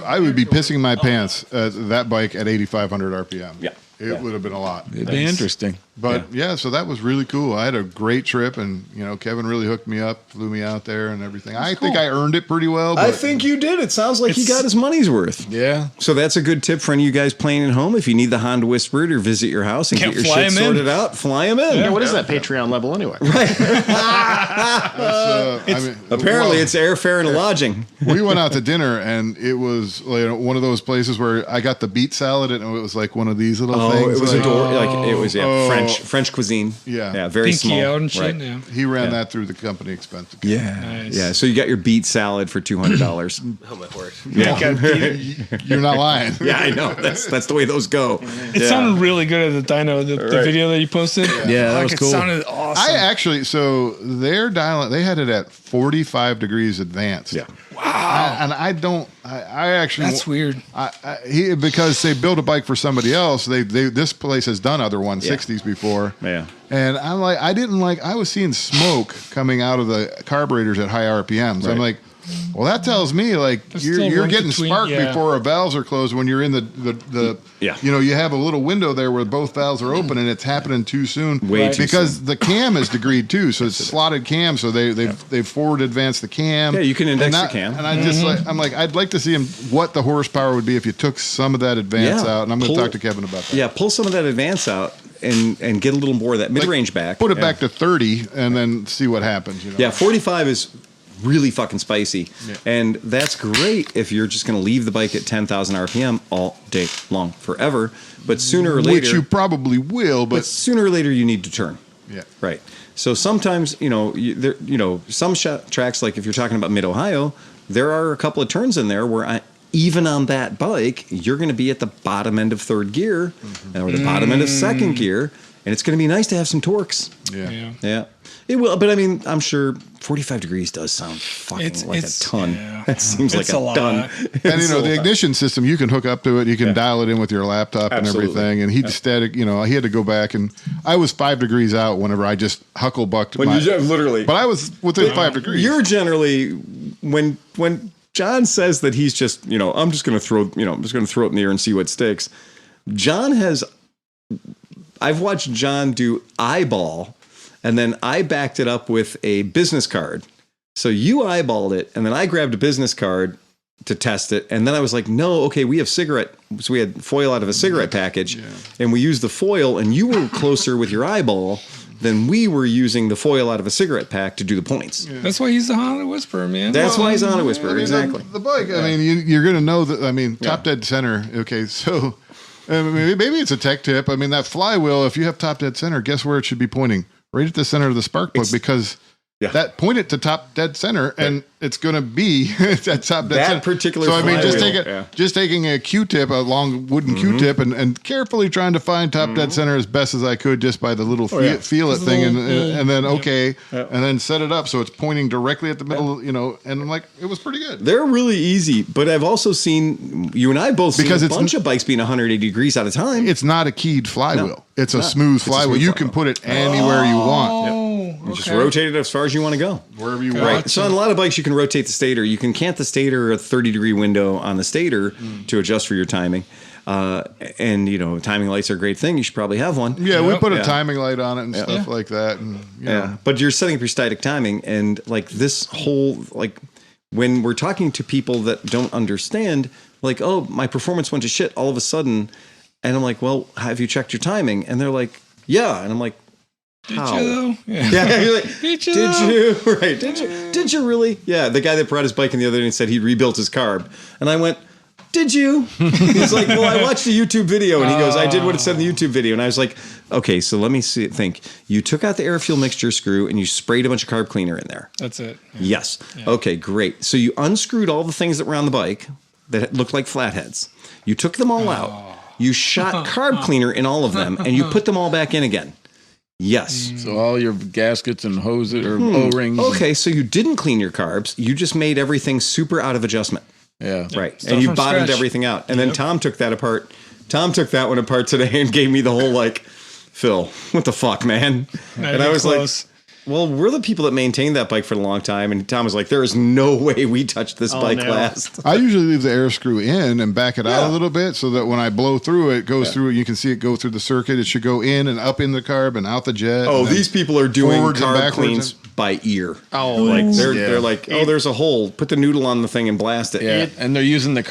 I would be pissing my pants at that bike at 8,500 RPM. Yeah. It would have been a lot. It'd be interesting. But so that was really cool. I had a great trip, and Kevin really hooked me up, flew me out there and everything. I think I earned it pretty well. I think you did. It sounds like he got his money's worth. Yeah. So that's a good tip for any of you guys playing at home. If you need the Honda Whisperer to visit your house and get your shit sorted out, fly him in. Yeah, what is that Patreon level anyway? Right. Apparently, it's airfare and lodging. We went out to dinner, and it was one of those places where I got the beet salad, and it was like one of these little things. It was French cuisine. Yeah, very Pinky small. Out and shit. Right. Yeah. He ran that through the company expense. Yeah. So you got your beet salad for $200. Oh my word! Yeah, you're not lying. Yeah, I know. That's the way those go. It sounded really good at the dyno. The video that you posted. Yeah, that was cool. It sounded awesome. So their dial, they had it at 45 degrees advanced. Yeah. Wow. I actually. That's weird. Because they built a bike for somebody else. This place has done other 160s before. Yeah. And I'm like, I was seeing smoke coming out of the carburetors at high RPMs. Right. I'm like, well, that tells me like you're getting spark before our valves are closed when you're in the you have a little window there where both valves are open and it's happening too soon. Because the cam is degreed too, so it's slotted cam, so they've forward advanced the cam. Yeah, you can index the cam. And I just I'd like to see what the horsepower would be if you took some of that advance out, and I'm going to talk to Kevin about that. Yeah, pull some of that advance out and get a little more of that mid-range back. Put it back to 30 and then see what happens. Yeah, 45 is really fucking spicy. Yeah. And that's great if you're just going to leave the bike at 10,000 RPM all day long, forever. But sooner or later... Which you probably will, but sooner or later you need to turn. Yeah. Right. So sometimes, some tracks, like if you're talking about Mid-Ohio, there are a couple of turns in there where even on that bike, you're going to be at the bottom end of third gear or the bottom end of second gear. and it's going to be nice to have some torques. Yeah. It will, but I mean, I'm sure 45 degrees does sound fucking like a ton. Yeah. That seems like a ton. And the ignition system, you can hook up to it. You can dial it in with your laptop and everything. And he'd static, he had to go back, and I was 5 degrees out whenever I just hucklebucked. Literally. But I was within 5 degrees. You're generally when John says that he's just, I'm just going to throw, I'm just going to throw it in the air and see what sticks. I've watched John do eyeball. And then I backed it up with a business card. So you eyeballed it, and then I grabbed a business card to test it. And then I was like, no, okay, we have cigarette. So we had foil out of a cigarette package, and we used the foil, and you were closer with your eyeball than we were using the foil out of a cigarette pack to do the points. Yeah. That's why he's the Honda Whisperer, man. That's why he's a Honda Whisperer, exactly. The bike, you're going to know that, top dead center. Okay, so maybe it's a tech tip. That flywheel, if you have top dead center, guess where it should be pointing? Right at the center of the spark plug, because that point it to top dead center, and it's going to be at top dead center. Particular. So just taking a Q-tip, a long wooden Q-tip, and carefully trying to find top dead center as best as I could, just by the little feel it thing, and then and then set it up so it's pointing directly at the middle. And I'm like, it was pretty good. They're really easy, but I've also seen you and I both seen a bunch of bikes being 180 degrees at a time. It's not a keyed flywheel. No, it's a smooth flywheel. You can put it anywhere you want. You just rotate it as far as you want to go. Wherever you want. Right. So on a lot of bikes, you can rotate the stator. You can cant the stator a 30-degree window on the stator to adjust for your timing. And, timing lights are a great thing. You should probably have one. Yeah, we put a timing light on it and stuff like that. And, But you're setting up your static timing. And, this whole, when we're talking to people that don't understand, oh, my performance went to shit all of a sudden. And I'm like, well, have you checked your timing? And they're like, yeah. And I'm like, how? Did you? You're like, did you? Right. Did you really? Yeah. The guy that brought his bike in the other day and said he'd rebuilt his carb. And I went, did you? He's like, well, I watched a YouTube video. And he goes, I did what it said in the YouTube video. And I was like, okay, so let me think. You took out the air fuel mixture screw and you sprayed a bunch of carb cleaner in there. That's it. Yeah. Yes. Yeah. Okay, great. So you unscrewed all the things that were on the bike that looked like flatheads. You took them all out. You shot carb cleaner in all of them and you put them all back in again. Yes. So all your gaskets and hoses or O-rings. Okay, so you didn't clean your carbs. You just made everything super out of adjustment. Yeah. Right. And you bottomed everything out. And then Tom took that apart. Tom took that one apart today and gave me the whole Phil, what the fuck, man? And I was like, well, we're the people that maintained that bike for a long time. And Tom was like, there is no way we touched this bike last. I usually leave the air screw in and back it out a little bit so that when I blow through it, goes through, you can see it go through the circuit. It should go in and up in the carb and out the jet. Oh, these people are doing carb cleans by ear. Oh, they're like, there's a hole. Put the noodle on the thing and blast it. Yeah, and they're using the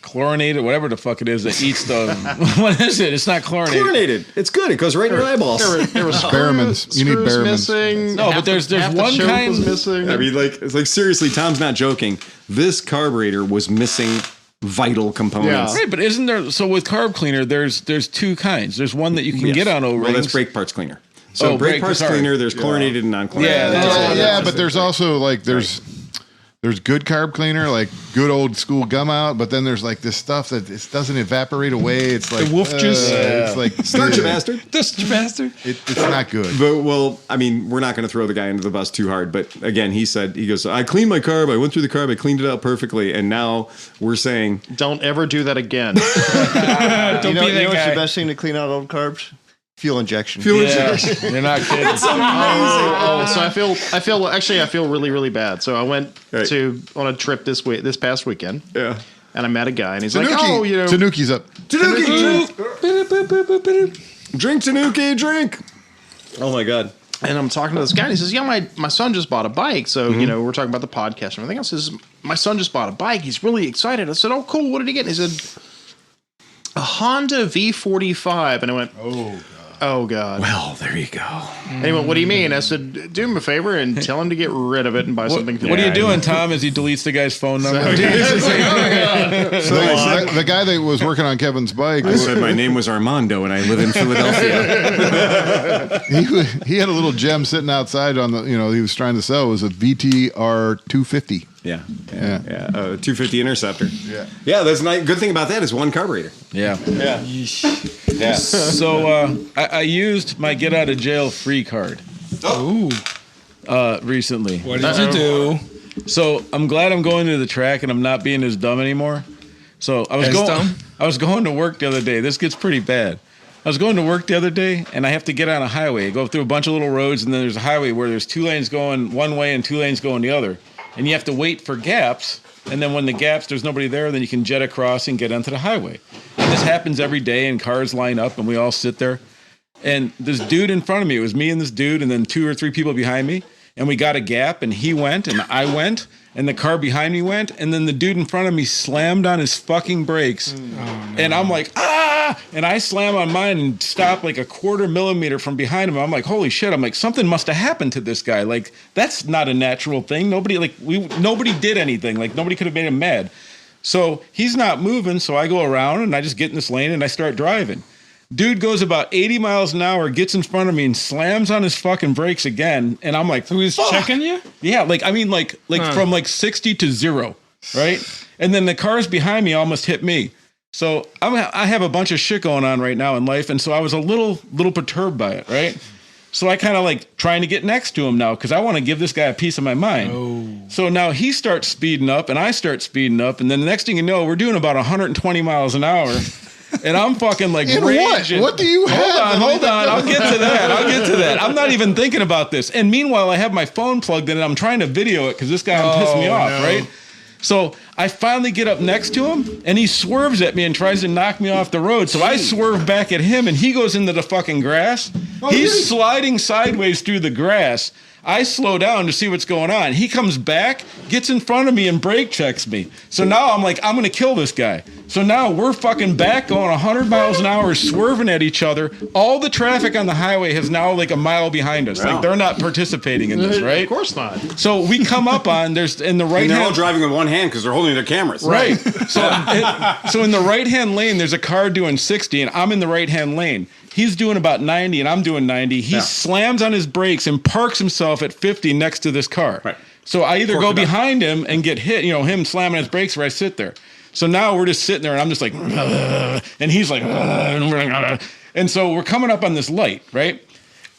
chlorinated, whatever the fuck it is that eats the. What is it? It's not chlorinated. Chlorinated. It's good. It goes right in your eyeballs. There was Behrmans. You need Behrmans. Missing. No, but there's one kind. Was missing. I mean, it's seriously. Tom's not joking. This carburetor was missing vital components. Yeah. Right, but isn't there? So with carb cleaner, there's two kinds. There's one that you can get on O-rings. Well, that's brake parts cleaner. So brake parts cleaner, there's chlorinated and non-chlorinated. But there's also there's good carb cleaner, like good old school gum out, but then there's this stuff that it doesn't evaporate away. It's like the wolf juice. It's like start you bastard. Dust you bastard. It's not good. But we're not going to throw the guy into the bus too hard. But again, he goes, I cleaned my carb. I went through the carb. I cleaned it out perfectly. And now we're saying, don't ever do that again. Don't be that guy. What's the best thing to clean out old carbs? Fuel injection. Injection. You're not kidding. It's amazing. So I feel really, really bad. So I went on a trip this past weekend. Yeah. And I met a guy and he's Tanuki. like, Tanuki's up. Tanuki. Drink Tanuki, drink. Oh my God. And I'm talking to this guy and he says, my son just bought a bike. So, we're talking about the podcast and everything else. He says, my son just bought a bike. He's really excited. I said, oh, cool. What did he get? And he said, a Honda V45. And I went, oh, God. Well, there you go. And he went, what do you mean? I said, do him a favor and tell him to get rid of it and buy something. What are you doing, Tom, as he deletes the guy's phone number? So the guy that was working on Kevin's bike. I said my name was Armando and I live in Philadelphia. he had a little gem sitting outside on the, he was trying to sell. It was a VTR 250. Yeah. 250 Interceptor. Yeah. Yeah, that's nice. Good thing about that is one carburetor. Yeah. Yeah. Yeah. So I used my get out of jail free card. Recently. What did you do? So I'm glad I'm going to the track and I'm not being as dumb anymore. So I was going to work the other day. This gets pretty bad. I was going to work the other day and I have to get on a highway. I go through a bunch of little roads and then there's a highway where there's 2 lanes going one way and 2 lanes going the other. And you have to wait for gaps. And then when the gaps, there's nobody there, then you can jet across and get onto the highway. And this happens every day and cars line up and we all sit there. And this dude in front of me, it was me and this dude and then 2 or 3 people behind me. And we got a gap and he went and I went and the car behind me went. And then the dude in front of me slammed on his fucking brakes. And I'm like, ah! And I slam on mine and stop like a 1/4 millimeter from behind him. I'm like, holy shit. I'm like, something must have happened to this guy. Like, that's not a natural thing. Nobody did anything. Like, nobody could have made him mad. So he's not moving. So I go around and I just get in this lane and I start driving. Dude goes about 80 miles an hour, gets in front of me and slams on his fucking brakes again. And I'm like, so he's checking you? Yeah, from like 60 to 0, right? And then the cars behind me almost hit me. So I have a bunch of shit going on right now in life. And so I was a little perturbed by it, right? So I kind of like trying to get next to him now because I want to give this guy a piece of my mind. Oh. So now he starts speeding up and I start speeding up. And then the next thing you know, we're doing about 120 miles an hour. And I'm fucking like raging. What do you have? Hold on. I'll get to that. I'm not even thinking about this. And meanwhile, I have my phone plugged in and I'm trying to video it because this guy pissed me off, right? So I finally get up next to him and he swerves at me and tries to knock me off the road. So I swerve back at him and he goes into the fucking grass. He's sliding sideways through the grass. I slow down to see what's going on. He comes back, gets in front of me and brake checks me. So now I'm like, I'm going to kill this guy. So now we're fucking back going 100 miles an hour, swerving at each other. All the traffic on the highway has now like a mile behind us. Wow. Like they're not participating in this, right? Of course not. So we come up on, there's in the right hand. And they're all driving with one hand because they're holding their cameras. Right. So in the right hand lane, there's a car doing 60 and I'm in the right hand lane. He's doing about 90 and I'm doing 90. He slams on his brakes and parks himself at 50 next to this car. Right. So I either go behind him and get hit, him slamming his brakes, or I sit there. So now we're just sitting there and I'm just like, and he's like, and so we're coming up on this light, right?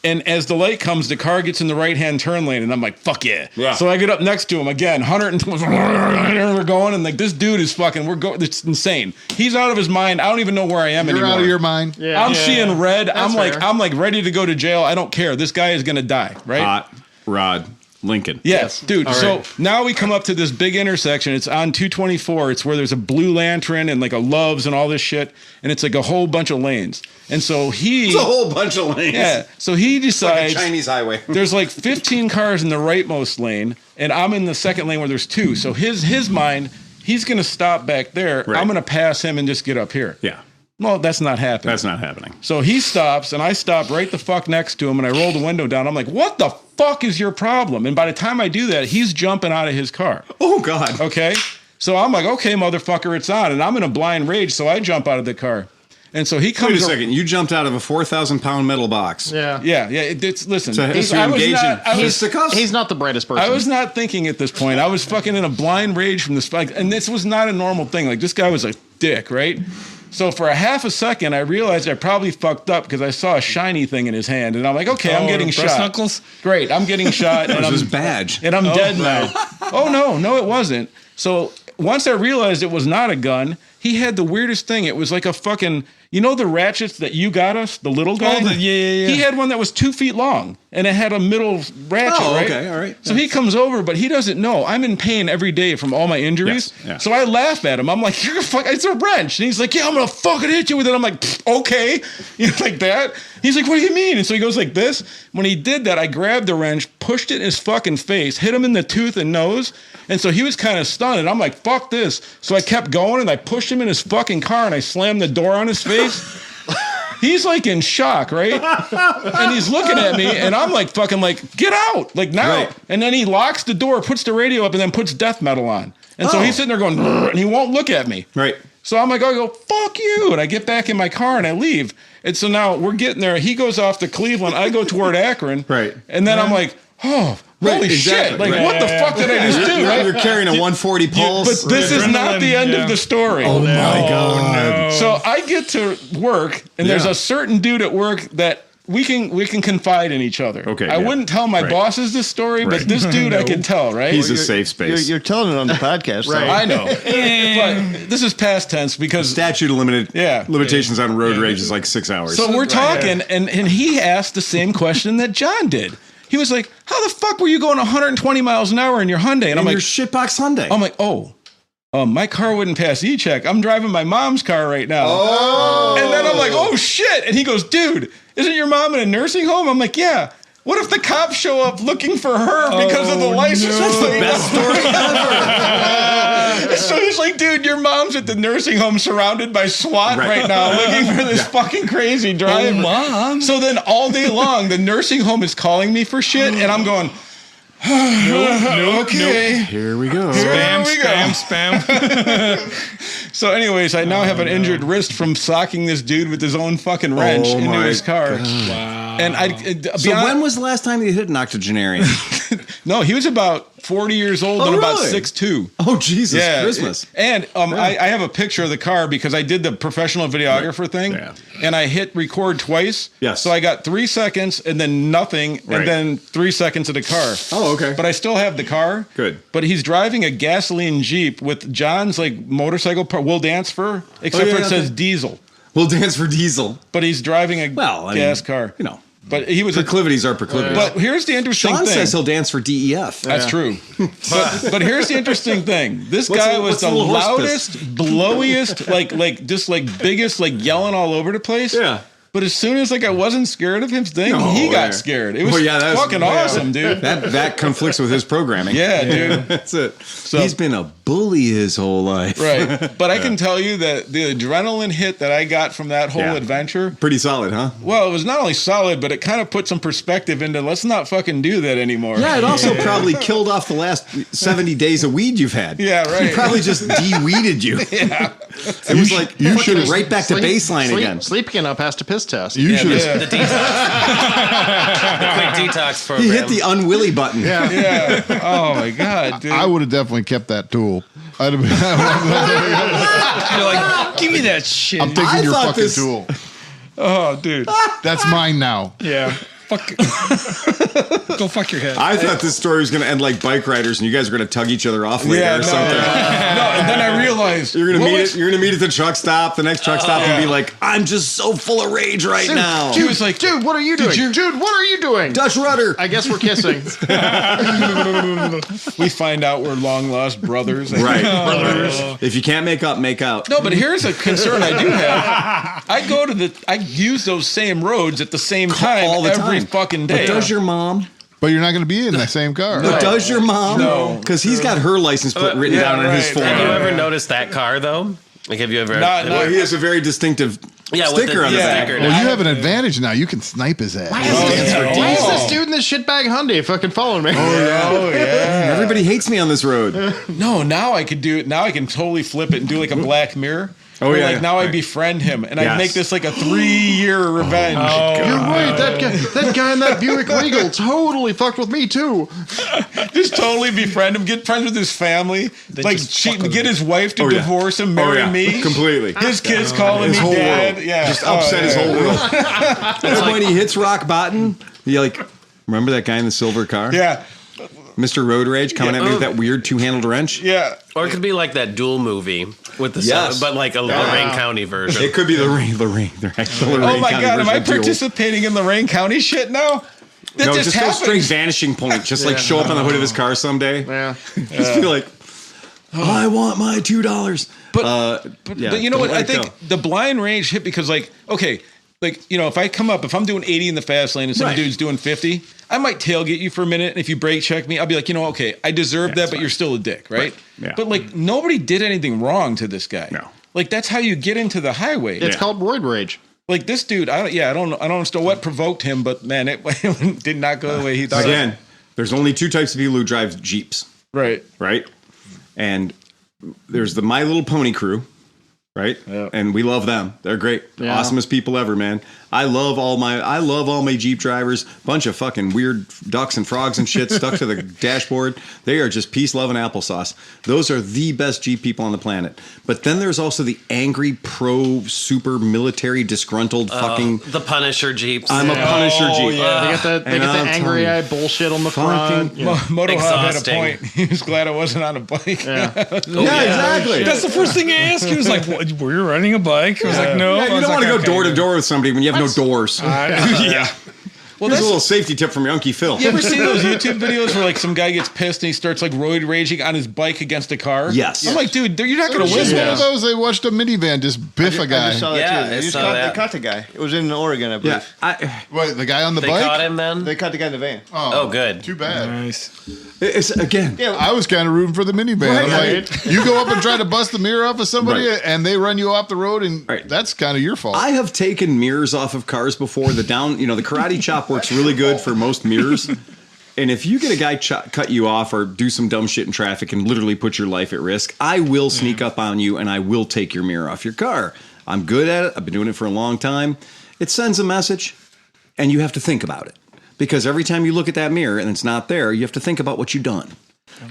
And as the light comes, the car gets in the right-hand turn lane, and I'm like, fuck yeah. So I get up next to him again, 120, and we're going, and like, this dude is fucking, it's insane. He's out of his mind. I don't even know where I am anymore. You're out of your mind. Yeah. I'm seeing red. I'm like ready to go to jail. I don't care. This guy is going to die, right? Hot Rod Lincoln. Yes, dude. So now we come up to this big intersection. It's on 224. It's where there's a Blue Lantern and like a Love's and all this shit. And it's like a whole bunch of lanes. And so it's a whole bunch of lanes. Yeah. So he decides. It's like a Chinese highway. There's like 15 cars in the rightmost lane. And I'm in the second lane where there's 2. So his mind, he's going to stop back there. Right. I'm going to pass him and just get up here. Yeah. Well, that's not happening. That's not happening. So he stops, and I stop right the fuck next to him, and I roll the window down. I'm like, what the fuck is your problem? And by the time I do that, he's jumping out of his car. Oh, God. Okay? So I'm like, okay, motherfucker, it's on. And I'm in a blind rage, so I jump out of the car. And so he comes. Wait a second. You jumped out of a 4,000-pound metal box. Yeah. Listen. He's not the brightest person. I was not thinking at this point. I was fucking in a blind rage from this. And this was not a normal thing. Like, this guy was a dick, right? So for a half a second, I realized I probably fucked up because I saw a shiny thing in his hand, and I'm like, okay, I'm getting shot. Knuckles? Great, I'm getting shot. That was his badge. And I'm dead now. Oh, no, it wasn't. So once I realized it was not a gun, he had the weirdest thing. It was like a fucking, the ratchets that you got us, the little guy? Yeah. He had one that was 2 feet long, and it had a middle ratchet, right? Okay, all right. So he comes over, but he doesn't know. I'm in pain every day from all my injuries. Yes, yeah. So I laugh at him. I'm like, you're fucking, it's a wrench. And he's like, yeah, I'm going to fucking hit you with it. I'm like, okay. Like that. He's like, what do you mean? And so he goes like this. When he did that, I grabbed the wrench, pushed it in his fucking face, hit him in the tooth and nose. And so he was kind of stunned. And I'm like, fuck this. So I kept going and I pushed him in his fucking car and I slammed the door on his face. He's like in shock, right? And he's looking at me and I'm like fucking like, get out, like now. Right. And then he locks the door, puts the radio up and then puts death metal on. And so he's sitting there going, and he won't look at me. Right. So I'm like, I go, fuck you. And I get back in my car and I leave. And so now we're getting there. He goes off to Cleveland. I go toward Akron. Right. And then I'm like, oh, Holy shit! Like, what the fuck did I just do? Right? You're carrying a 140 pulse. But this is not the end of the story. Oh my god! So I get to work, and there's a certain dude at work that we can confide in each other. Okay, I wouldn't tell my bosses this story, but this dude I can tell. Right? He's a safe space. You're telling it on the podcast, right? I know. But this is past tense because statute of limitations on road rage is like 6 hours. So we're talking, and he asked the same question that John did. He was like, "How the fuck were you going 120 miles an hour in your Hyundai?" And I'm like, "Your shitbox Hyundai." I'm like, "Oh, my car wouldn't pass E-check. I'm driving my mom's car right now." Oh. And then I'm like, "Oh shit!" And he goes, "Dude, isn't your mom in a nursing home?" I'm like, "Yeah." What if the cops show up looking for her because of the license plate? That's the best story ever. So he's like, "Dude, your mom's at the nursing home surrounded by SWAT right now looking for this fucking crazy driver." Oh, Mom. So then all day long, the nursing home is calling me for shit, and I'm going, okay. Here we go. Spam. So anyways, I now have an injured wrist from socking this dude with his own fucking wrench into his car. Wow. And when was the last time you hit an octogenarian? No, he was about 40 years old and about 6'2". Oh, Jesus Christmas. And I have a picture of the car because I did the professional videographer thing, and I hit record twice. Yes. So I got 3 seconds and then nothing, and then 3 seconds of the car. Oh, okay. But I still have the car. Good. But he's driving a gasoline Jeep with John's like motorcycle part. We'll dance for, except for it says diesel. We'll dance for diesel. But he's driving a gas car. You know. But he was proclivities are proclivities. But here's the interesting thing. Sean says he'll dance for DEF. That's true. But here's the interesting thing. This guy was the loudest, blowiest, like biggest, like yelling all over the place. Yeah. But as soon as I wasn't scared of his thing, he got scared. It was fucking awesome, dude. That conflicts with his programming. Yeah, dude. That's it. So, he's been a bully his whole life. Right. But I can tell you that the adrenaline hit that I got from that whole adventure. Pretty solid, huh? Well, it was not only solid, but it kind of put some perspective into let's not fucking do that anymore. Yeah, it also probably killed off the last 70 days of weed you've had. Yeah, right. He probably just de-weeded you. Yeah. It was like you should right back to baseline again. Sleeping enough passed a piss test. You should the detox. The quick detox program. He hit the unwilly button. Yeah. Oh my god, dude. I would have definitely kept that tool. I'd have been. You're like, give me that shit. I'm taking your fucking tool. Oh, dude. That's mine now. Yeah. Fuck. Go fuck your head. I thought this story was going to end like bike riders, and you guys were going to tug each other off later or something. No, and then I realized you're going to meet at the truck stop, the next truck stop, and be like, "I'm just so full of rage right now." He was like, "Dude, what are you doing? Dude, what are you doing?" Dutch rudder. I guess we're kissing. We find out we're long lost brothers. Right. Brothers. If you can't make up, make out. No, but here's a concern I do have. I use those same roads at the same time all the every time. Fucking day. But does your mom? But you're not going to be in the same car. But does your mom? No. Because he's got her license plate written down on his phone. Have you ever noticed that car though? Like, have you ever? Well, he has a very distinctive sticker on the back. Well, you have an advantage now. You can snipe his ass. Why is this dude in this shitbag Hyundai fucking following me? Oh yeah. Everybody hates me on this road. No, now I could do it. Now I can totally flip it and do like a Black Mirror. Oh yeah. Like now I befriend him and I make this like a 3-year revenge. You're right. That guy in that Buick Regal totally fucked with me too. Just totally befriend him. Get friends with his family. Like get his wife to divorce him, marry me. Completely. His kids calling me dad. World. Yeah. Just upset his whole world. And when he hits rock bottom, you like remember that guy in the silver car? Yeah. Mr. Road Rage coming at me with that weird two-handled wrench. Yeah. Or it could be like that Duel movie with the but like a Lorain County version. It could be the Lorain Oh my god, am I participating in Lorain County shit now? No, just go straight vanishing point. Just like show up on the hood of his car someday. Yeah. Just be like, I want my $2. But you know what? I think the blind range hit because if I'm doing 80 in the fast lane and some dude's doing 50, I might tailgate you for a minute. And if you brake check me, I'll be like, okay, I deserve that, but you're still a dick, right? Yeah. But nobody did anything wrong to this guy. No. Like that's how you get into the highway. It's called roid rage. Like this dude, I don't understand what provoked him, but man, it did not go the way he thought. Again, there's only two types of people who drive Jeeps. Right. And there's the My Little Pony crew. Right? Yep. And we love them. They're great. Yeah. Awesomest people ever, man. I love all my Jeep drivers. Bunch of fucking weird ducks and frogs and shit stuck to the dashboard. They are just peace, love, and applesauce. Those are the best Jeep people on the planet. But then there's also the angry pro super military disgruntled fucking the Punisher Jeeps. I'm a Punisher Jeep. Yeah. They get the angry eye bullshit on the front. Moto Hub had a point. He was glad I wasn't on a bike. Yeah, exactly. That's the first thing I asked. He was like, "What, were you riding a bike?" I was like, "No." Yeah, you don't want to go door to door with somebody when you have no doors. Yeah. Well, Here's a little safety tip from your Uncle Phil. You ever seen those YouTube videos where like some guy gets pissed and he starts like roid raging on his bike against a car? Yes. I'm like, dude, you're not going to Just win. one of those. They watched a minivan just biff a guy. I just saw that Yeah, too. I They saw that. They caught the guy. It was in Oregon, I believe. Yeah, Wait, the guy on the They bike? caught him then? They caught the guy in the van. Oh, good. Too bad. Nice. it's again. Yeah, I was kind of rooting for the minivan. I'm like, you go up and try to bust the mirror off of somebody, Right. and they run you off the road, and Right. that's kind of your fault. I have taken mirrors off of cars before. The karate chop works really good for most mirrors. And if you get a guy cut you off or do some dumb shit in traffic and literally put your life at risk, I will sneak up on you and I will take your mirror off your car. I'm good at it. I've been doing it for a long time. It sends a message, and you have to think about it. Because every time you look at that mirror and it's not there, you have to think about what you've done.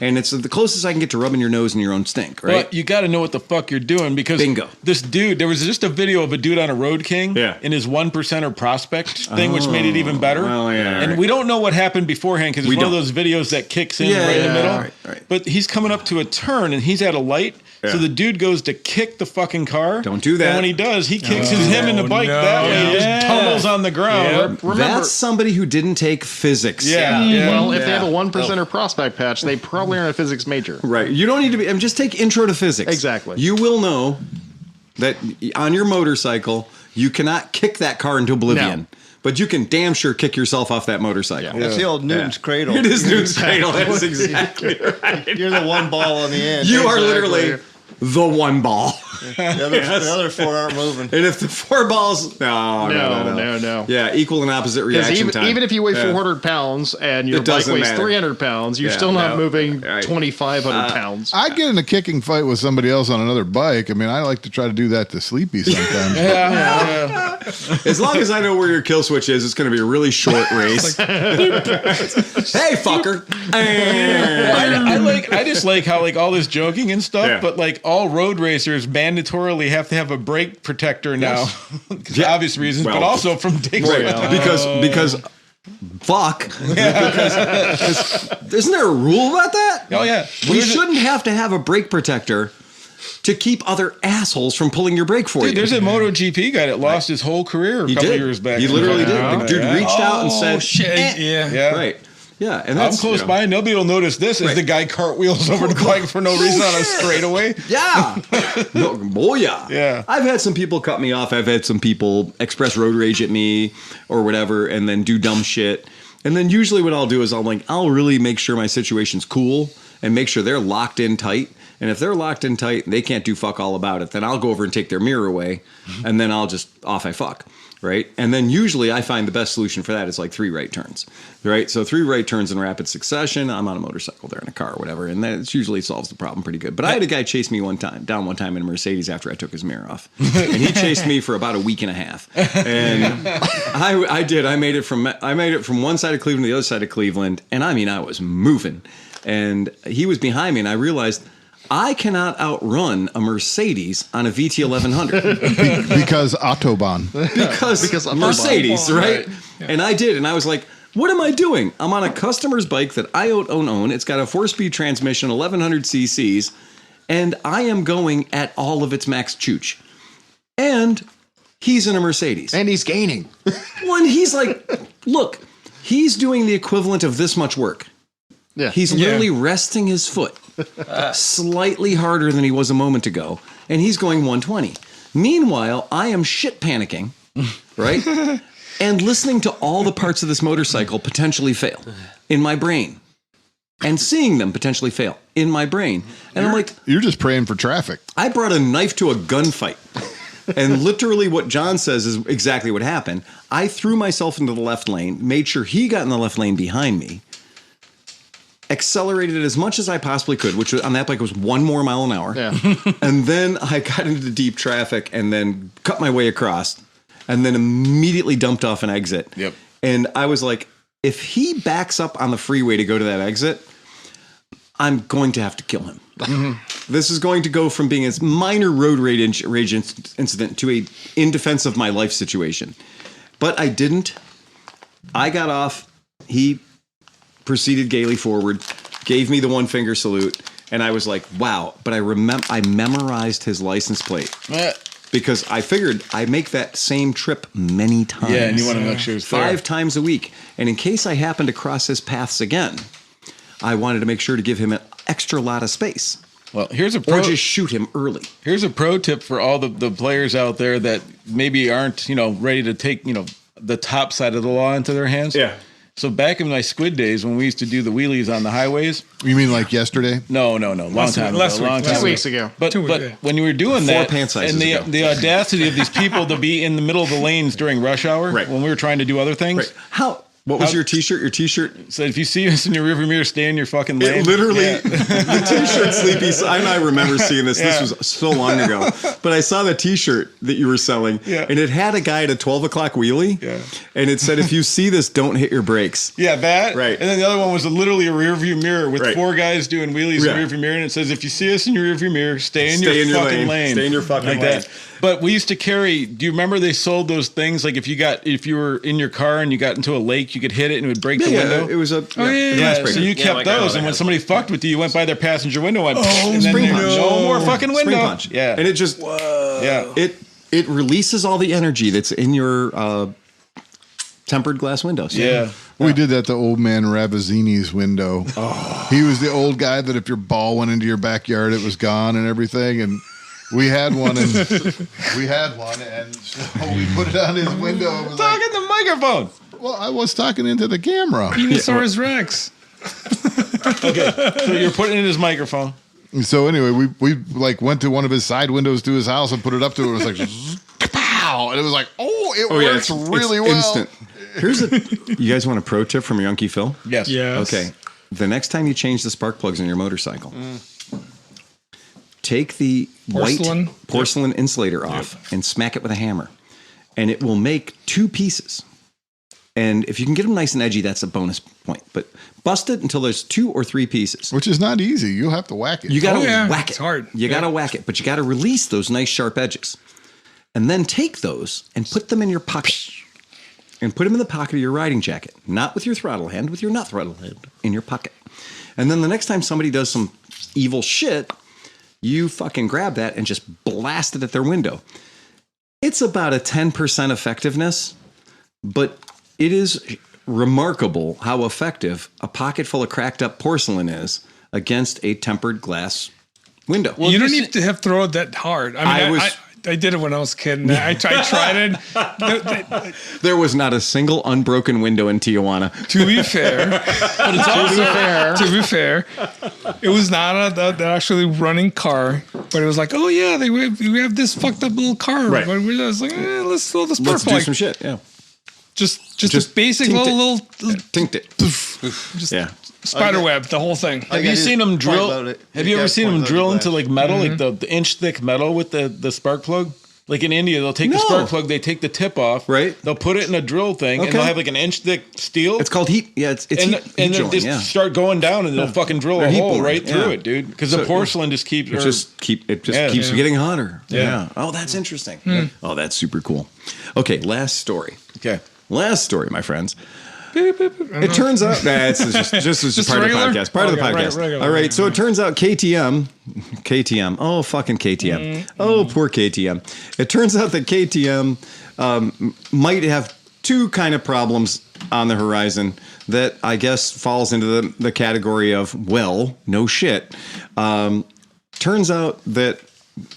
And it's the closest I can get to rubbing your nose in your own stink, right? Well, you got to know what the fuck you're doing because Bingo. This dude, there was just a video of a dude on a Road King in his 1% prospect thing, which made it even better. Well, yeah, and right. we don't know what happened beforehand because it's one of those videos that kicks in right in the middle. Right. But he's coming up to a turn and he's at a light. Yeah. So the dude goes to kick the fucking car. Don't do that. And when he does, he kicks him in the bike that way. He just tumbles on the ground. Remember, That's somebody who didn't take physics. well, if they have a 1% prospect patch, they probably aren't a physics major. Right. You don't need to be. Just take intro to physics. Exactly. You will know that on your motorcycle, you cannot kick that car into oblivion. No. But you can damn sure kick yourself off that motorcycle. That's the old Newton's cradle. It is Newton's cradle. That's exactly right. You're the one ball on the end. You are Exactly. literally the one ball. The other four aren't moving. And if the four balls, No. Yeah, equal and opposite reaction time. Even if you weigh 400 pounds and your It bike doesn't weighs matter. 300 pounds, you're Yeah, still not no. moving Right. 2,500 pounds. I'd get in a kicking fight with somebody else on another bike. I mean, I like to try to do that to Sleepy sometimes. As long as I know where your kill switch is, it's going to be a really short race. Hey, fucker! I just like how like all this joking and stuff, but like all road racers mandatorily have to have a brake protector now, for obvious reasons, but also from Dick's. Because fuck. Because isn't there a rule about that? Oh yeah, We shouldn't have to have a brake protector to keep other assholes from pulling your brake for you. There's a MotoGP guy that lost his whole career a couple years back. He literally did. The dude reached out and said, Shit. Yeah. right. Yeah, and I'm that's close by, and nobody will notice this as the guy cartwheels over the bike for no reason on a straightaway. Yeah. No, boy, yeah. Yeah. I've had some people cut me off. I've had some people express road rage at me or whatever and then do dumb shit. And then usually what I'll do is I'll really make sure my situation's cool and make sure they're locked in tight. And if they're locked in tight and they can't do fuck all about it, then I'll go over and take their mirror away and then I'll just off I fuck. Right. And then usually I find the best solution for that is like 3 right turns. Right. So 3 right turns in rapid succession. I'm on a motorcycle, they're in a car or whatever. And that usually solves the problem pretty good. But I had a guy chase me down one time in a Mercedes after I took his mirror off. And he chased me for about a week and a half. And I did. I made it from one side of Cleveland to the other side of Cleveland. And I mean, I was moving. And he was behind me and I realized I cannot outrun a Mercedes on a VT 1100 because Autobahn. because Mercedes, right? And I did, and I was like, "What am I doing? I'm on a customer's bike that I own. It's got a 4-speed transmission, 1100 cc's, and I am going at all of its max chooch." And he's in a Mercedes, And he's gaining. when he's like, "Look, he's doing the equivalent of this much work." Yeah. He's literally resting his foot slightly harder than he was a moment ago, and he's going 120. Meanwhile, I am shit panicking, right? And listening to all the parts of this motorcycle potentially fail in my brain. And seeing them potentially fail in my brain. And I'm like, You're just praying for traffic. I brought a knife to a gunfight. And literally what John says is exactly what happened. I threw myself into the left lane, made sure he got in the left lane behind me, accelerated as much as I possibly could, which on that bike was 1 more mile an hour. Yeah. And then I got into deep traffic and then cut my way across and then immediately dumped off an exit. Yep. And I was like, if he backs up on the freeway to go to that exit, I'm going to have to kill him. This is going to go from being a minor road rage incident to a in defense of my life situation. But I didn't. I got off. He proceeded gaily forward, gave me the one finger salute, and I was like, wow. But I memorized his license plate. Because I figured I make that same trip many times. Yeah, and you want to make sure it's 5 times a week. And in case I happen to cross his paths again, I wanted to make sure to give him an extra lot of space. Well, here's a or just shoot him early. Here's a pro tip for all the players out there that maybe aren't, ready to take, the top side of the law into their hands. Yeah. So back in my squid days when we used to do the wheelies on the highways. You mean like yesterday? No. Long time ago. 2 weeks ago. But when you were doing that, pant sizes and the audacity of these people to be in the middle of the lanes during rush hour when we were trying to do other things. Right. What was your T-shirt? Your T-shirt said, "If you see us in your rearview mirror, stay in your fucking lane." Literally, the T-shirt Sleepy. I remember seeing this. Yeah. This was so long ago. But I saw the T-shirt that you were selling, and it had a guy at a 12 o'clock wheelie, and it said, "If you see this, don't hit your brakes." Yeah, that. Right. And then the other one was literally a rearview mirror with 4 guys doing wheelies in the rearview mirror, and it says, "If you see us in your rearview mirror, stay in your fucking lane." Stay in your fucking lane. That. But we used to carry. Do you remember they sold those things? Like if you were in your car and you got into a lake, you could hit it and it would break the window. It was a glass breaker. So you kept those, and when somebody fucked with you, you went by their passenger window and and then spring punch. no more fucking window. Spring punch. Yeah, and it just it releases all the energy that's in your tempered glass windows. Yeah. We did that to old man Ravazzini's window. He was the old guy that if your ball went into your backyard, it was gone and everything. And we had one, and so we put it on his window. It was Talking the microphone. Well, I was talking into the camera. Venusaurus Rex. Okay, so you're putting it in his microphone. So anyway, we like went to one of his side windows to his house and put it up to it. It was like, pow, and it was like, it works really well. Instant. You guys want a pro tip from Yunky Phil? Yes. Okay. The next time you change the spark plugs on your motorcycle, take the white porcelain insulator off and smack it with a hammer, and it will make 2 pieces. And if you can get them nice and edgy, that's a bonus point. But bust it until there's 2 or 3 pieces. Which is not easy. You'll have to whack it. You got to whack it. It's hard. You got to whack it, but you got to release those nice sharp edges. And then take those and put them in your pocket. And put them in the pocket of your riding jacket. Not with your throttle hand, with your not throttle hand in your pocket. And then the next time somebody does some evil shit, you fucking grab that and just blast it at their window. It's about a 10% effectiveness, but it is remarkable how effective a pocket full of cracked up porcelain is against a tempered glass window. Well, you don't need to have throw it that hard. I mean, I did it when I was a kid. And I tried it. There was not a single unbroken window in Tijuana. To be fair, but it's also to be fair, it was not an actually running car, but it was like, oh yeah, we have this fucked up little car. Right. But I was like, let's throw this. Let's do some shit. Yeah. Just a basic little tinked it. Just spider web, the whole thing. Have you seen them drill? Have you ever seen them drill into like metal, like the inch thick metal with the spark plug? Like in India, they'll take the spark plug, they take the tip off, right? They'll put it in a drill thing, and they'll have like an inch thick steel. It's called heat. Yeah, it's and heat then drilling, just start going down, and they'll fucking drill a hole right through it, dude. Because the porcelain just keeps keeps getting hotter. Yeah. Oh, that's interesting. Oh, that's super cool. Okay, last story. Okay. Last story, my friends. It turns out it's just part of the podcast. Part of the podcast. Regular. All right. So it turns out KTM. Oh, fucking KTM. Oh, poor KTM. It turns out that KTM might have 2 kind of problems on the horizon that I guess falls into the category of, well, no shit. Turns out that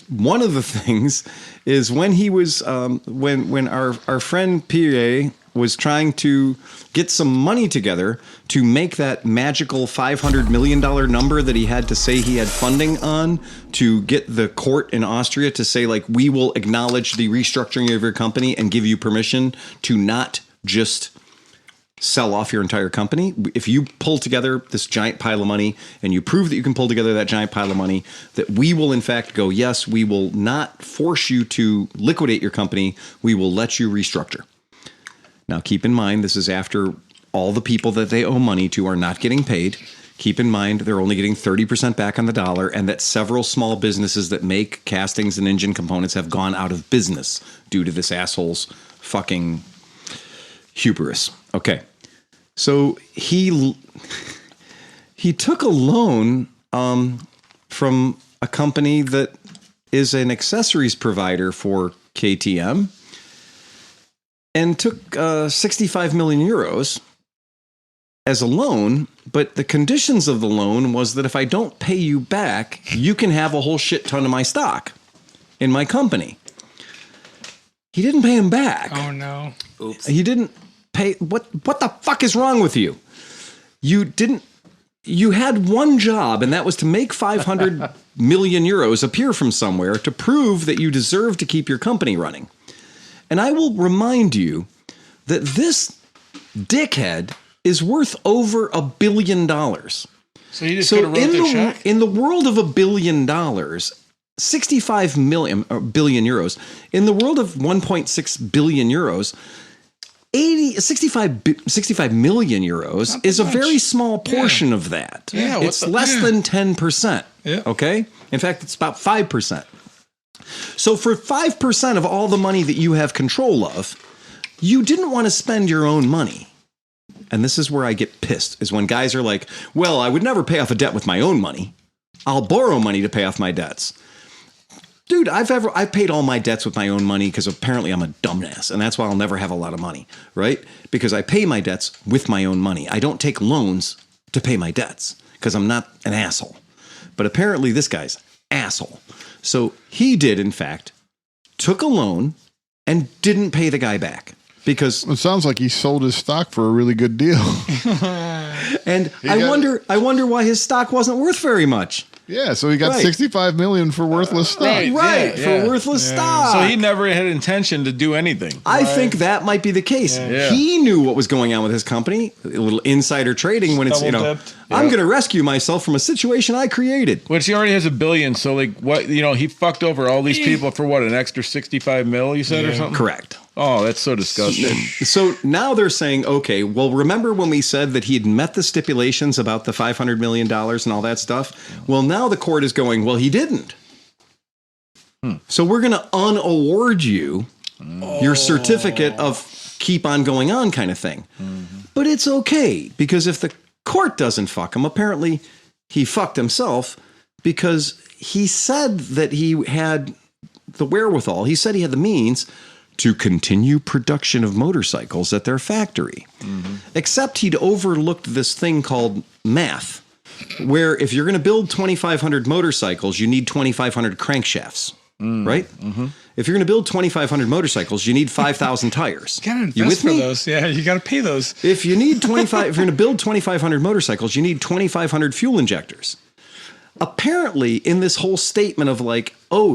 one of the things is when he was when our friend Pierre was trying to get some money together to make that magical $500 million number that he had to say he had funding on to get the court in Austria to say, like, we will acknowledge the restructuring of your company and give you permission to not just sell off your entire company. If you pull together this giant pile of money and you prove that you can pull together that giant pile of money, that we will in fact go, yes, we will not force you to liquidate your company. We will let you restructure. Now, keep in mind, this is after all the people that they owe money to are not getting paid. Keep in mind, they're only getting 30% back on the dollar, and that several small businesses that make castings and engine components have gone out of business due to this asshole's fucking hubris. Okay. So he took a loan from a company that is an accessories provider for KTM and took 65 million euros as a loan, but the conditions of the loan was that if I don't pay you back, you can have a whole shit ton of my stock in my company. He didn't pay him back. Oh no. Oops. He didn't pay. What the fuck is wrong with you? You had one job, and that was to make 500 million euros appear from somewhere to prove that you deserve to keep your company running. And I will remind you that this dickhead is worth over $1 billion. So you just could have wrote the check? In the world of $1 billion, 65 million billion euros. In the world of 1.6 billion euros, 65 million euros is a very small portion of that. Yeah, it's less than 10%. Yeah. Okay? In fact, it's about 5%. So for 5% of all the money that you have control of, you didn't want to spend your own money. And this is where I get pissed, is when guys are like, well, I would never pay off a debt with my own money. I'll borrow money to pay off my debts. Dude, I've paid all my debts with my own money because apparently I'm a dumbass, and that's why I'll never have a lot of money, right? Because I pay my debts with my own money. I don't take loans to pay my debts because I'm not an asshole. But apparently this guy's asshole. So he did, in fact, took a loan and didn't pay the guy back. Because it sounds like he sold his stock for a really good deal. And I wonder why his stock wasn't worth very much. Yeah, so he got 65 million for worthless stock. Right, for worthless stock. So he never had intention to do anything. I think that might be the case. Yeah. He knew what was going on with his company. A little insider trading when it's, Double-dipped. I'm going to rescue myself from a situation I created. Which he already has $1 billion. So like what, he fucked over all these people for what, an extra 65 mil, you said, or something? Correct. Oh, that's so disgusting. So now they're saying, okay, well, remember when we said that he had met the stipulations about the $500 million and all that stuff? Well, now the court is going, well, he didn't. So we're going to unaward you your certificate of keep on going on kind of thing. But it's okay, because if the court doesn't fuck him, apparently he fucked himself, because he said that he had the wherewithal. He said he had the means to continue production of motorcycles at their factory. Except he'd overlooked this thing called math, where if you're going to build 2,500 motorcycles, you need 2,500 crankshafts, right? If you're going to build 2,500 motorcycles, you need 5,000 tires. You gotta invest You with for me? those. Yeah, you gotta pay those. If you need if you're going to build 2,500 motorcycles, you need 2,500 fuel injectors. Apparently, in this whole statement of like,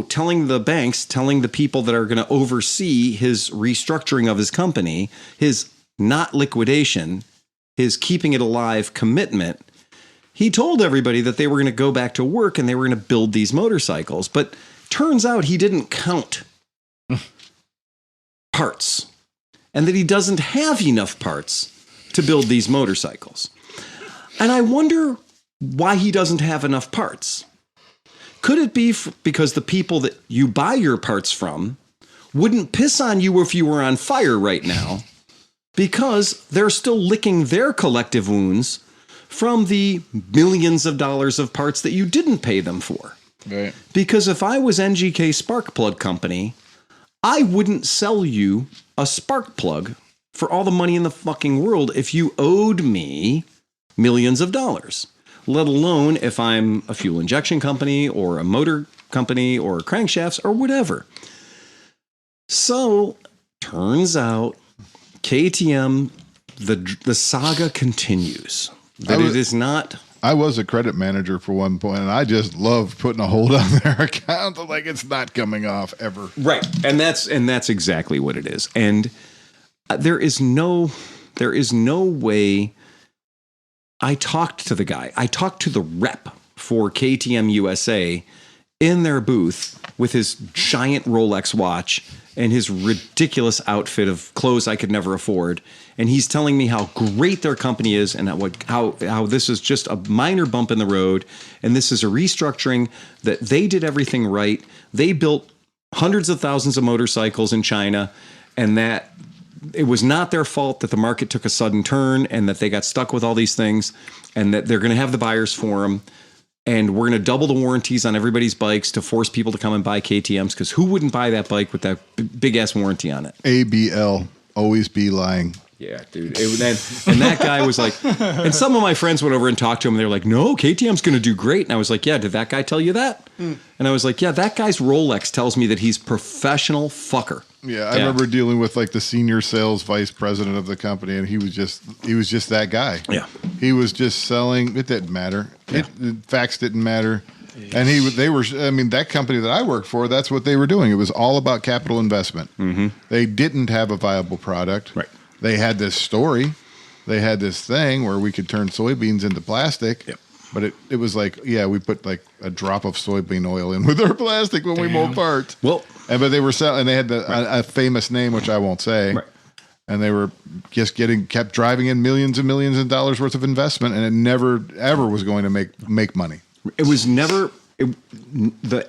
telling the banks, telling the people that are going to oversee his restructuring of his company, his not liquidation, his keeping it alive commitment, he told everybody that they were going to go back to work and they were going to build these motorcycles. But turns out he didn't count parts, and that he doesn't have enough parts to build these motorcycles. And I wonder why he doesn't have enough parts. Could it be because the people that you buy your parts from wouldn't piss on you if you were on fire right now, because they're still licking their collective wounds from the millions of dollars of parts that you didn't pay them for? Right. Because if I was NGK Spark Plug Company, I wouldn't sell you a spark plug for all the money in the fucking world if you owed me millions of dollars. Let alone if I'm a fuel injection company or a motor company or crankshafts or whatever. So, turns out KTM, the saga continues. That it is not... I was a credit manager for one point, and I just loved putting a hold on their account. Like, it's not coming off ever. Right. And that's exactly what it is. And there is no there is no way. I talked to the guy. I talked to the rep for KTM USA in their booth with his giant Rolex watch and his ridiculous outfit of clothes I could never afford. And he's telling me how great their company is and how this is just a minor bump in the road. And this is a restructuring, that they did everything right. They built hundreds of thousands of motorcycles in China, and that it was not their fault that the market took a sudden turn and that they got stuck with all these things, and that they're going to have the buyers for them. And we're going to double the warranties on everybody's bikes to force people to come and buy KTMs, because who wouldn't buy that bike with that big ass warranty on it? ABL, always be lying. Yeah, dude. And that guy was like, and some of my friends went over and talked to him, and they were like, no, KTM's going to do great. And I was like, yeah, did that guy tell you that? And I was like, yeah, that guy's Rolex tells me that he's professional fucker. Yeah, I remember dealing with like the senior sales vice president of the company, and he was just that guy. Yeah. He was just selling. It didn't matter. Yeah. Facts didn't matter. And that company that I worked for, that's what they were doing. It was all about capital investment. Mm-hmm. They didn't have a viable product. Right. They had this story. They had this thing where we could turn soybeans into plastic. Yep. But it was like, yeah, we put like a drop of soybean oil in with our plastic when we mold parts. Well, but they were selling, and they had a famous name, which I won't say. Right. And they were just kept driving in millions and millions of dollars worth of investment, and it never ever was going to make money. It was never the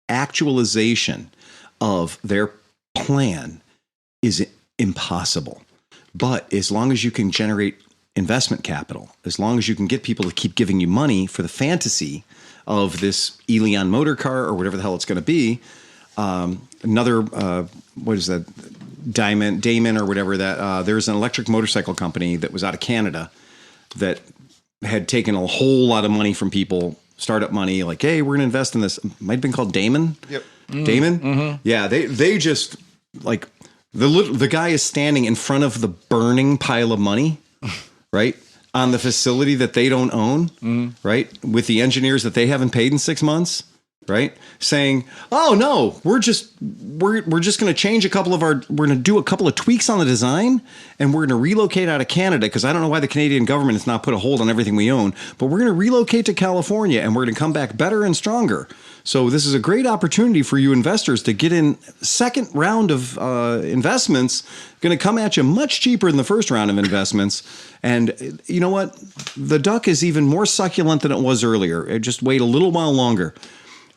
actualization of their plan is impossible. But as long as you can generate investment capital, as long as you can get people to keep giving you money for the fantasy of this Elion motor car or whatever the hell it's going to be, what is that, Damon or whatever that, there's an electric motorcycle company that was out of Canada that had taken a whole lot of money from people, startup money, like, hey, we're going to invest in this. It might have been called Damon. Yep. Damon? Mm-hmm. Yeah, they just, like, the guy is standing in front of the burning pile of money, right, on the facility that they don't own, right, with the engineers that they haven't paid in 6 months, right, saying, oh, no, we're just going to change we're going to do a couple of tweaks on the design, and we're going to relocate out of Canada, because I don't know why the Canadian government has not put a hold on everything we own, but we're going to relocate to California, and we're going to come back better and stronger. So this is a great opportunity for you investors to get in. Second round of investments going to come at you much cheaper than the first round of investments. And you know what? The duck is even more succulent than it was earlier. Just wait a little while longer.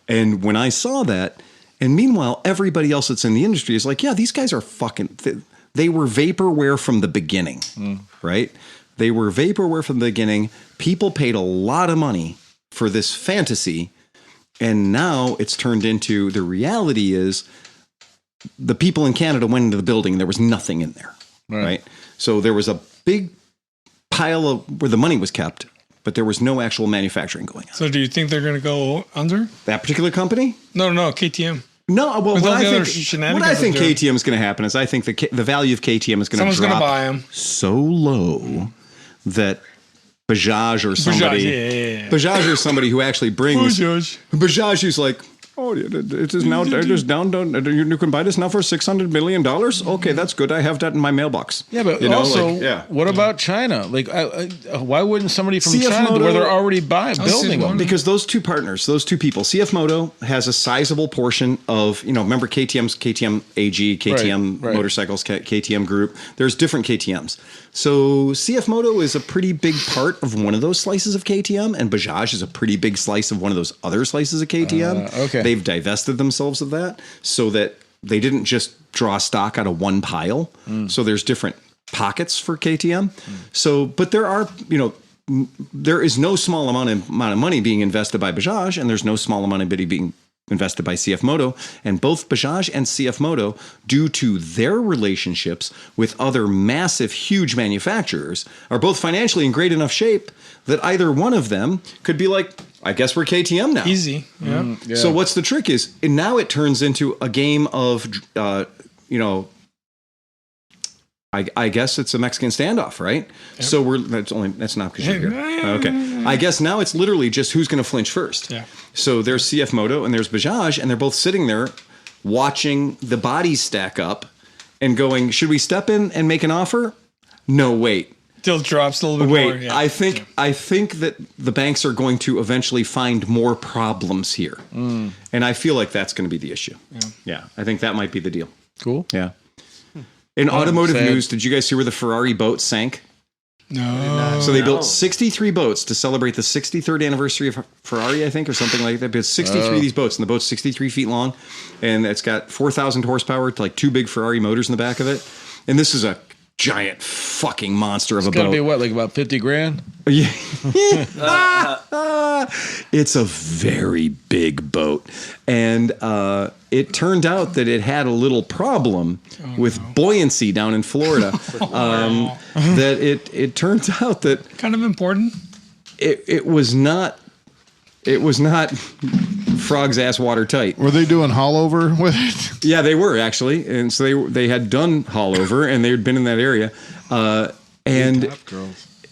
And when I saw that, and meanwhile, everybody else that's in the industry is like, yeah, these guys are fucking, they were vaporware from the beginning, right? They were vaporware from the beginning. People paid a lot of money for this fantasy. And now it's turned into, the reality is the people in Canada went into the building and there was nothing in there, right? So there was a big pile of where the money was kept, but there was no actual manufacturing going on. So do you think they're going to go under? That particular company? No, KTM. No, well, what I think KTM is going to happen is I think the value of KTM is going to drop going to buy them so low that Bajaj or somebody, Bajaj or somebody who actually brings Bajaj, who's like, oh, it is now just down. You can buy this now for $600 million. Okay, that's good. I have that in my mailbox. Yeah, but what about China? Like, why wouldn't somebody from China, where they're already building them? Because those two partners, those two people, CFMoto has a sizable portion of, remember KTM AG, KTM Motorcycles, KTM Group. There's different KTMs. So CFMoto is a pretty big part of one of those slices of KTM, and Bajaj is a pretty big slice of one of those other slices of KTM. Okay. They've divested themselves of that so that they didn't just draw stock out of one pile. So there's different pockets for KTM. So, but there are, there is no small amount of money being invested by Bajaj, and there's no small amount of money being invested by CFMoto, and both Bajaj and CFMoto, due to their relationships with other massive, huge manufacturers, are both financially in great enough shape that either one of them could be like, I guess we're KTM now. Easy. Yeah. So what's the trick is, and now it turns into a game of, I guess it's a Mexican standoff, right? Yep. So that's not because you're here. Okay. I guess now it's literally just who's going to flinch first. Yeah. So there's CFMoto and there's Bajaj, and they're both sitting there watching the bodies stack up and going, should we step in and make an offer? No, wait. Still drops a little bit more. Yeah. I think that the banks are going to eventually find more problems here. And I feel like that's going to be the issue. Yeah, I think that might be the deal. Cool. Yeah. In automotive news, did you guys see where the Ferrari boat sank? No. So they built 63 boats to celebrate the 63rd anniversary of Ferrari, I think, or something like that. But 63 of these boats, and the boat's 63 feet long, and it's got 4,000 horsepower to like 2 big Ferrari motors in the back of it. And this is a giant fucking monster of a boat. It's gotta be what, like about 50 grand? Yeah. It's a very big boat. And it turned out that it had a little problem with buoyancy down in Florida. That it turns out that Kind of important. it was not frog's ass watertight. Were they doing haul over with it? Yeah, they were actually, and so they had done haul over, and they had been in that area. And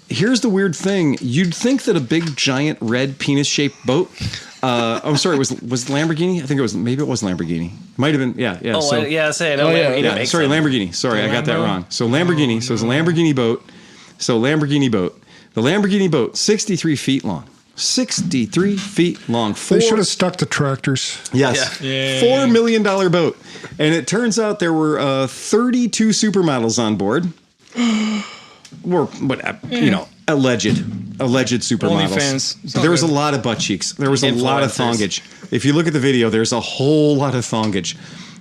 here's the weird thing: you'd think that a big, giant, red penis-shaped boat. I'm sorry, was Lamborghini? I think it was. Maybe it was Lamborghini. Might have been. Yeah. Oh, so, say I know. yeah. Sorry, Lamborghini. Sorry, I got that wrong. So Lamborghini. So it's a Lamborghini boat. So Lamborghini boat. The Lamborghini boat, 63 feet long. 63 feet long. They should have stuck to tractors. Yes. Yeah. $4 million boat. And it turns out there were 32 supermodels on board. Alleged supermodels. OnlyFans. There was a lot of butt cheeks. There was a lot of thongage. If you look at the video, there's a whole lot of thongage.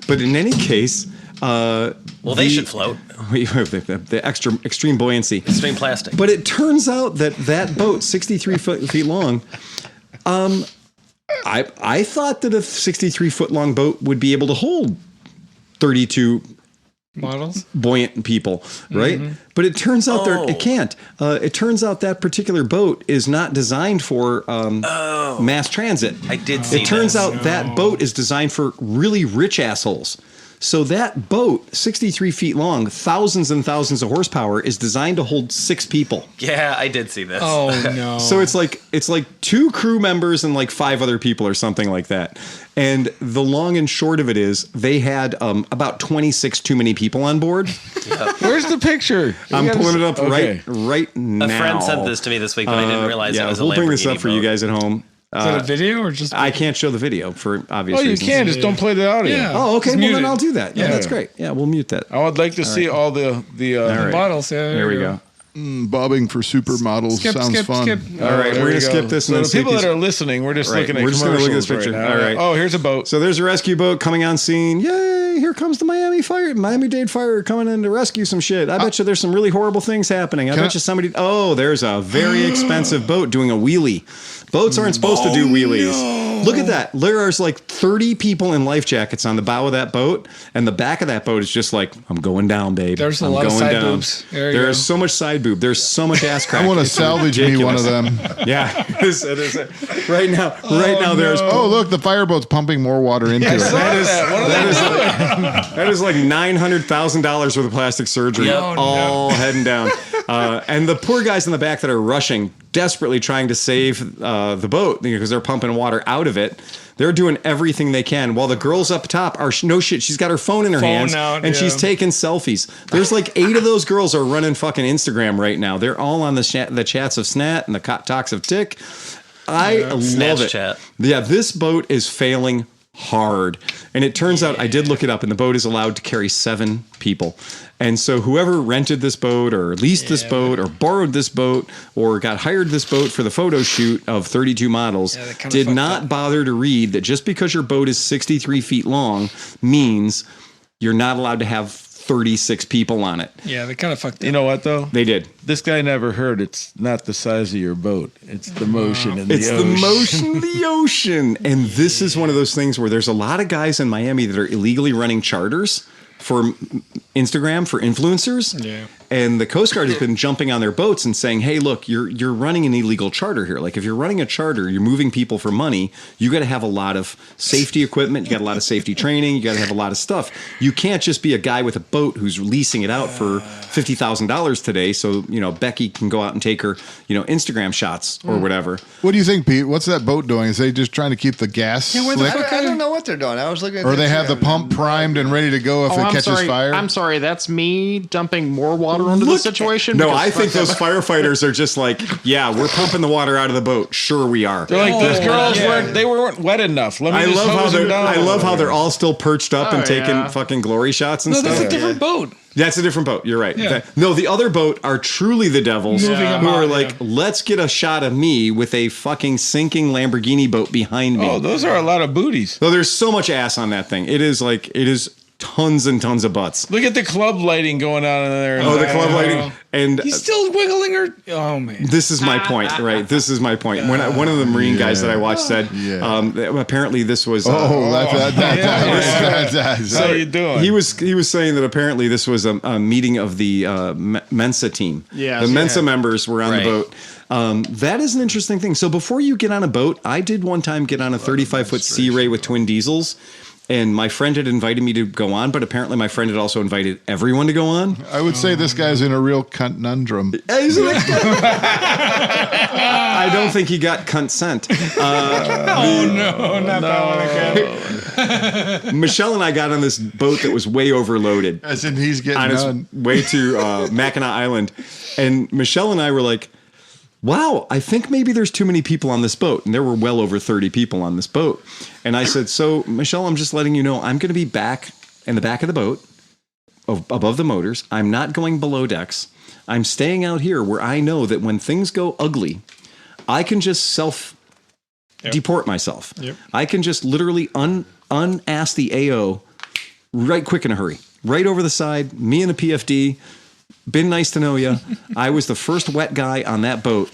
But in any case, they should float. The extreme buoyancy. Extreme plastic. But it turns out that boat, 63 feet long, I thought that a 63 foot long boat would be able to hold 32 models, buoyant people, right? But it turns out it can't. It turns out that particular boat is not designed for mass transit. I did see It turns out that boat is designed for really rich assholes. So that boat, 63 feet long, thousands and thousands of horsepower, is designed to hold 6 people. Yeah, I did see this. Oh no! So it's like 2 crew members and like 5 other people or something like that. And the long and short of it is they had about 26 too many people on board. Where's the picture? I'm pulling it up right now. A friend sent this to me this week, but I didn't realize it was a Lamborghini. We'll bring this up for boat. you guys at home. Is that a video or just? I can't show the video for obvious reasons. You can. Just don't play the audio. Yeah. Oh, okay. Just Well, mute then it. I'll do that. Yeah, that's great. Yeah, we'll mute that. I would like to see all the right. Bottles. Yeah. There we go. Bobbing for supermodels sounds fun. All right, we're going to skip this. So and the then people that are listening, we're just looking at We're just gonna commercials look at this picture. right now. All right. Oh, here's a boat. So there's a rescue boat coming on scene. Yay! Here comes the Miami-Dade Fire coming in to rescue some shit. I bet you there's some really horrible things happening. I bet you somebody. Oh, there's a very expensive boat doing a wheelie. Boats aren't supposed to do wheelies. No. Look at that. There's like 30 people in life jackets on the bow of that boat, and the back of that boat is just like, I'm going down, babe. There's a I'm lot of going side down. boobs. There's so much side boob. There's so much ass crack. I want to salvage me one of them. Yeah. Right now, there's. Oh, look, the fireboat's pumping more water into it. That is like $900,000 worth of plastic surgery, all heading down. And the poor guys in the back that are rushing, desperately trying to save the boat because they're pumping water out of it. They're doing everything they can while the girls up top are no shit. She's got her phone in her hands and she's taking selfies. There's like 8 of those girls are running fucking Instagram right now. They're all on the chats of Snat and the talks of Tick. I love it. Chat. Yeah, this boat is failing hard. And it turns out, I did look it up, and the boat is allowed to carry 7 people. And so whoever rented this boat or leased this boat or borrowed this boat or got hired this boat for the photo shoot of 32 models did not bother to read that just because your boat is 63 feet long means you're not allowed to have 36 people on it. Yeah, they kind of fucked up. You know what, though? They did. This guy never heard it's not the size of your boat. It's the motion in the ocean. It's the motion of the ocean. And this is one of those things where there's a lot of guys in Miami that are illegally running charters for Instagram, for influencers. Yeah. And the Coast Guard has been jumping on their boats and saying, hey, look, you're running an illegal charter here. Like if you're running a charter, you're moving people for money, you got to have a lot of safety equipment. You got a lot of safety training. You got to have a lot of stuff. You can't just be a guy with a boat who's leasing it out for $50,000 today. So, Becky can go out and take her, Instagram shots or whatever. What do you think, Pete? What's that boat doing? Is they just trying to keep the gas slick? I don't know what they're doing. I was looking at or they have the pump primed and ready to go if it catches fire? I'm sorry. That's me dumping more water onto the situation. No, I think those firefighters are just like, yeah, we're pumping the water out of the boat. Sure, we are. They're like, these girls weren't wet enough. I love how they're all still perched up and taking fucking glory shots and stuff. That's a different boat. That's a different boat. You're right. Yeah. No, the other boat are truly the devils who are like, let's get a shot of me with a fucking sinking Lamborghini boat behind me. Oh, those are a lot of booties. So there's so much ass on that thing. It is tons and tons of butts. Look at the club lighting going on in there. Oh, the club lighting. And He's still wiggling her. Oh, man. this is my point, right? This is my point. When one of the Marine guys that I watched said, apparently this was. That's How you doing? He was saying that apparently this was a meeting of the Mensa team. Yeah, the Mensa members were on Right. the boat. That is an interesting thing. So before you get on a boat, I did one time get on a 35-foot Sea Ray with twin diesels. And my friend had invited me to go on, but apparently my friend had also invited everyone to go on. I would say this guy's in a real conundrum. I don't think he got consent. Not that one again. Michelle and I got on this boat that was way overloaded. As in he's getting On its done. way to Mackinac Island. And Michelle and I were like, wow, I think maybe there's too many people on this boat. And there were well over 30 people on this boat. And I said, so, Michelle, I'm just letting you know, I'm going to be back in the back of the boat, above the motors. I'm not going below decks. I'm staying out here where I know that when things go ugly, I can just self-deport myself. Yep. I can just literally unass the AO right quick in a hurry. Right over the side, me and the PFD. Been nice to know you. I was the first wet guy on that boat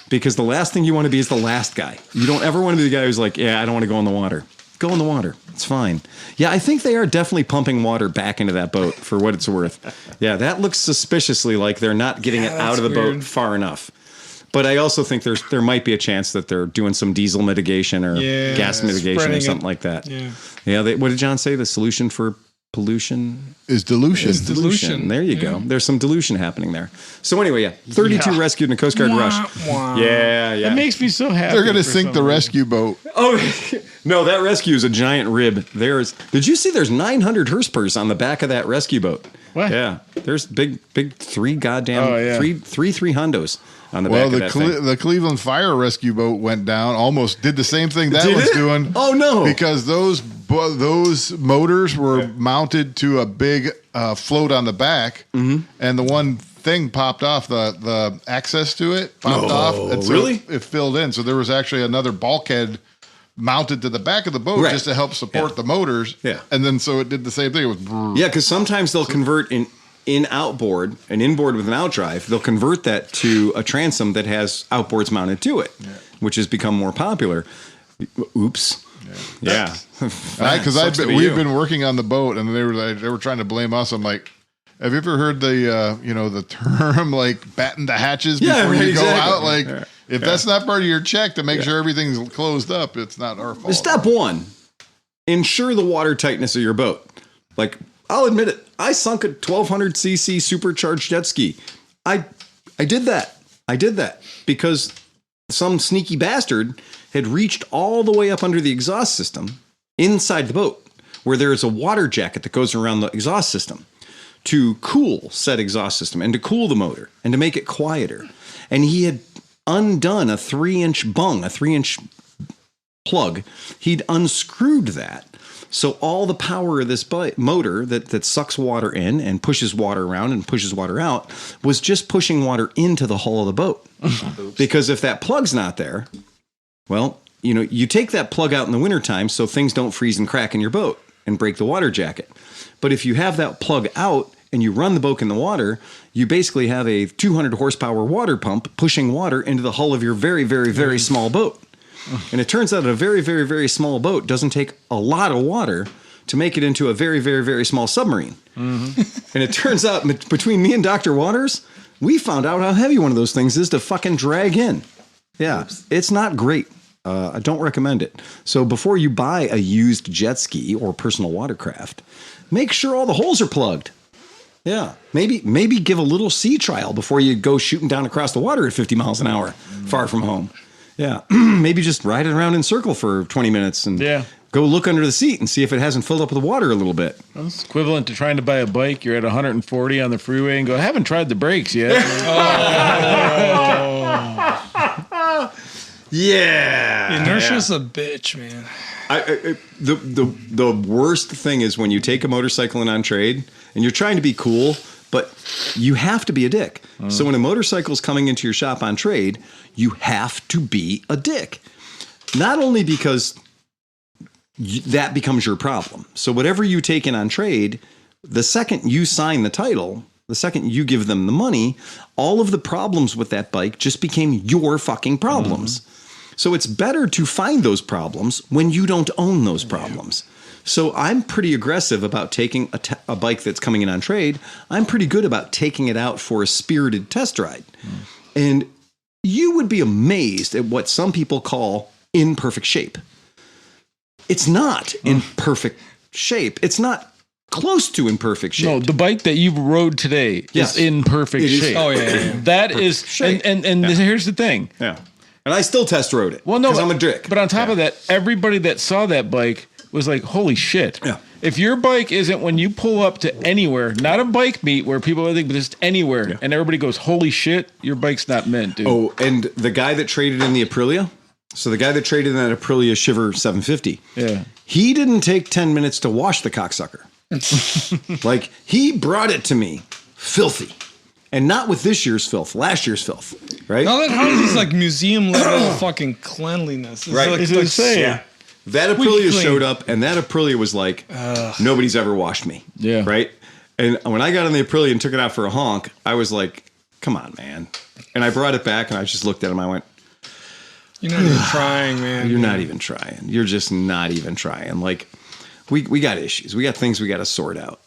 because the last thing you want to be is the last guy. You don't ever want to be the guy who's like, yeah, I don't want to go in the water. Go in the water. It's fine. Yeah, I think they are definitely pumping water back into that boat for what it's worth. Yeah, that looks suspiciously like they're not getting it out of the boat far enough. But I also think there might be a chance that they're doing some diesel mitigation or gas mitigation or something like that. Yeah. What did John say? The solution for pollution is dilution. There you go. There's some dilution happening there. So anyway, 32 rescued in a Coast Guard rush. Yeah. It makes me so happy. They're going to sink the rescue boat. Oh, no, that rescue is a giant rib. Did you see there's 900 Hurspers on the back of that rescue boat? What? Yeah. There's big three Hondos on the back of that thing. The Cleveland Fire Rescue boat went down, almost did the same thing that was doing. Oh, no. Because those motors were mounted to a big float on the back, and the one thing popped off, the access to it popped off. And so really? It filled in. So there was actually another bulkhead mounted to the back of the boat just to help support the motors. Yeah. And then so it did the same thing. It was because sometimes they'll convert an inboard with an outdrive. They'll convert that to a transom that has outboards mounted to it, which has become more popular. Oops. Yeah. Because we've been working on the boat, and they were trying to blame us. I'm like, have you ever heard the term like batten the hatches before you go out? Like, if that's not part of your check to make sure everything's closed up, it's not our fault. Step one: ensure the water tightness of your boat. Like, I'll admit it, I sunk a 1200cc supercharged jet ski. I did that. Because some sneaky bastard had reached all the way up under the exhaust system inside the boat, where there is a water jacket that goes around the exhaust system to cool said exhaust system and to cool the motor and to make it quieter. And he had undone a 3-inch bung, a 3-inch plug. He'd unscrewed that. So all the power of this motor that sucks water in and pushes water around and pushes water out was just pushing water into the hull of the boat. Because if that plug's not there, well, you take that plug out in the wintertime so things don't freeze and crack in your boat and break the water jacket. But if you have that plug out and you run the boat in the water, you basically have a 200 horsepower water pump pushing water into the hull of your very, very, very small boat. And it turns out a very, very, very small boat doesn't take a lot of water to make it into a very, very, very small submarine. Mm-hmm. And it turns out between me and Dr. Waters, we found out how heavy one of those things is to fucking drag in. Yeah, it's not great. I don't recommend it. So before you buy a used jet ski or personal watercraft, make sure all the holes are plugged. Yeah, maybe give a little sea trial before you go shooting down across the water at 50 miles an hour, far from home. Yeah, maybe just ride it around in circle for 20 minutes and go look under the seat and see if it hasn't filled up with water a little bit. Well, it's equivalent to trying to buy a bike. You're at 140 on the freeway and go, I haven't tried the brakes yet. Yeah, Inertia's a bitch, man. The worst thing is when you take a motorcycle in on trade and you're trying to be cool, but you have to be a dick. So when a motorcycle's coming into your shop on trade, you have to be a dick. Not only because that becomes your problem. So whatever you take in on trade, the second you sign the title, the second you give them the money, all of the problems with that bike just became your fucking problems. So it's better to find those problems when you don't own those problems. So I'm pretty aggressive about taking a bike that's coming in on trade. I'm pretty good about taking it out for a spirited test ride. And you would be amazed at what some people call in perfect shape. It's not in perfect shape. It's not close to in perfect shape. No, the bike that you rode today is in perfect shape. Oh, yeah. That is, and here's the thing. Yeah. And I still test rode it. Well, no, because I'm a dick. But on top of that, everybody that saw that bike was like, holy shit. Yeah. If your bike isn't, when you pull up to anywhere, not a bike meet where people are thinking, but just anywhere, and everybody goes, holy shit, your bike's not meant, dude. Oh, and the guy that traded in the Aprilia, so the guy that traded in that Aprilia Shiver 750, he didn't take 10 minutes to wash the cocksucker. Like, he brought it to me filthy. And not with this year's filth, last year's filth, right? How is this like museum level fucking cleanliness? It's right. Like, It's insane. Yeah. That Aprilia showed up, and that Aprilia was like, nobody's ever washed me. Yeah. Right? And when I got on the Aprilia and took it out for a honk, I was like, come on, man. And I brought it back, and I just looked at him. I went, you're not even trying, man. You're not even trying. You're just not even trying. Like, we got issues. We got things we got to sort out.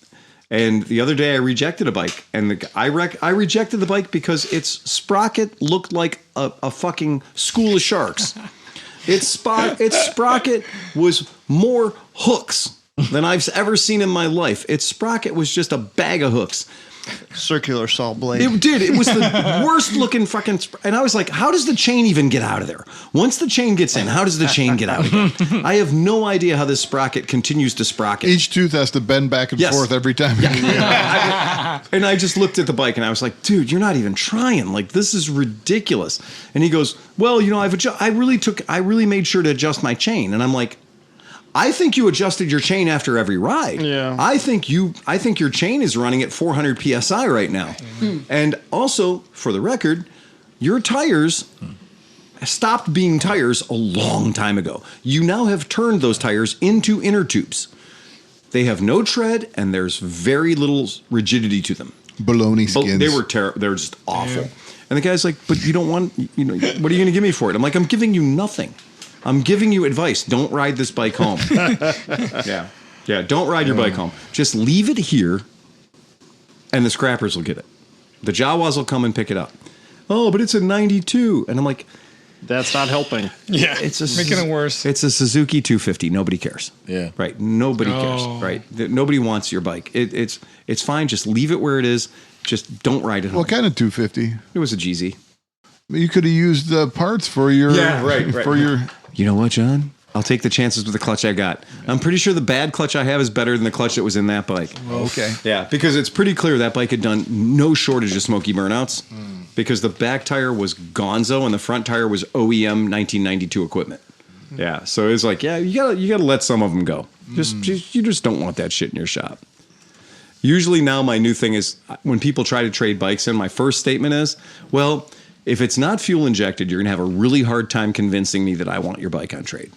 And the other day I rejected a bike, and I rejected the bike because its sprocket looked like a fucking school of sharks. Its sprocket was more hooks than I've ever seen in my life. Its sprocket was just a bag of hooks. Circular saw blade. It did. It was the worst looking fucking. And I was like, how does the chain even get out of there? Once the chain gets in, how does the chain get out again? I have no idea how this sprocket continues to sprocket. Each tooth has to bend back and forth every time. And I just looked at the bike and I was like, dude, you're not even trying. Like, this is ridiculous. And he goes, well, you know, I really made sure to adjust my chain. And I'm like, I think you adjusted your chain after every ride. Yeah. I think your chain is running at 400 PSI right now. And also, for the record, your tires stopped being tires a long time ago. You now have turned those tires into inner tubes. They have no tread and there's very little rigidity to them. Baloney skins. They were terrible. They were just awful. Yeah. And the guy's like, but you don't want, you know, what are you going to give me for it? I'm like, I'm giving you nothing. I'm giving you advice. Don't ride this bike home. Yeah. Don't ride your bike home. Just leave it here, and the scrappers will get it. The Jawas will come and pick it up. Oh, but it's a 92. And I'm like, that's not helping. Yeah, it's making it worse. It's a Suzuki 250. Nobody cares. Yeah. Right. Nobody cares. Right. Nobody wants your bike. It's fine. Just leave it where it is. Just don't ride it home. What kind of 250? It was a GZ. You could have used the parts for your for your. You know what, John? I'll take the chances with the clutch I got. I'm pretty sure the bad clutch I have is better than the clutch that was in that bike. Okay. Yeah, because it's pretty clear that bike had done no shortage of smoky burnouts because the back tire was Gonzo and the front tire was OEM 1992 equipment. Yeah, so it's like, yeah, you gotta let some of them go. You just don't want that shit in your shop. Usually now my new thing is when people try to trade bikes in, my first statement is, well, if it's not fuel injected, you're going to have a really hard time convincing me that I want your bike on trade.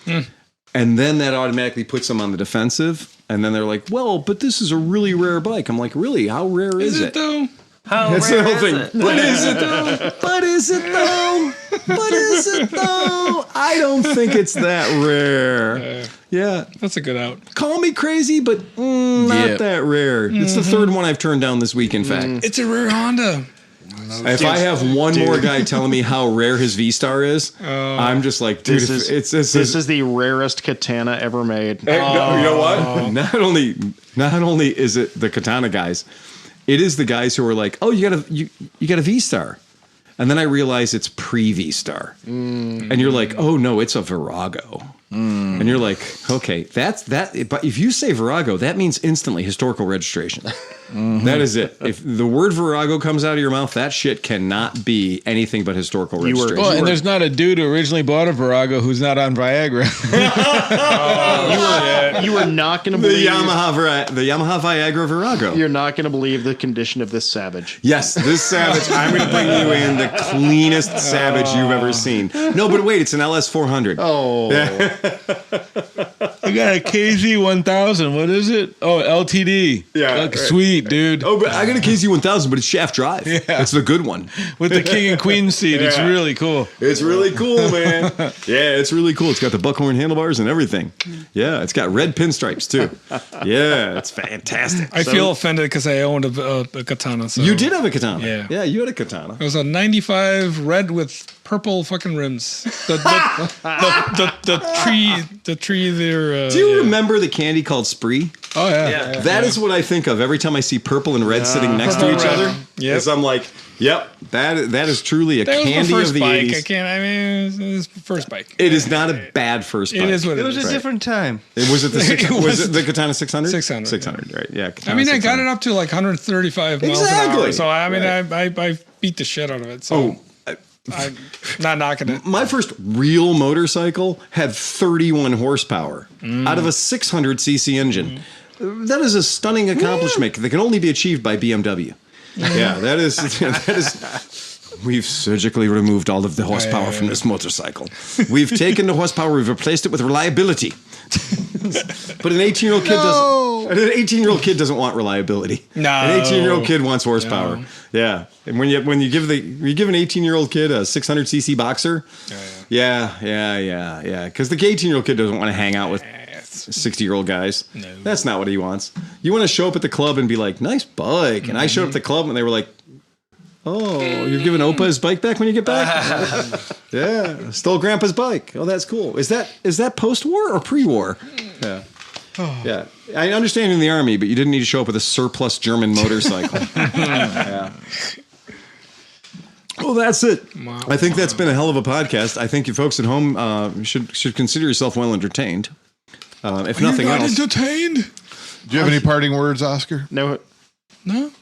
And then that automatically puts them on the defensive. And then they're like, well, but this is a really rare bike. I'm like, really? How rare is it? Though? That's the whole thing. What is it though? What is it though? What is it though? I don't think it's that rare. Yeah. That's a good out. Call me crazy, but not that rare. It's the third one I've turned down this week, in fact. It's a rare Honda. If I have one more guy telling me how rare his V-Star is, I'm just like, dude, This is the rarest katana ever made. You know what? Not only is it the katana guys, it is the guys who are like, oh, you got a V-Star. And then I realize it's pre-V-Star. And you're like, oh, no, it's a Virago. And you're like, okay, that's that. But if you say Virago, that means instantly historical registration. That is it. If the word Virago comes out of your mouth, that shit cannot be anything but historical registration. Well, and there's not a dude who originally bought a Virago who's not on Viagra. You are not going to believe the Yamaha Viagra Virago. You're not going to believe the condition of this Savage. Yes, this Savage. I'm going to bring you in the cleanest Savage you've ever seen. No, but wait, it's an LS400. Oh. Yeah. I got a KZ1000. What is it? Oh, LTD. Yeah, Look, sweet, dude. Oh, but I got a KZ1000, but it's shaft drive. Yeah. It's the good one. With the king and queen seat. It's really cool. It's really cool, man. Yeah, it's really cool. It's got the buckhorn handlebars and everything. Yeah, it's got red pinstripes, too. Yeah, it's fantastic. I feel offended because I owned a katana. So. You did have a katana. Yeah. Yeah, you had a katana. It was a 95 red with purple fucking rims. The tree there. Do you remember the candy called Spree? Oh, yeah. That is what I think of every time I see purple and red sitting next to each other. Yep. I'm like, yep, that is truly a candy of the bike. 80s. It was the first bike. It is not a bad first bike. It is what it It was is. a different time. Was it the Katana 600? 600, 600, right? Yeah. I mean, I got it up to like 135 miles an Exactly. hour. So I mean, Right. I beat the shit out of it. So I'm not knocking it. My first real motorcycle had 31 horsepower out of a 600cc engine. That is a stunning accomplishment that can only be achieved by BMW. Yeah, that is. We've surgically removed all of the horsepower from this motorcycle. We've taken the horsepower, we've replaced it with reliability. But an 18-year-old kid doesn't. An 18-year-old kid doesn't want reliability. No. An 18-year-old kid wants horsepower. No. Yeah, and when you give an 18-year-old kid a 600cc boxer, yeah, because the 18-year-old kid doesn't want to hang out with 60-year-old guys. No. That's not what he wants. You want to show up at the club and be like, nice bike. And I showed up at the club and they were like, oh, you're giving Opa his bike back when you get back? Yeah, stole Grandpa's bike. Oh, that's cool. Is that post-war or pre-war? Yeah. Yeah. I understand you're in the Army, but you didn't need to show up with a surplus German motorcycle. Yeah. Well, that's it. I think that's been a hell of a podcast. I think you folks at home should consider yourself well entertained. If nothing else. Entertained? Do you have any parting words, Oscar? No,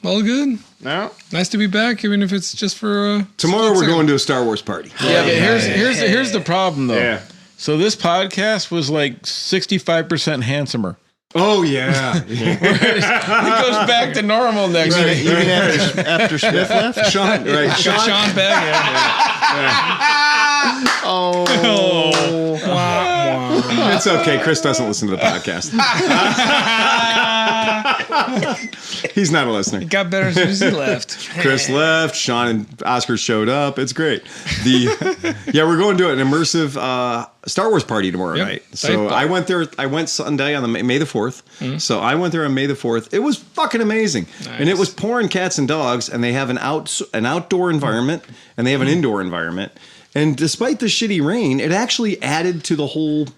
All good. no. Nice to be back, even if it's just for Tomorrow we're going to a Star Wars party. Yeah, but here's the problem, though. Yeah. So this podcast was like 65% handsomer. Oh, yeah. It goes back to normal next week. Even after Smith left? Sean, right. Sean back. It's okay. Chris doesn't listen to the podcast. He's not a listener. It got better as soon as he left. Chris left. Sean and Oscar showed up. It's great. We're going to an immersive Star Wars party tomorrow night. So I went there. I went Sunday on the May the 4th. Mm-hmm. So I went there on May the 4th. It was fucking amazing. Nice. And it was pouring cats and dogs. And they have an outdoor environment and they have an indoor environment. And despite the shitty rain, it actually added to the whole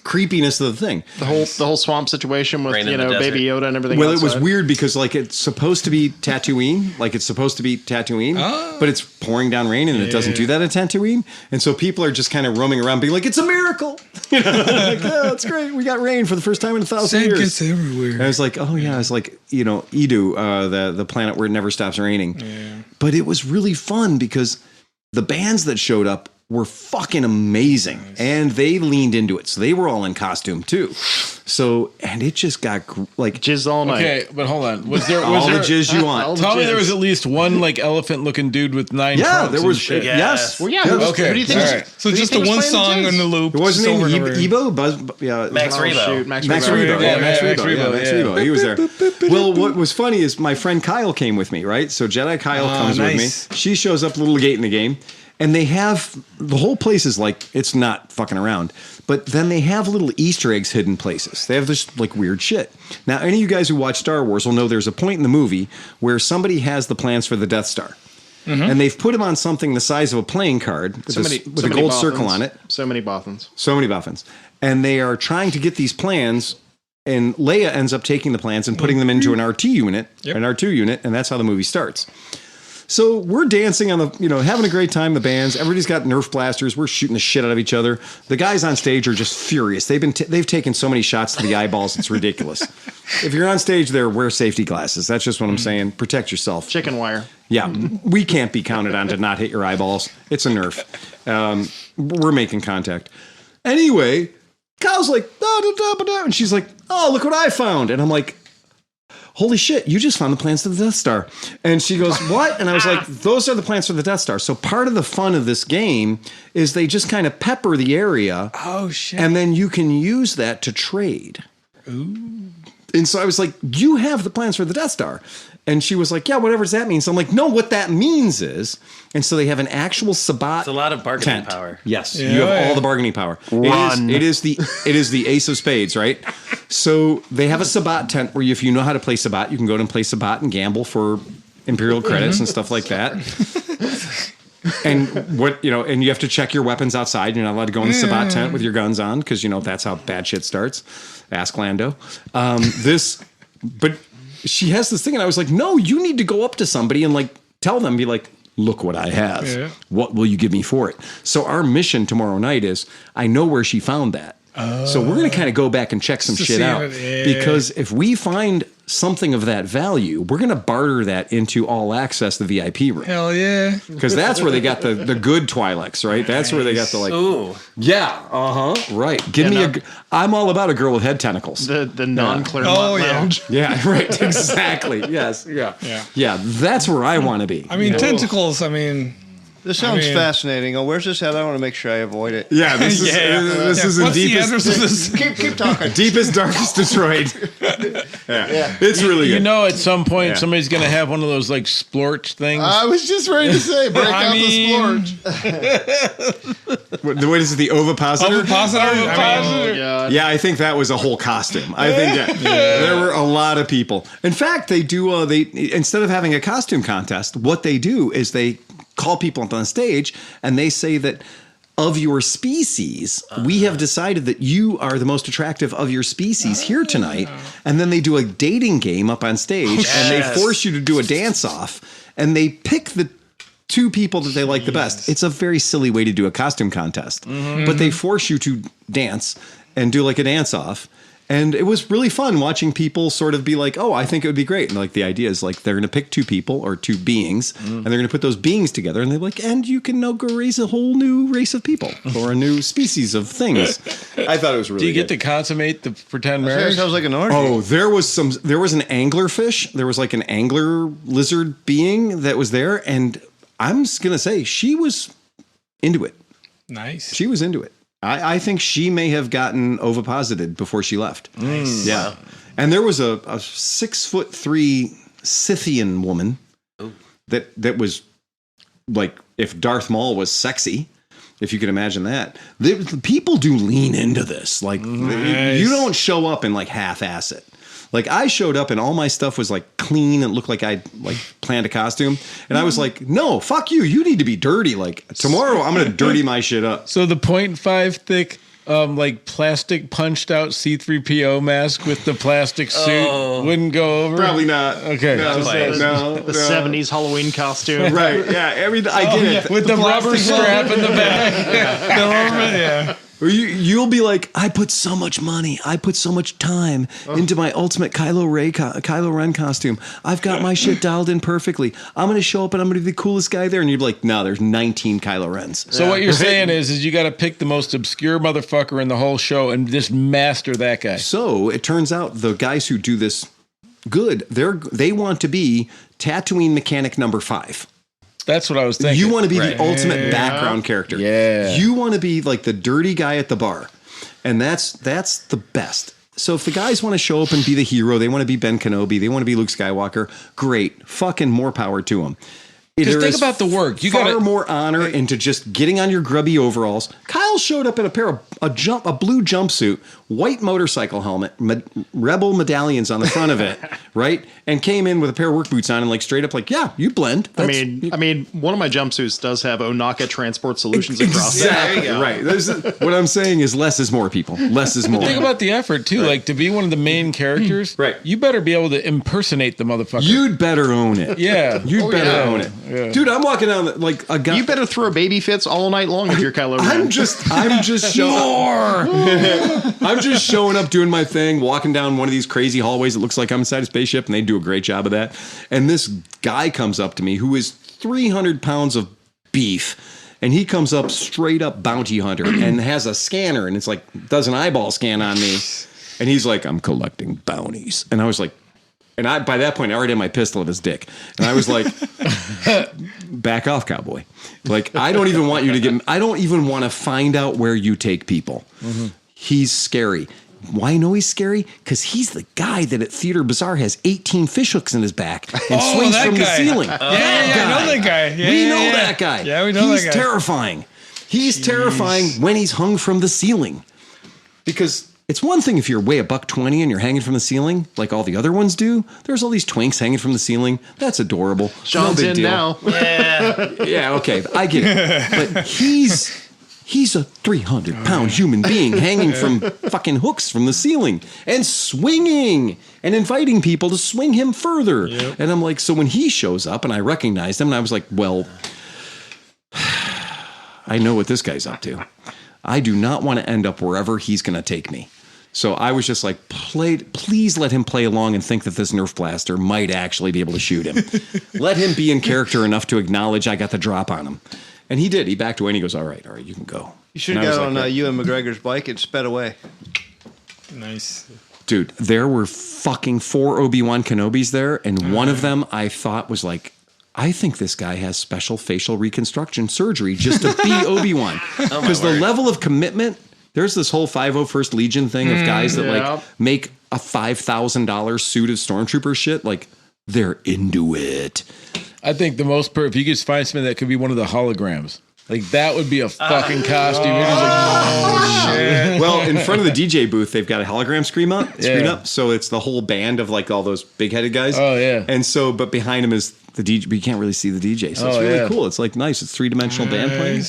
creepiness of the thing. The whole swamp situation with Rain in the desert. Baby Yoda and everything. Well, outside. it was weird because it's supposed to be Tatooine, but it's pouring down rain and it doesn't do that at Tatooine, and so people are just kind of roaming around being like, "It's a miracle!" Like, "Oh, it's great, we got rain for the first time in 1,000 Sand years." gets everywhere. And I was like, "Oh yeah," it's like Edu, the planet where it never stops raining. Yeah. But it was really fun because the bands that showed up were fucking amazing. Nice. And they leaned into it. So they were all in costume too. So, and it just got like jizz all night. Okay, but hold on. Was there all the jizz you want? Tell me there was at least one like elephant looking dude with 9 trunks there was. shit. Yes. Well, yeah. Okay. Who do you think? All right. So just the one song on the loop. It wasn't over and named over. Ebo? Max Rebo. Shoot, Max Max Rebo. Rebo. Yeah, Max Max Rebo. Rebo, Max yeah. Rebo. He was there. Well, what was funny is my friend Kyle came with me, right? So Jedi Kyle comes nice. with me. She shows up a little late in the game. And they have, the whole place is like, it's not fucking around. But then they have little Easter eggs hidden places. They have this like weird shit. Now, any of you guys who watch Star Wars will know there's a point in the movie where somebody has the plans for the Death Star. Mm-hmm. And they've put them on something the size of a playing card with a gold circle on it. So many boffins. So many boffins. And they are trying to get these plans, and Leia ends up taking the plans and putting them into an RT unit, an R2 unit, and that's how the movie starts. So we're dancing on the, having a great time, the bands. Everybody's got Nerf blasters. We're shooting the shit out of each other. The guys on stage are just furious. They've taken so many shots to the eyeballs, it's ridiculous. If you're on stage there, wear safety glasses. That's just what I'm saying. Protect yourself. Chicken wire. Yeah, we can't be counted on to not hit your eyeballs. It's a Nerf. We're making contact. Anyway, Kyle's like, and she's like, oh, look what I found. And I'm like, holy shit, you just found the plans to the Death Star. And she goes, what? And I was like, those are the plans for the Death Star. So part of the fun of this game is they just kind of pepper the area. Oh, shit. And then you can use that to trade. Ooh. And so I was like, you have the plans for the Death Star. And she was like, yeah, whatever does that mean? So I'm like, no, what that means is, and so they have an actual Sabat. It's a lot of bargaining power. Yes, you have all the bargaining power. It is the Ace of Spades, right? So they have a Sabat tent where if you know how to play Sabat, you can go and play Sabat and gamble for Imperial credits and stuff like that. And and you have to check your weapons outside. You're not allowed to go in the Sabat tent with your guns on because that's how bad shit starts. Ask Lando. But she has this thing, and I was like, no, you need to go up to somebody and like tell them, be like, look what I have. Yeah. What will you give me for it? So our mission tomorrow night is, I know where she found that. So we're going to kind of go back and check some shit out. Because if we find something of that value, we're going to barter that into all access, the VIP room. Hell yeah. Because that's where they got the good Twi'leks, right? That's where they got the like. Ooh. Yeah. Right. Give me I'm all about a girl with head tentacles. The non-Claremont lounge. Yeah, right. Exactly. Yes. Yeah. Yeah. That's where I want to be. I mean, tentacles, This sounds fascinating. Oh, where's this at? I want to make sure I avoid it. Yeah, this is in deepest. Keep talking. Deepest, darkest Detroit. Yeah, it's really good. At some point somebody's going to have one of those like splorch things. I was just ready to say, break out the splorch. What is it? The ovipositor? Ovipositor. Yeah, I think that was a whole costume. I think there were a lot of people. In fact, they do. They instead of having a costume contest, what they do is they call people up on stage and they say that of your species, we have decided that you are the most attractive of your species here tonight. And then they do a dating game up on stage and they force you to do a dance off and they pick the two people that they like the best. It's a very silly way to do a costume contest, but they force you to dance and do like a dance off. And it was really fun watching people sort of be like, oh, I think it would be great. And like the idea is like they're going to pick two people or two beings and they're going to put those beings together. And they're like, and you can now go raise a whole new race of people or a new species of things. I thought it was really Do you get to consummate the pretend marriage? Sounds like an orgy. Oh, there was an anglerfish. There was like an angler lizard being that was there. And I'm just going to say she was into it. Nice. She was into it. I think she may have gotten oviposited before she left. Nice. Yeah. Wow. And there was a 6'3" Scythian woman that was like if Darth Maul was sexy, if you can imagine that. The people do lean into this. Like you don't show up and like half-ass it. Like I showed up and all my stuff was like clean and looked like I like planned a costume. And I was like, no, fuck you. You need to be dirty. Like tomorrow I'm going to dirty my shit up. So the 0.5 thick, like plastic punched out C-3PO mask with the plastic suit wouldn't go over? Probably not. Okay. No, the 70s Halloween costume. Right. Yeah. I get it. With the rubber strap in the back. You'll be like, I put so much money, I put so much time into my ultimate Kylo Ren costume. I've got my shit dialed in perfectly. I'm going to show up and I'm going to be the coolest guy there. And you'd be like, no, there's 19 Kylo Rens. So what you're saying is you got to pick the most obscure motherfucker in the whole show and just master that guy. So it turns out the guys who do this good, they want to be Tatooine mechanic number 5. That's what I was thinking. You want to be the ultimate background character. Yeah. You want to be like the dirty guy at the bar. And that's the best. So if the guys want to show up and be the hero, they want to be Ben Kenobi, they want to be Luke Skywalker, great. Fucking more power to them. Because think about the work. You got more honor into just getting on your grubby overalls. Kyle showed up in a pair of a blue jumpsuit, white motorcycle helmet, rebel medallions on the front of it, right? And came in with a pair of work boots on and like straight up like, yeah, you blend. I mean, one of my jumpsuits does have Onaka Transport Solutions across it. Exactly right. What I'm saying is less is more, people. Less is more. Think about the effort too. Right. Like to be one of the main characters, right? You better be able to impersonate the motherfucker. You'd better own it. Yeah, you'd better own it. Yeah. Dude, I'm walking down like a guy. You better throw baby fits all night long if you're Kylo Ren. I'm just showing up doing my thing, walking down one of these crazy hallways. It looks like I'm inside a spaceship, and they do a great job of that. And this guy comes up to me who is 300 pounds of beef, and he comes up straight up bounty hunter and has a scanner, and it's like does an eyeball scan on me, and he's like, I'm collecting bounties, and I was like. And by that point, I already had my pistol at his dick. And I was like, back off, cowboy. Like, I don't even want to find out where you take people. Mm-hmm. He's scary. Why I know he's scary? Because he's the guy that at Theater Bazaar has 18 fish hooks in his back and swings from the ceiling. I know that guy. We know that guy. Yeah, we know that guy. He's terrifying. He's terrifying when he's hung from the ceiling. Because... it's one thing if you're $120 and you're hanging from the ceiling like all the other ones do. There's all these twinks hanging from the ceiling. That's adorable. Sean's no big in deal. now. Yeah, okay. I get it. But he's a 300-pound human being hanging from fucking hooks from the ceiling and swinging and inviting people to swing him further. Yep. And I'm like, so when he shows up and I recognized him and I was like, well, I know what this guy's up to. I do not want to end up wherever he's going to take me. So I was just like, please let him play along and think that this Nerf blaster might actually be able to shoot him. Let him be in character enough to acknowledge I got the drop on him. And he did. He backed away and he goes, all right, you can go. You should have got on Ewan McGregor's bike and sped away. Nice. Dude, there were fucking 4 Obi-Wan Kenobis there. And one of them I thought was like, I think this guy has special facial reconstruction surgery just to be Obi-Wan. Because the level of commitment, there's this whole 501st Legion thing of guys that like make a $5,000 suit of stormtrooper shit. Like they're into it. I think the most if you could find something that could be one of the holograms. Like that would be a fucking costume. You're just like, shit. Well, in front of the DJ booth, they've got a hologram screen up. So it's the whole band of like all those big-headed guys. Oh yeah. And so, but behind him is the DJ, but you can't really see the DJ. So it's really cool. It's like nice. It's 3-dimensional band playing.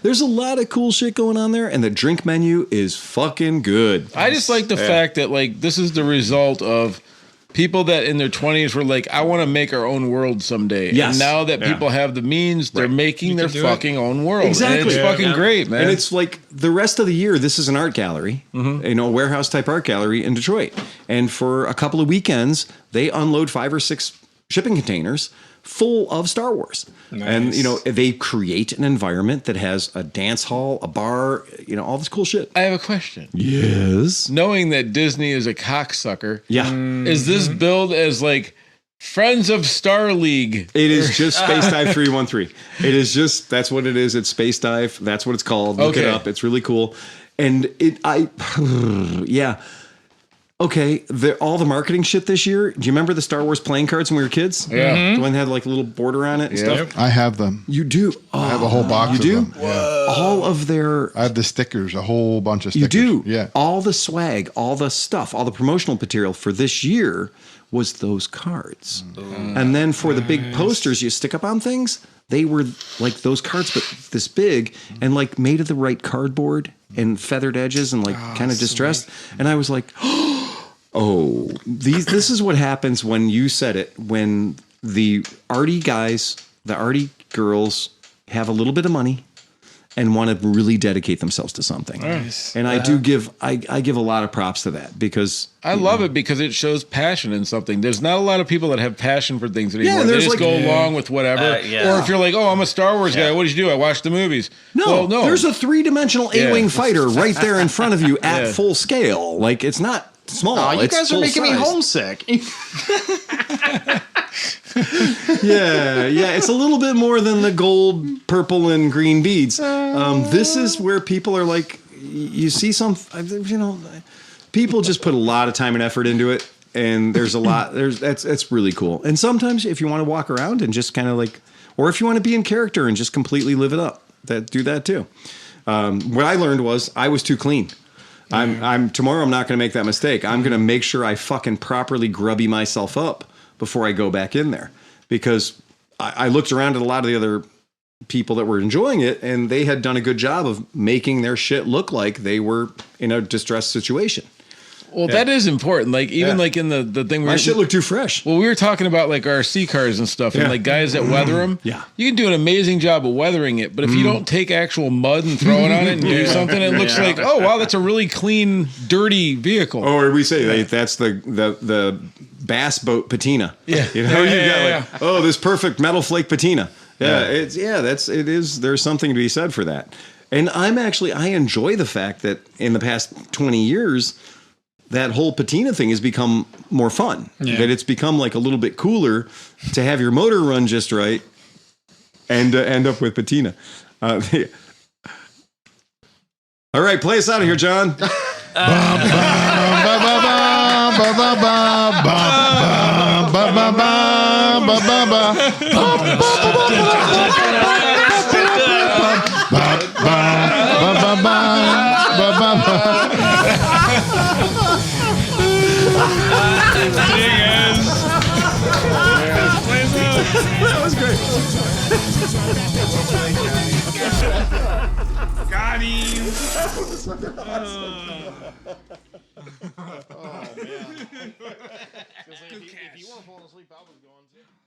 There's a lot of cool shit going on there, and the drink menu is fucking good. I just like the fact that like this is the result of people that in their 20s were like, I want to make our own world someday. Yes. And now that people have the means, they're making their fucking own world. Exactly. And it's fucking great, man. And it's like the rest of the year, this is an art gallery, a warehouse type art gallery in Detroit. And for a couple of weekends, they unload 5 or 6 shipping containers full of Star Wars. Nice. And, they create an environment that has a dance hall, a bar, all this cool shit. I have a question. Yes. Knowing that Disney is a cocksucker. Yeah. Is this billed as like Friends of Star League? It is just Space Dive 313. It is just, that's what it is. It's Space Dive. That's what it's called. Look it up. It's really cool. And yeah. Okay, all the marketing shit this year. Do you remember the Star Wars playing cards when we were kids? Yeah. The one that had like a little border on it and stuff? I have them. You do? I have a whole box of them. Yeah. All of their... I have the stickers, a whole bunch of stickers. You do? Yeah. All the swag, all the stuff, all the promotional material for this year was those cards. And then for the big posters you stick up on things, they were like those cards, but this big and like made of the right cardboard and feathered edges and like kind of distressed. And I was like... this is what happens when you said it, when the arty guys, the arty girls have a little bit of money and want to really dedicate themselves to something. Nice. And I give a lot of props to that because I love it because it shows passion in something. There's not a lot of people that have passion for things anymore. Yeah, they just like, go along with whatever. Or if you're like, oh, I'm a Star Wars guy. What did you do? I watched the movies. No, there's a 3-dimensional A-wing fighter right there in front of you at full scale. Like it's not small. Oh, you guys are making me homesick. Yeah. It's a little bit more than the gold, purple, and green beads. This is where people are like, you see some, people just put a lot of time and effort into it, and there's a lot. That's really cool. And sometimes if you want to walk around and just kind of like Or if you want to be in character and just completely live it up, do that too. What I learned was I was too clean. Tomorrow I'm not going to make that mistake. I'm going to make sure I fucking properly grubby myself up before I go back in there. Because I looked around at a lot of the other people that were enjoying it, and they had done a good job of making their shit look like they were in a distressed situation. Well, that is important. Like even like in the thing where my shit looked too fresh. Well, we were talking about like RC cars and stuff, and like guys that weather them. Yeah, you can do an amazing job of weathering it, but if you don't take actual mud and throw it on it and do something, it looks like, oh wow, that's a really clean, dirty vehicle. Or we say that's the bass boat patina. Yeah, you know, got like this perfect metal flake patina. It is. There's something to be said for that. And I enjoy the fact that in the past 20 years, that whole patina thing has become more fun. Yeah. That it's become like a little bit cooler to have your motor run just right and end up with patina. All right, play us out of here, John. That was great. Got him. Oh man. If you weren't falling asleep, I was going to.